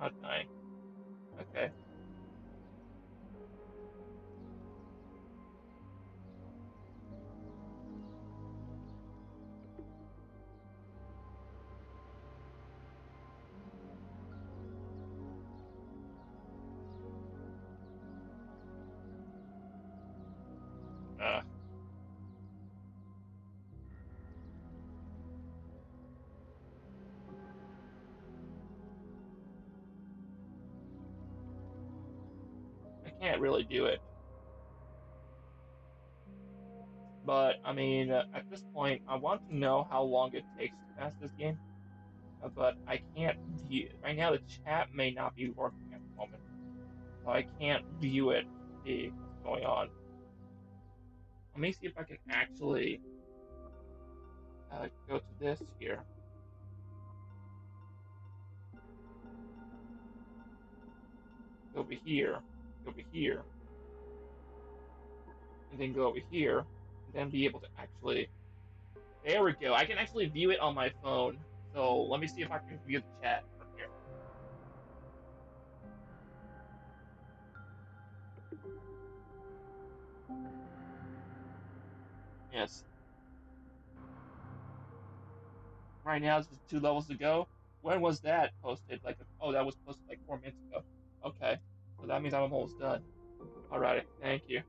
Not dying. Okay. Uh, I can't really do it. But I mean, at this point, I want to know how long it takes to pass this game. But I can't view right now. The chat may not be working at the moment, so I can't view it to see what's going on. Let me see if I can actually go to this here. Go over here. Go over here. And then go over here. And then be able to actually. There we go. I can actually view it on my phone. So let me see if I can view the chat from here. Yes. Right now, it's just 2 levels to go. When was that posted? Oh, that was posted like 4 minutes ago. Okay, so that means I'm almost done. All right, thank you.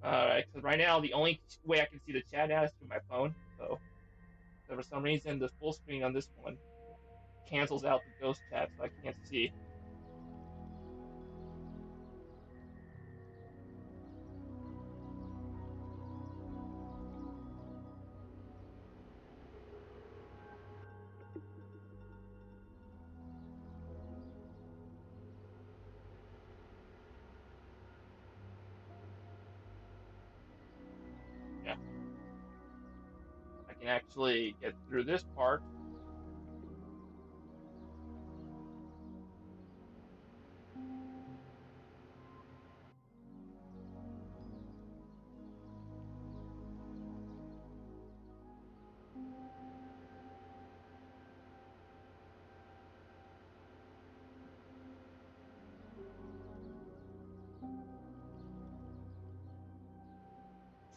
All right, because right now the only way I can see the chat now is through my phone. So for some reason, the full screen on this one cancels out the ghost chat, so I can't see. Yeah, I can actually get through this part.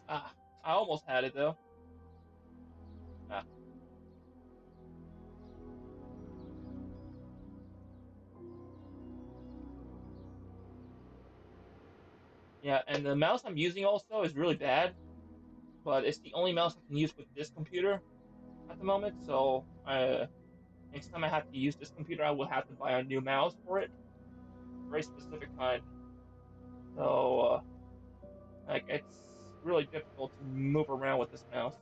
Ah, I almost had it though. Ah, yeah, and the mouse I'm using also is really bad, but it's the only mouse I can use with this computer at the moment. So next time I have to use this computer, I will have to buy a new mouse for it, very specific kind. So like it's really difficult to move around with this mouse.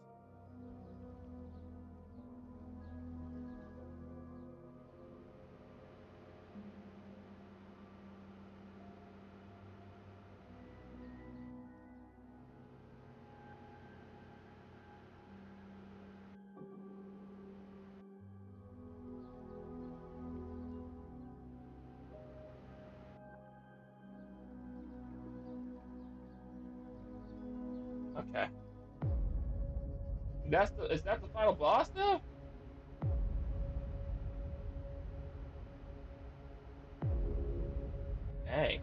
Okay, is that the final boss though? Dang.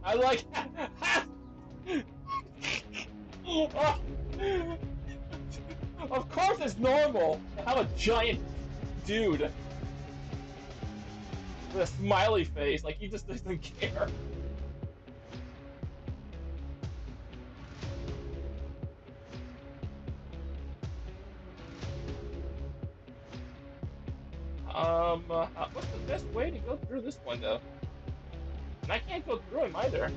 I like. Oh, of course, it's normal to have a giant dude with a smiley face. Like he just doesn't care. what's the best way to go through this one though? And I can't go through him either.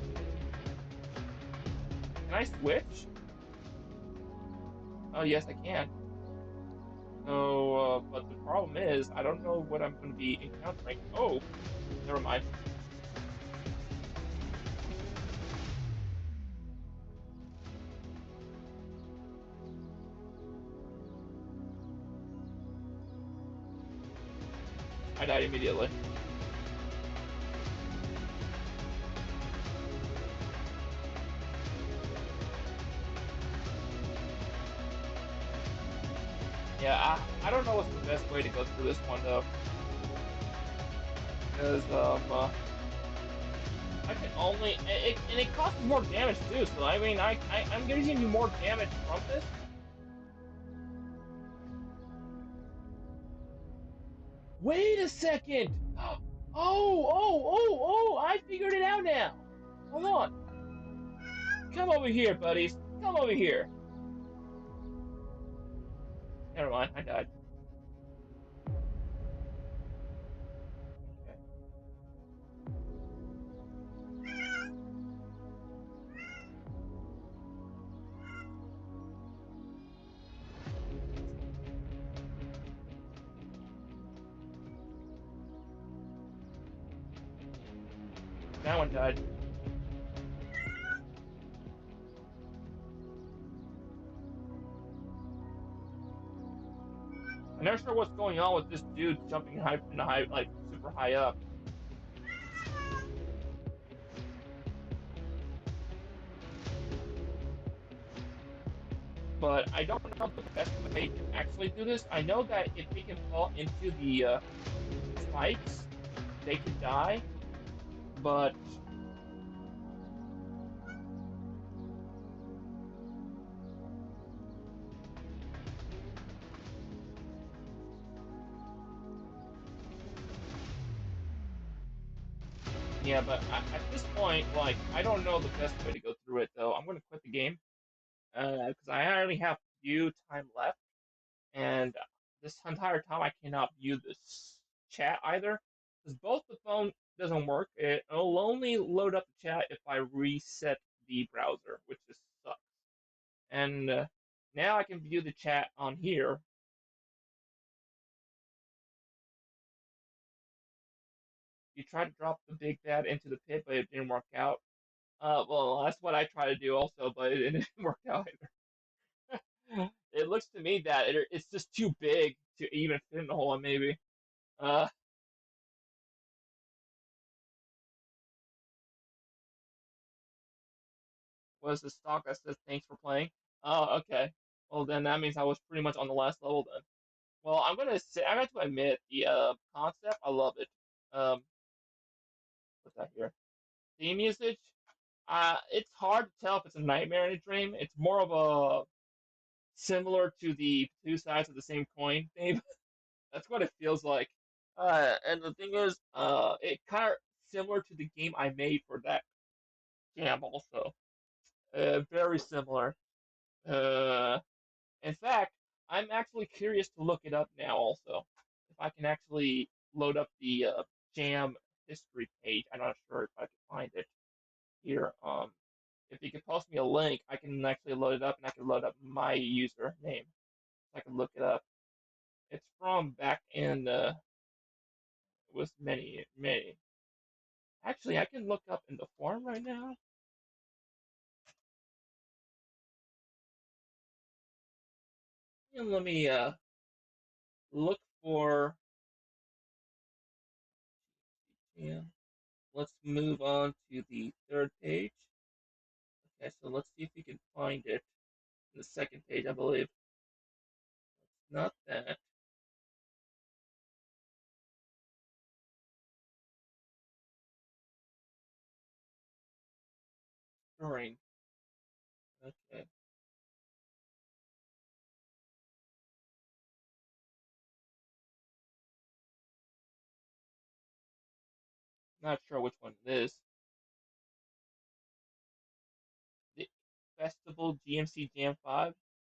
Can I switch? Oh yes, I can. So, but the problem is, I don't know what I'm going to be encountering. Oh, never mind. I died immediately. Yeah, I don't know what's the best way to go through this one though, because I can only and it costs more damage too. So I mean, I'm giving you more damage from this. Wait a second. Oh! I figured it out now. Hold on. Come over here, buddies. Come over here. Never mind. I died. Okay. That one died. I'm never sure what's going on with this dude jumping high in the high, like super high up. But I don't know the best way to actually do this. I know that if they can fall into the spikes, they could die. But yeah, but at this point, like I don't know the best way to go through it though. I'm gonna quit the game because I only have few time left, and this entire time I cannot view this chat either because both the phone doesn't work. It'll only load up the chat if I reset the browser, which just sucks. And now I can view the chat on here. You tried to drop the big bad into the pit, but it didn't work out. Well, that's what I try to do also, but it didn't work out either. It looks to me that it's just too big to even fit in the hole, maybe. Uh, was the stock that says thanks for playing? Oh, okay. Well, then that means I was pretty much on the last level then. Well, I'm gonna say I got to admit the concept. I love it. What's that here? Theme usage. It's hard to tell if it's a nightmare in a dream. It's more of a similar to the two sides of the same coin theme. That's what it feels like. And the thing is, it kind of similar to the game I made for that jam also. Very similar. Uh, in fact, I'm actually curious to look it up now also. If I can actually load up the jam history page. I'm not sure if I can find it here. If you could post me a link, I can actually load it up and I can load up my username. I can look it up. It's from back in it was many. Actually, I can look up in the forum right now. And let me look for yeah. Let's move on to the third page. Okay, so let's see if we can find it in the second page, I believe. It's not that. Storing. Okay. Not sure which one it is. The Festival GMC Jam 5?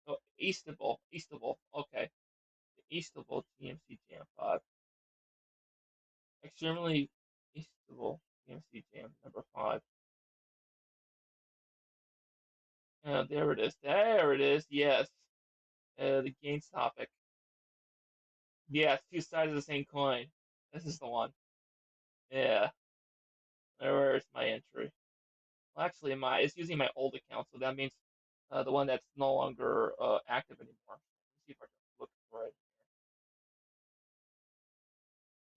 Oh, Eastable. Okay. The Eastable GMC Jam 5. Extremely Feasible GMC Jam number 5. There it is. There it is. Yes. The games topic. Yeah, it's two sides of the same coin. This is the one. Yeah. Where's my entry? Well, actually, my it's using my old account, so that means the one that's no longer active anymore. Let's see if I can look for it.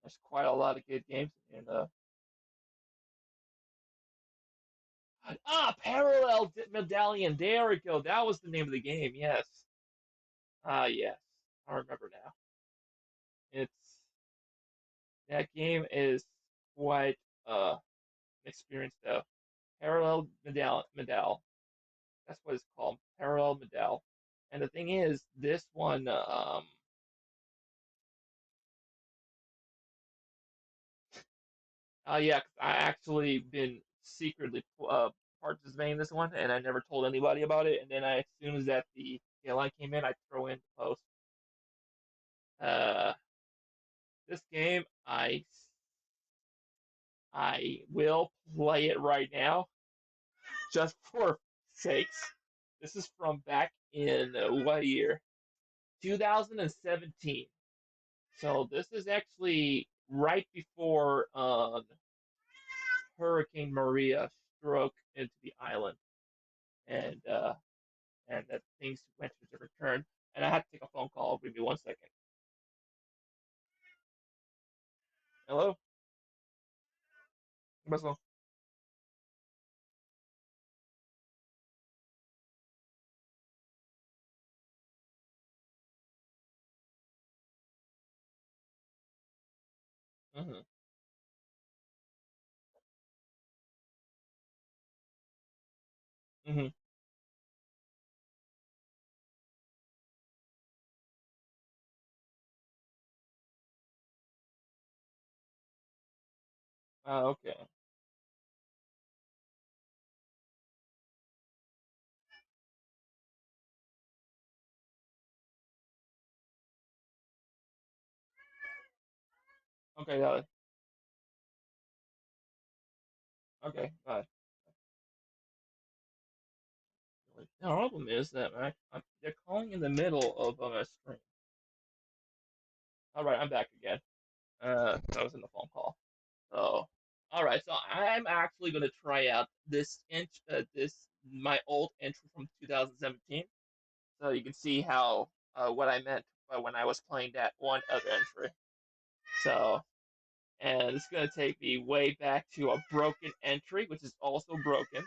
There's quite a lot of good games in Parallel Medallion. There we go. That was the name of the game. Yes. Yes. I remember now. It's That game is quite an experience though. Parallel Medal. That's what it's called. Parallel Medal. And the thing is, this one, yeah, 'cause I actually been secretly participating in this one, and I never told anybody about it. And then as soon as that the line came in, I throw in the post. Uh, this game, I will play it right now, just for sakes. This is from back in what year? 2017. So this is actually right before Hurricane Maria struck into the island, and that things went to a different turn. And I had to take a phone call. Give me 1 second. Hello, Russell. Mm-hmm. Mm-hmm. Okay. Okay. Okay. The problem is that they're calling in the middle of a stream. All right, I'm back again. I was in the phone call. So, all right. So I'm actually gonna try out this my old entry from 2017, so you can see how what I meant by when I was playing that one other entry. So, and it's gonna take me way back to a broken entry, which is also broken.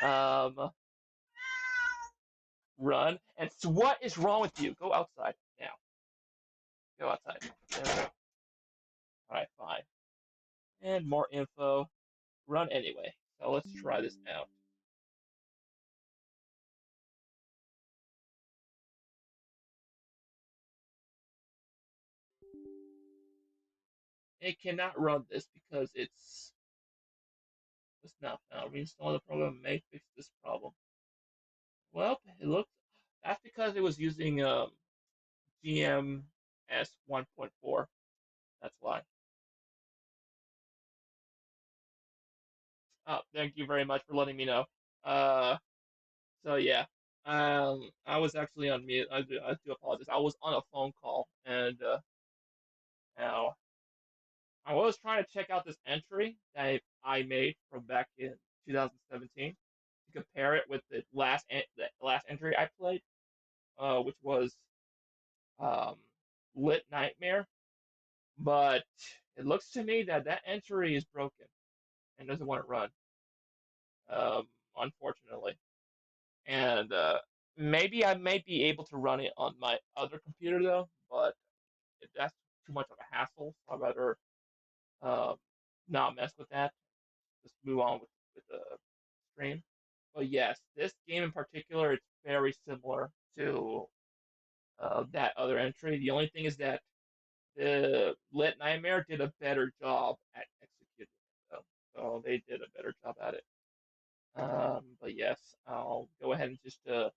Um, Run. And so what is wrong with you? Go outside now. Go outside. There we go. All right, fine. And more info. Run anyway. So let's try this out. It cannot run this because it's not found. Reinstall the program may fix this problem. Well, it looks that's because it was using GMS 1.4. That's why. Thank you very much for letting me know. Uh, so yeah, I was actually on mute. I do apologize. I was on a phone call, and now I was trying to check out this entry that I made from back in 2017 to compare it with the last entry I played, which was um, Lit Nightmare. But it looks to me that that entry is broken and doesn't want to run, um, unfortunately. And maybe I may be able to run it on my other computer though, but that's too much of a hassle. So I'd rather um, not mess with that. Just move on with the stream. But yes, this game in particular, it's very similar to that other entry. The only thing is that the Lit Nightmare did a better job at executing it, though. So they did a better job at it. But yes, I'll go ahead and just put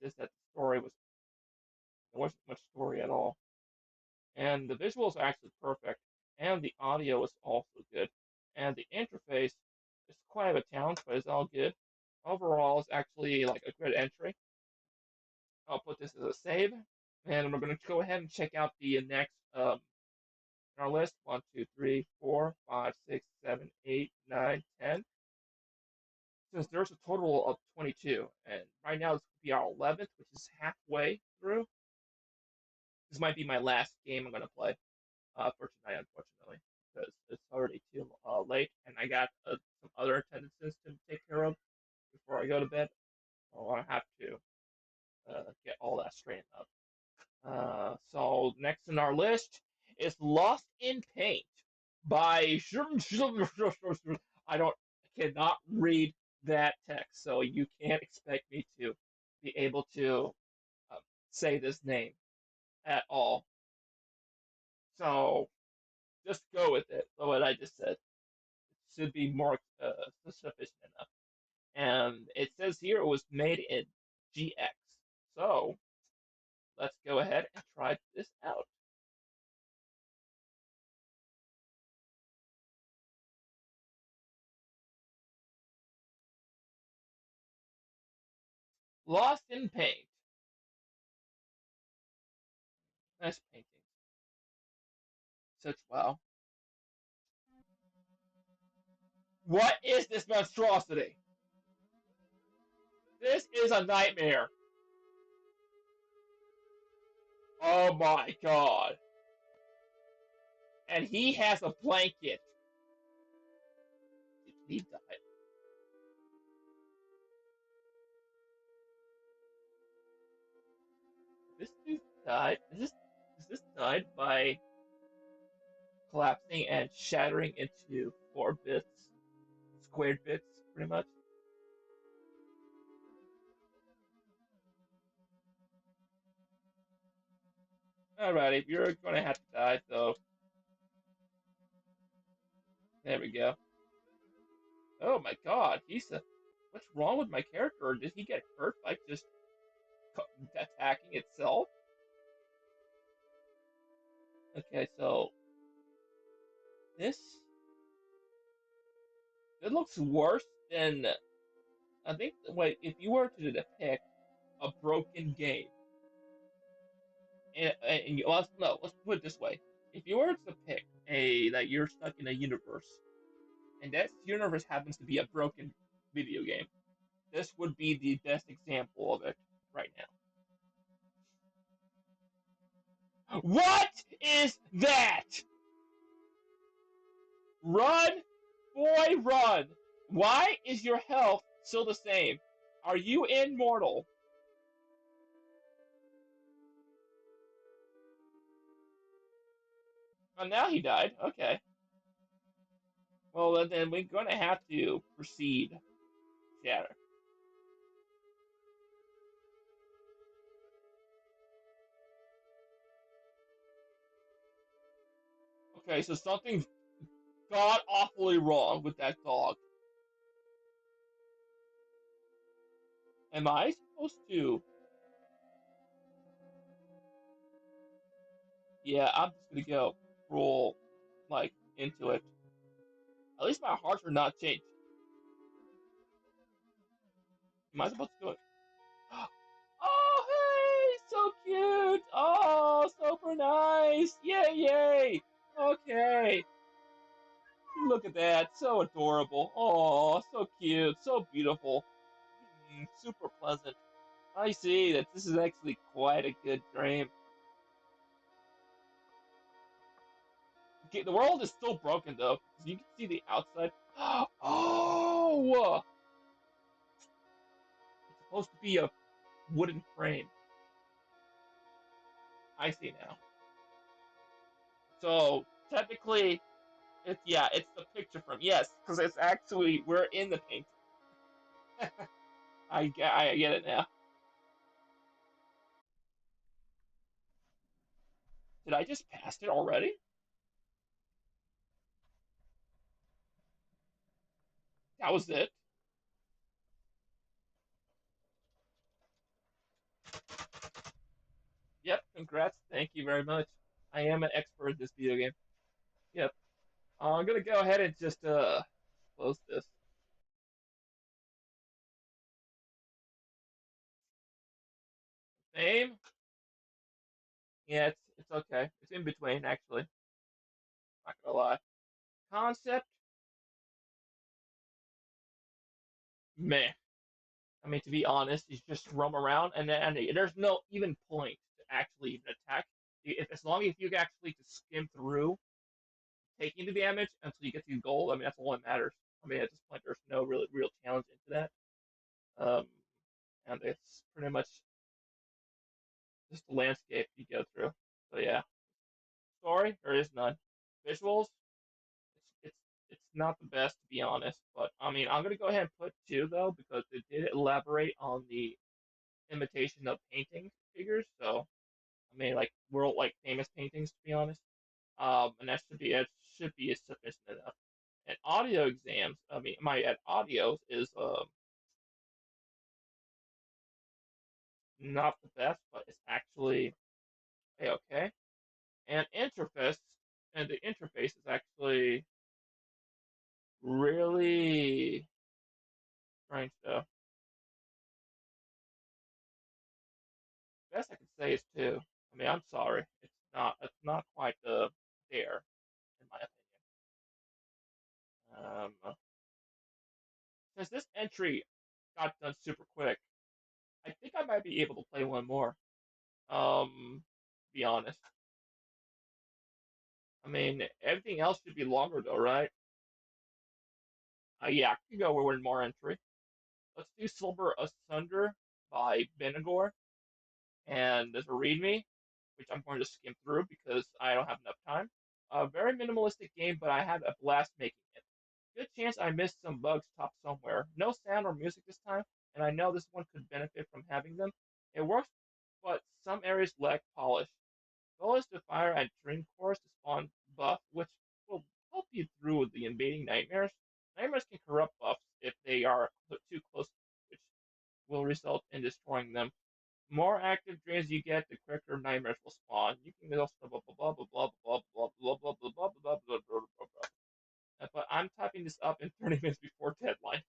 this that the story there wasn't much story at all, and the visuals are actually perfect. and the audio is also good. And the interface is quite a challenge, but it's all good. Overall, it's actually like a good entry. I'll put this as a save, and we're going to go ahead and check out the next in our list. 1, 2, 3, 4, 5, 6, 7, 8, 9, 10. Since there's a total of 22, and right now this could be our 11th, which is halfway through. This might be my last game I'm going to play for tonight, unfortunately, because it's already too late, and I got some other attendances to take care of before I go to bed. So I have to get all that straightened up. So next in our list is Lost in Paint by I cannot read that text, so you can't expect me to be able to uh, say this name at all. So just go with it. So what I just said should be more sufficient enough. And it says here it was made in GX. So let's go ahead and try this out. Lost in Paint. Nice paintings. Such wow. What is this monstrosity? This is a nightmare. Oh my god. And he has a blanket. He died. This dude died. Is this died by collapsing and shattering into 4 bits, squared bits, pretty much? Alrighty, you're gonna have to die, so there we go. Oh my god, what's wrong with my character? Did he get hurt by just attacking itself? Okay, so this it looks worse than I think. Wait, if you were to depict a broken game, and you let's no, let's put it this way: if you were to depict a that you're stuck in a universe, and that universe happens to be a broken video game, this would be the best example of it right now. What is that? Run, boy, run! Why is your health still the same? Are you immortal? Oh, now he died. Okay. Well, then we're going to have to proceed, Shatter. Okay, so something's god awfully wrong with that dog. Am I supposed to? Yeah, I'm just gonna go roll like into it. At least my hearts are not changed. Am I supposed to do it? Oh, hey, so cute. Oh, super nice. Yay, yay. Okay, look at that. So adorable. Oh, so cute. So beautiful. Super pleasant. I see that this is actually quite a good dream. Okay, the world is still broken though. You can see the outside. Oh, it's supposed to be a wooden frame. I see now. So technically, it's the picture frame. Yes, because it's actually we're in the paint. I get it now. Did I just pass it already? That was it. Yep. Congrats. Thank you very much. I am an expert at this video game. Yep. I'm gonna go ahead and just close this. Name? Yeah, it's okay. It's in between actually. Not gonna lie. Concept? Meh. I mean, to be honest, you just roam around, and there's no even point to actually even attack. As long as you can actually just skim through, taking the damage until you get to gold, I mean, that's all that matters. I mean, at this point, there's no really real challenge into that. And it's pretty much just the landscape you go through. So yeah, story there is none. Visuals, it's it's not the best to be honest, but I mean, I'm gonna go ahead and put two though because it did elaborate on the imitation of painting figures. So I mean, like world like famous paintings to be honest. And that should be sufficient enough. And audio exams, I mean, my at audios is not the best, but it's actually okay. And the interface is actually really strange though. Best I can say is two. I mean, I'm sorry, it's not quite there in my opinion. Since this entry got done super quick, I think I might be able to play one more. To be honest. I mean, everything else should be longer though, right? Yeah, I can go with one more entry. Let's do Silver Asunder by Benigor, and there's a readme, which I'm going to skim through because I don't have enough time. A very minimalistic game, but I had a blast making it. Good chance I missed some bugs top somewhere. No sound or music this time, and I know this one could benefit from having them. It works, but some areas lack polish. Goal is to fire at dream cores to spawn buff, which will help you through the invading nightmares. Nightmares can corrupt buffs if they are too close, which will result in destroying them. More active dreams you get, the quicker nightmares will spawn. You can also blah blah blah blah blah blah blah blah blah blah blah blah blah blah blah. But I'm typing this up in 30 minutes before deadline.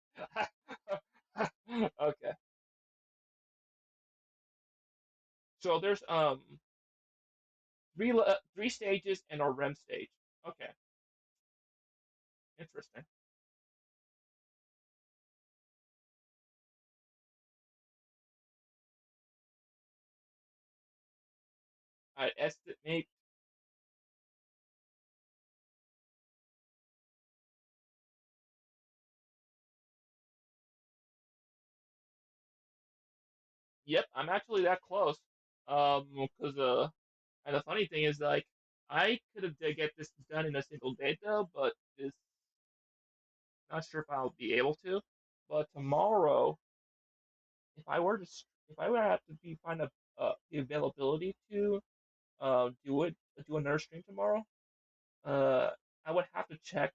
Okay, so there's three stages and a REM stage. Okay, interesting. I estimate. Yep, I'm actually that close. Because and the funny thing is like I could have to get this done in a single day though, but it's not sure if I'll be able to. But tomorrow, if I were to, if I would have to be find the availability to do another stream tomorrow, uh, I would have to check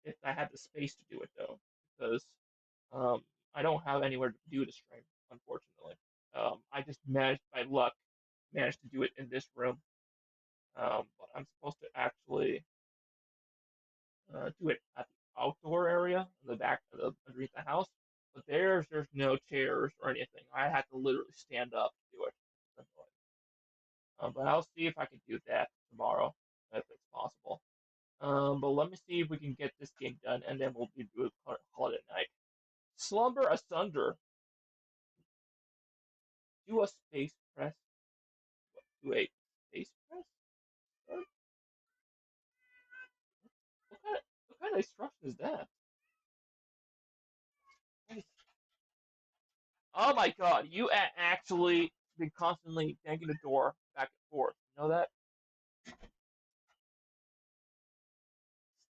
if I had the space to do it though, because um, I don't have anywhere to do the stream, unfortunately. I just managed by luck managed to do it in this room. But I'm supposed to actually do it at the outdoor area in the back of underneath the house. But there's no chairs or anything. I had to literally stand up to do it. But I'll see if I can do that tomorrow if it's possible. But let me see if we can get this game done, and then we'll call it a night. Slumber Asunder. Do a space press. Do a space press. What kind of instruction is that? Oh my god, you actually been constantly banging the door back and forth. You know that?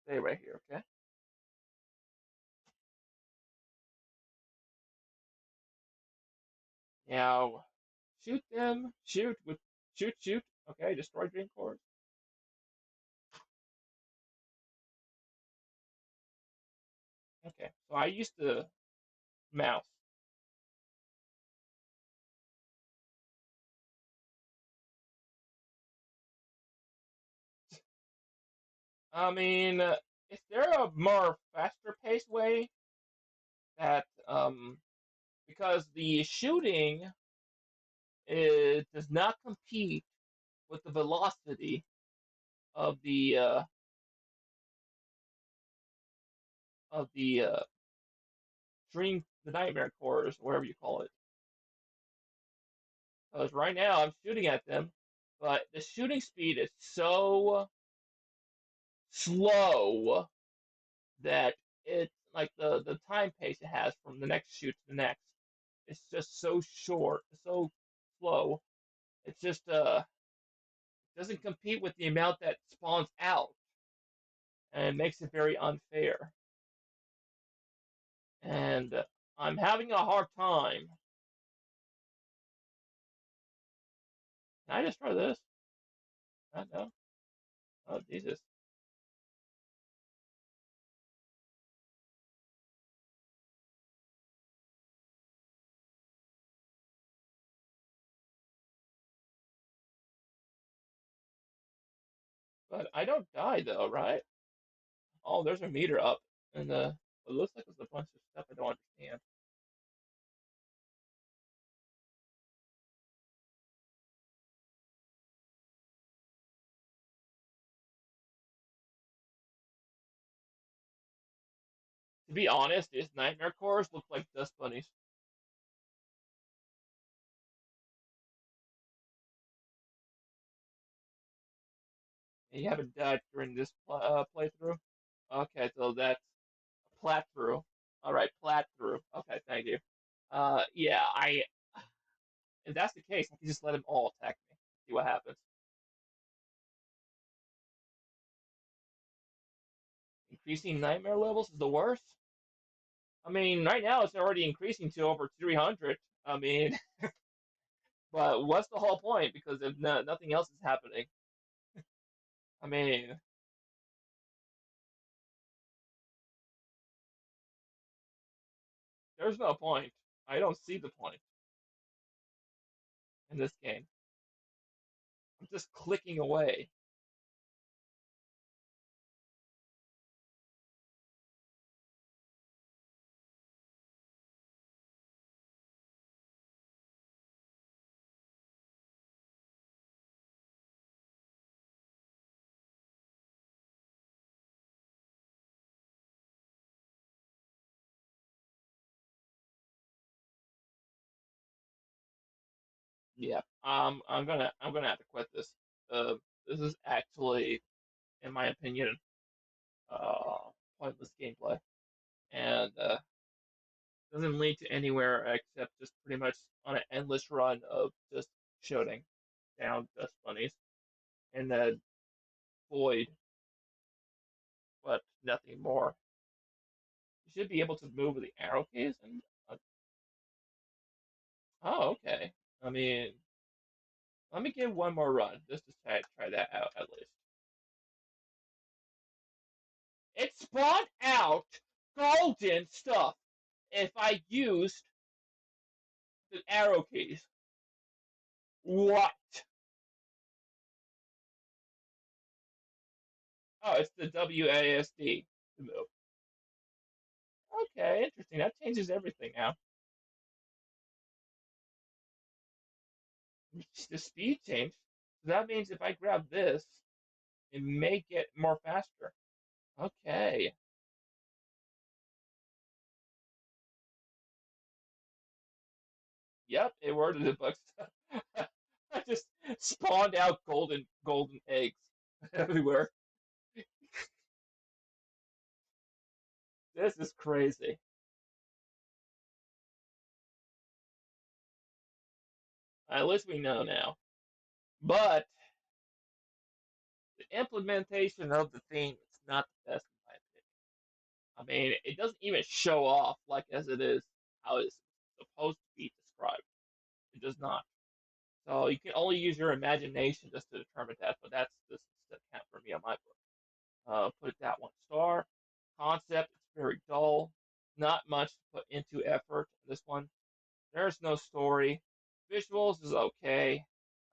Stay right here, okay? Now, shoot them. Shoot with shoot. Okay, destroy dream cores. Okay, so I used the mouse. I mean, is there a more faster paced way that because the shooting it does not compete with the velocity of the dream the nightmare cores, whatever you call it. Because right now I'm shooting at them, but the shooting speed is so slow that it's like the time pace it has from the next shoot to the next. It's just so short, so slow. It's just doesn't compete with the amount that spawns out, and it makes it very unfair. And I'm having a hard time. Can I just try this? I know. Oh Jesus! But I don't die though, right? Oh, there's a meter up, and it looks like there's a bunch of stuff I don't understand. To be honest, these nightmare cores look like dust bunnies. And you haven't died during this playthrough. Okay, so that's plat through. All right, plat through. Okay, thank you. Yeah, I. If that's the case, I can just let them all attack me. See what happens. Increasing nightmare levels is the worst. I mean, right now it's already increasing to over 300. I mean, but what's the whole point? Because if nothing else is happening, I mean, there's no point. I don't see the point in this game. I'm just clicking away. Yeah, I'm gonna have to quit this. This is actually, in my opinion, uh, pointless gameplay, and doesn't lead to anywhere except just pretty much on an endless run of just shooting down dust bunnies in the void, but nothing more. You should be able to move with the arrow keys, and oh, okay. I mean, let me give one more run just to try that out at least. It spawned out golden stuff if I used the arrow keys. What? Oh, it's the WASD to move. Okay, interesting. That changes everything now. The speed change. So that means if I grab this, it may get more faster. Okay. Yep, it worded it, but I just spawned out golden eggs everywhere. This is crazy. At least we know now. But the implementation of the theme is not the best in my opinion. I mean, it doesn't even show off like as it is how it's supposed to be described. It does not. So you can only use your imagination just to determine that. But that's this step count for me on my book. Put it that 1 star. Concept, it's very dull. Not much to put into effort. This one, there's no story. Visuals is okay.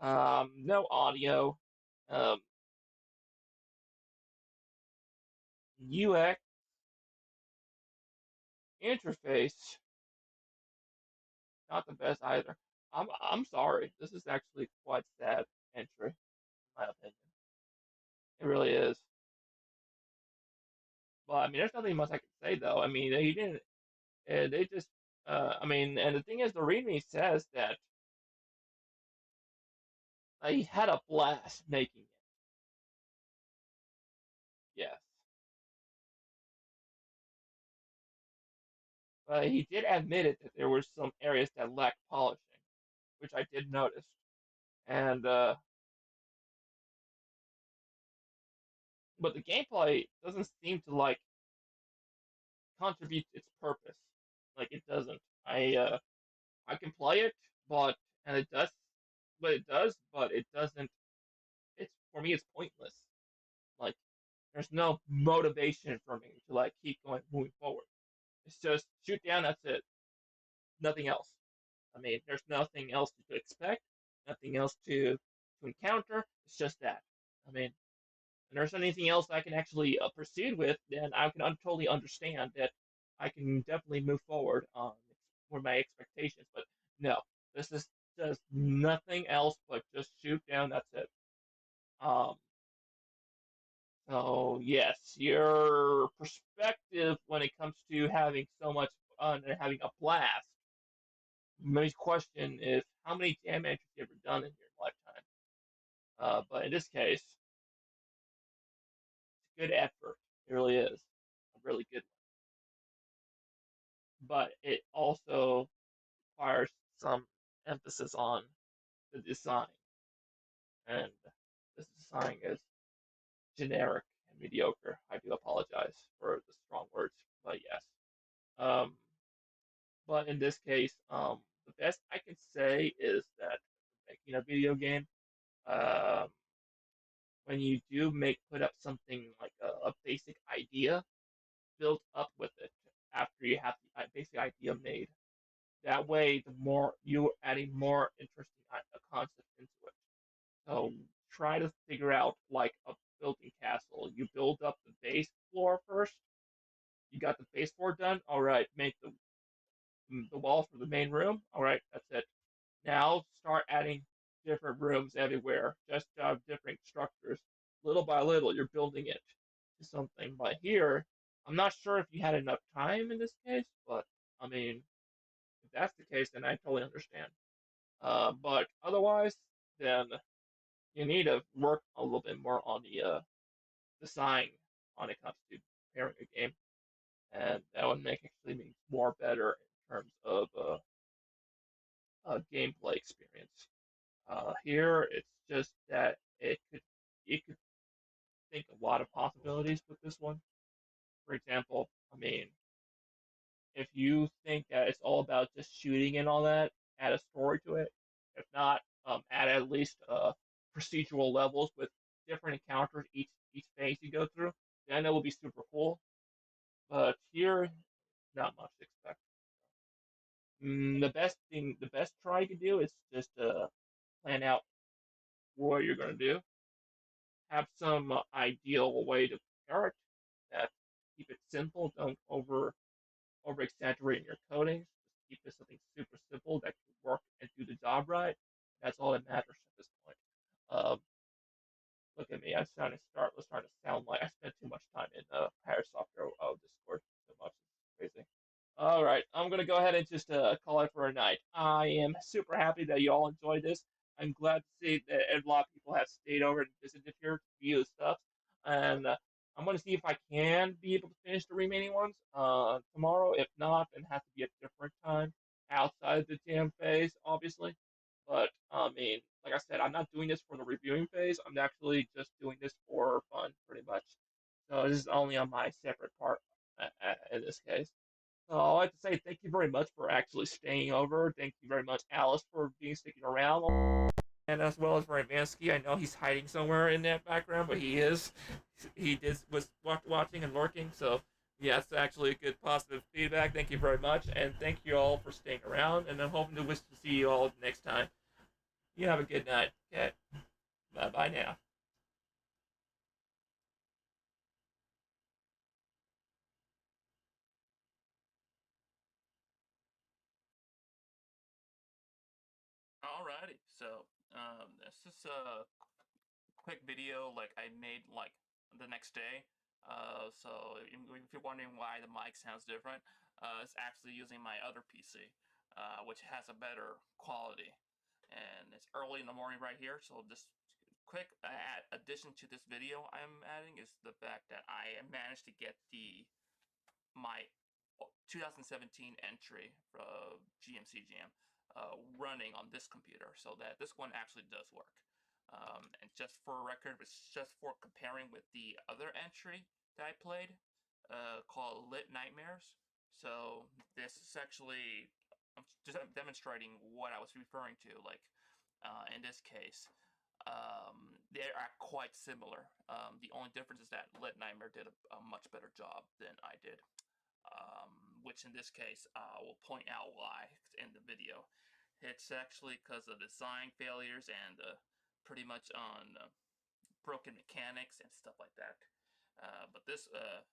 No audio. Um, UX interface, not the best either. I'm sorry. This is actually quite sad entry, in my opinion. It really is. But I mean, there's nothing much I can say though. I mean, they didn't. They just. I mean, and the thing is, the readme says that he had a blast making it. Yes, but he did admit it that there were some areas that lacked polishing, which I did notice. And but the gameplay doesn't seem to like contribute to its purpose. Like it doesn't. I can play it, but and it does, but it doesn't. It's for me, it's pointless. Like there's no motivation for me to like keep going, moving forward. It's just shoot down. That's it. Nothing else. I mean, there's nothing else to expect. Nothing else to encounter. It's just that. I mean, and there's anything else I can actually proceed with, then I can totally understand that I can definitely move forward on with my expectations. But no, this is just nothing else but just shoot down. That's it. Um, so yes, your perspective when it comes to having so much fun and having a blast makes question if how many jam entries you ever done in your lifetime. But in this case, it's a good effort. It really is a really good but it also requires some emphasis on the design. And this design is generic and mediocre. I do apologize for the strong words, but yes. Um, but in this case, the best I can say is that making a video game, um, when you do make put up something like a basic idea, build up with it after you have the basic idea made. That way, the more you're adding more interesting concept into it. So try to figure out like a building castle. You build up the base floor first. You got the base floor done. All right, make the walls for the main room. All right, that's it. Now start adding different rooms everywhere. Just different structures. Little by little, you're building it to something. But here, I'm not sure if you had enough time in this case, but I mean, if that's the case, then I totally understand. But otherwise, then you need to work a little bit more on the design when it comes to preparing a game, and that would make actually me more better in terms of gameplay experience. Here, it's just that you could think a lot of possibilities with this one. For example, I mean, if you think that it's all about just shooting and all that, add a story to it. If not, add at least procedural levels with different encounters each phase you go through. Then it will be super cool. But here, not much to expect. The best try you can do is just plan out what you're gonna do. Have some ideal way to prepare it. That keep it simple. Don't over exaggerating your coding. Just keep it something super simple that can work and do the job right. That's all that matters at this point. Um, Look at me. Was trying to sound like I spent too much time in Paris software Discord so much. It's crazy. All right, I'm gonna go ahead and just call it for a night. I am super happy that you all enjoyed this. I'm glad to see that a lot of people have stayed over and visited here to view the stuff, and I'm gonna see if I can be able to finish the remaining ones tomorrow. If not, then it has to be a different time outside the jam phase, obviously. But I mean, like I said, I'm not doing this for the reviewing phase. I'm actually just doing this for fun, pretty much. So this is only on my separate part in this case. So I'd like to say thank you very much for actually staying over. Thank you very much, Alice, for being sticking around, and as well as for Ivansky. I know he's hiding somewhere in that background, but he is. He did was watching and lurking. So yeah, it's actually a good positive feedback. Thank you very much, and thank you all for staying around. And I'm hoping to wish to see you all next time. You have a good night. Okay, bye bye now. Alrighty, so this is a quick video like I made like the next day. So if you're wondering why the mic sounds different, it's actually using my other PC, which has a better quality. And it's early in the morning right here, so just quick addition to this video I'm adding is the fact that I managed to get my 2017 entry for GMC Jam running on this computer, so that this one actually does work. And just for a record, it's just for comparing with the other entry that I played called Lit Nightmares. So this is actually, I'm just demonstrating what I was referring to. Like in this case, they are quite similar. The only difference is that Lit Nightmare did a much better job than I did. Which in this case, will point out why in the video. It's actually because of design failures and pretty much on broken mechanics and stuff like that. But this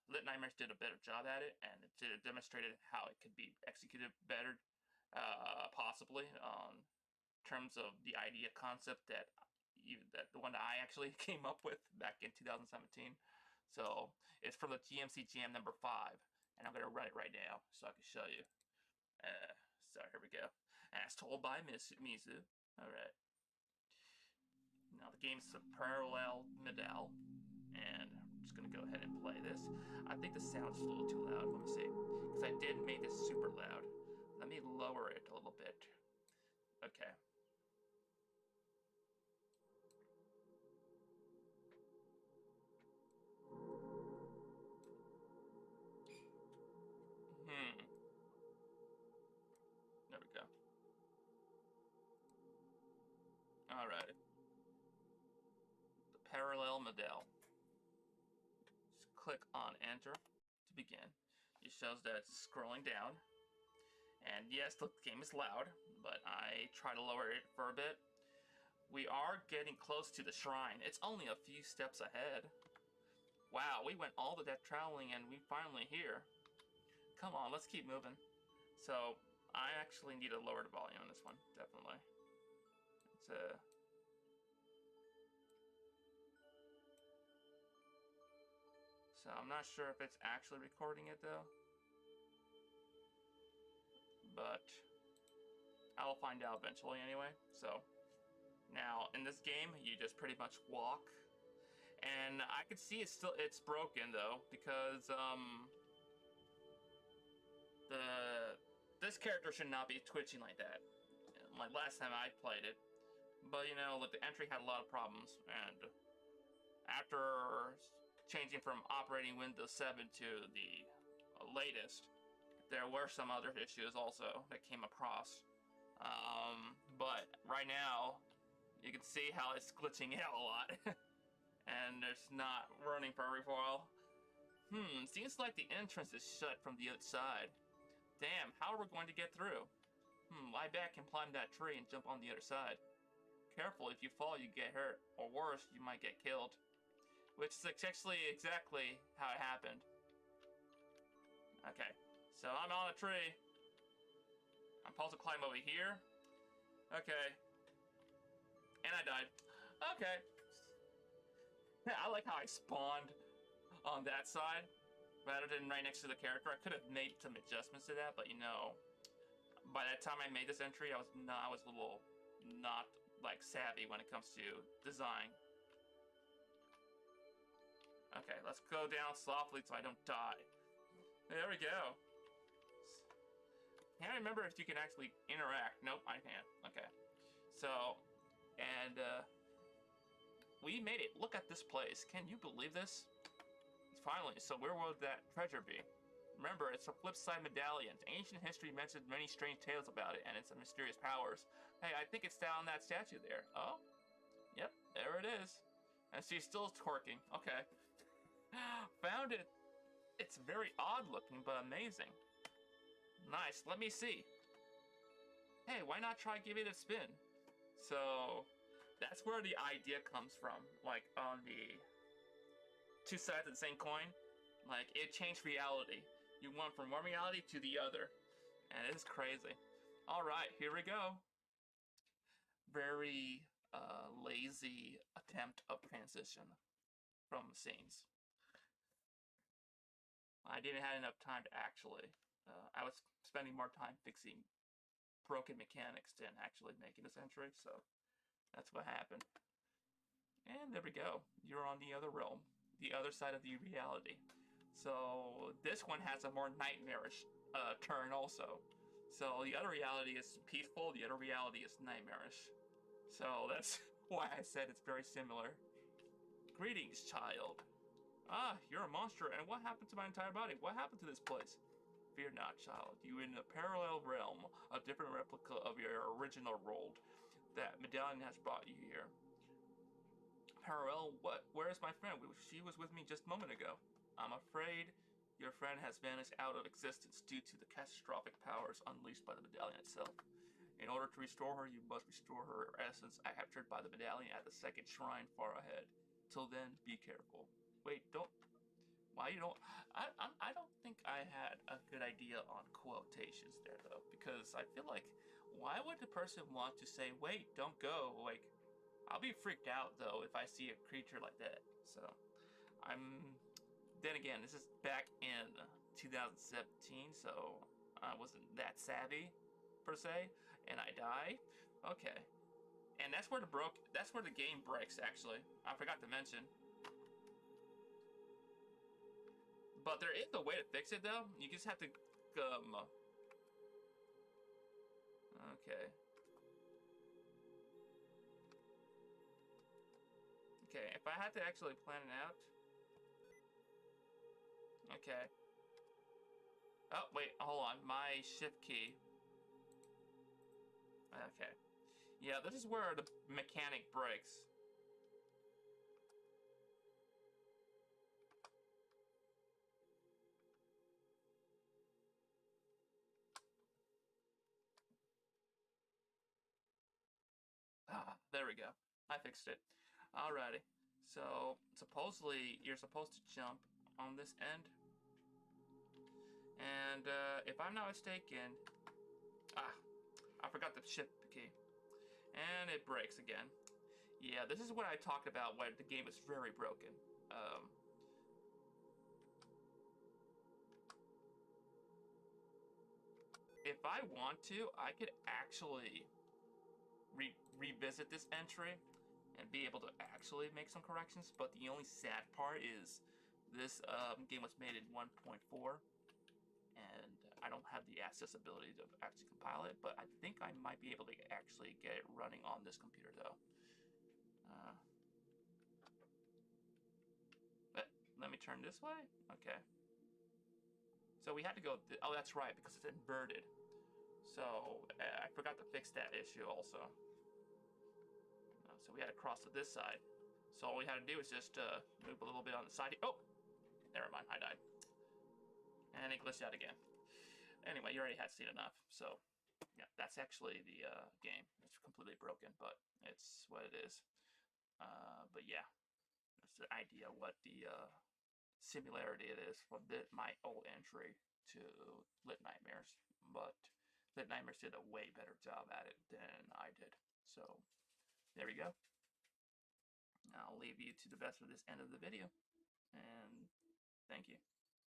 Lit Nightmares did a better job at it, and it demonstrated how it could be executed better, possibly on terms of the idea concept that the one that I actually came up with back in 2017. So it's from the GMC Jam number 5, and I'm gonna run it right now so I can show you. So here we go. As told by Mizu. All right. Now the game's a parallel medal, and I'm just gonna go ahead and play this. I think the sound's a little too loud. Let me see, because I did make this super loud. Let me lower it a little bit. Okay. There we go. Alright. The parallel model. Just click on enter to begin. It shows that it's scrolling down. And yes, the game is loud, but I try to lower it for a bit. We are getting close to the shrine. It's only a few steps ahead. Wow, we went all of that traveling and we finally here. Come on, let's keep moving. So, I actually need to lower the volume on this one, definitely. It's So I'm not sure if it's actually recording it though. But I'll find out eventually anyway. So now in this game you just pretty much walk, and I can see it's broken though, because this character should not be twitching like that. Like last time I played it. But you know, like the entry had a lot of problems, and after changing from operating Windows 7 to the latest, there were some other issues also that came across. But right now, you can see how it's glitching out a lot. And it's not running very well. Seems like the entrance is shut from the outside. Damn, how are we going to get through? Lie back and climb that tree and jump on the other side. Careful, if you fall, you get hurt. Or worse, you might get killed. Which is actually exactly how it happened. Okay, so I'm on a tree. I'm supposed to climb over here. Okay. And I died. Okay. I like how I spawned on that side rather than right next to the character. I could have made some adjustments to that, but you know, by that time I made this entry, I was a little not like savvy when it comes to design. Okay, let's go down softly so I don't die. There we go. Can't remember if you can actually interact. Nope, I can't. Okay. So, and we made it. Look at this place. Can you believe this? Finally, so where would that treasure be? Remember, it's a flip-side medallion. Ancient history mentions many strange tales about it and its mysterious powers. Hey, I think it's down that statue there. Oh? Yep, there it is. And she's still twerking. Okay. Found it. It's very odd looking, but amazing. Nice, let me see. Hey, why not try giving it a spin? So, that's where the idea comes from. Like, on the two sides of the same coin. Like, it changed reality. You went from one reality to the other. And it is crazy. Alright, here we go. very lazy attempt of transition from scenes. I didn't have enough time to actually. I was spending more time fixing broken mechanics than actually making this entry, so that's what happened. And there we go. You're on the other realm, the other side of the reality. So this one has a more nightmarish turn also. So the other reality is peaceful, the other reality is nightmarish. So that's why I said it's very similar. Greetings, child. Ah, you're a monster, and what happened to my entire body? What happened to this place? Fear not, child. You in a parallel realm, a different replica of your original world. That medallion has brought you here. Parallel, what? Where is my friend? She was with me just a moment ago. I'm afraid your friend has vanished out of existence due to the catastrophic powers unleashed by the medallion itself. In order to restore her, you must restore her essence captured by the medallion at the second shrine far ahead. Till then, be careful. Wait, don't. Why you don't? I don't think I had a good idea on quotations there though, because I feel like, why would the person want to say, "Wait, don't go"? Like, I'll be freaked out though if I see a creature like that. So, I'm. Then again, this is back in 2017, so I wasn't that savvy, per se, and I die. Okay, and that's where That's where the game breaks. Actually, I forgot to mention. But there is a way to fix it though. You just have to. Okay. Okay. If I had to actually plan it out. Okay. Oh wait, hold on. My shift key. Okay. Yeah, this is where the mechanic breaks. Ah, there we go. I fixed it. Alrighty. So supposedly you're supposed to jump on this end, and if I'm not mistaken, ah, I forgot the shift key, and it breaks again. Yeah, this is what I talked about when the game is very broken. Um, if I want to, I could actually revisit this entry and be able to actually make some corrections, but the only sad part is this game was made in 1.4, and I don't have the accessibility to actually compile it, but I think I might be able to actually get it running on this computer though. Uh, but let me turn this way. Okay. So we had to go. Oh, that's right, because it's inverted. So I forgot to fix that issue also. So we had to cross to this side. So all we had to do is just move a little bit on the side. Oh, never mind. I died. And it glitched out again. Anyway, you already had seen enough. So yeah, that's actually the game. It's completely broken, but it's what it is. But yeah, that's the idea what the similarity it is from my old entry to Lit Nightmares. But Lit Nightmares did a way better job at it than I did. So there we go. I'll leave you to the best of this end of the video, and thank you.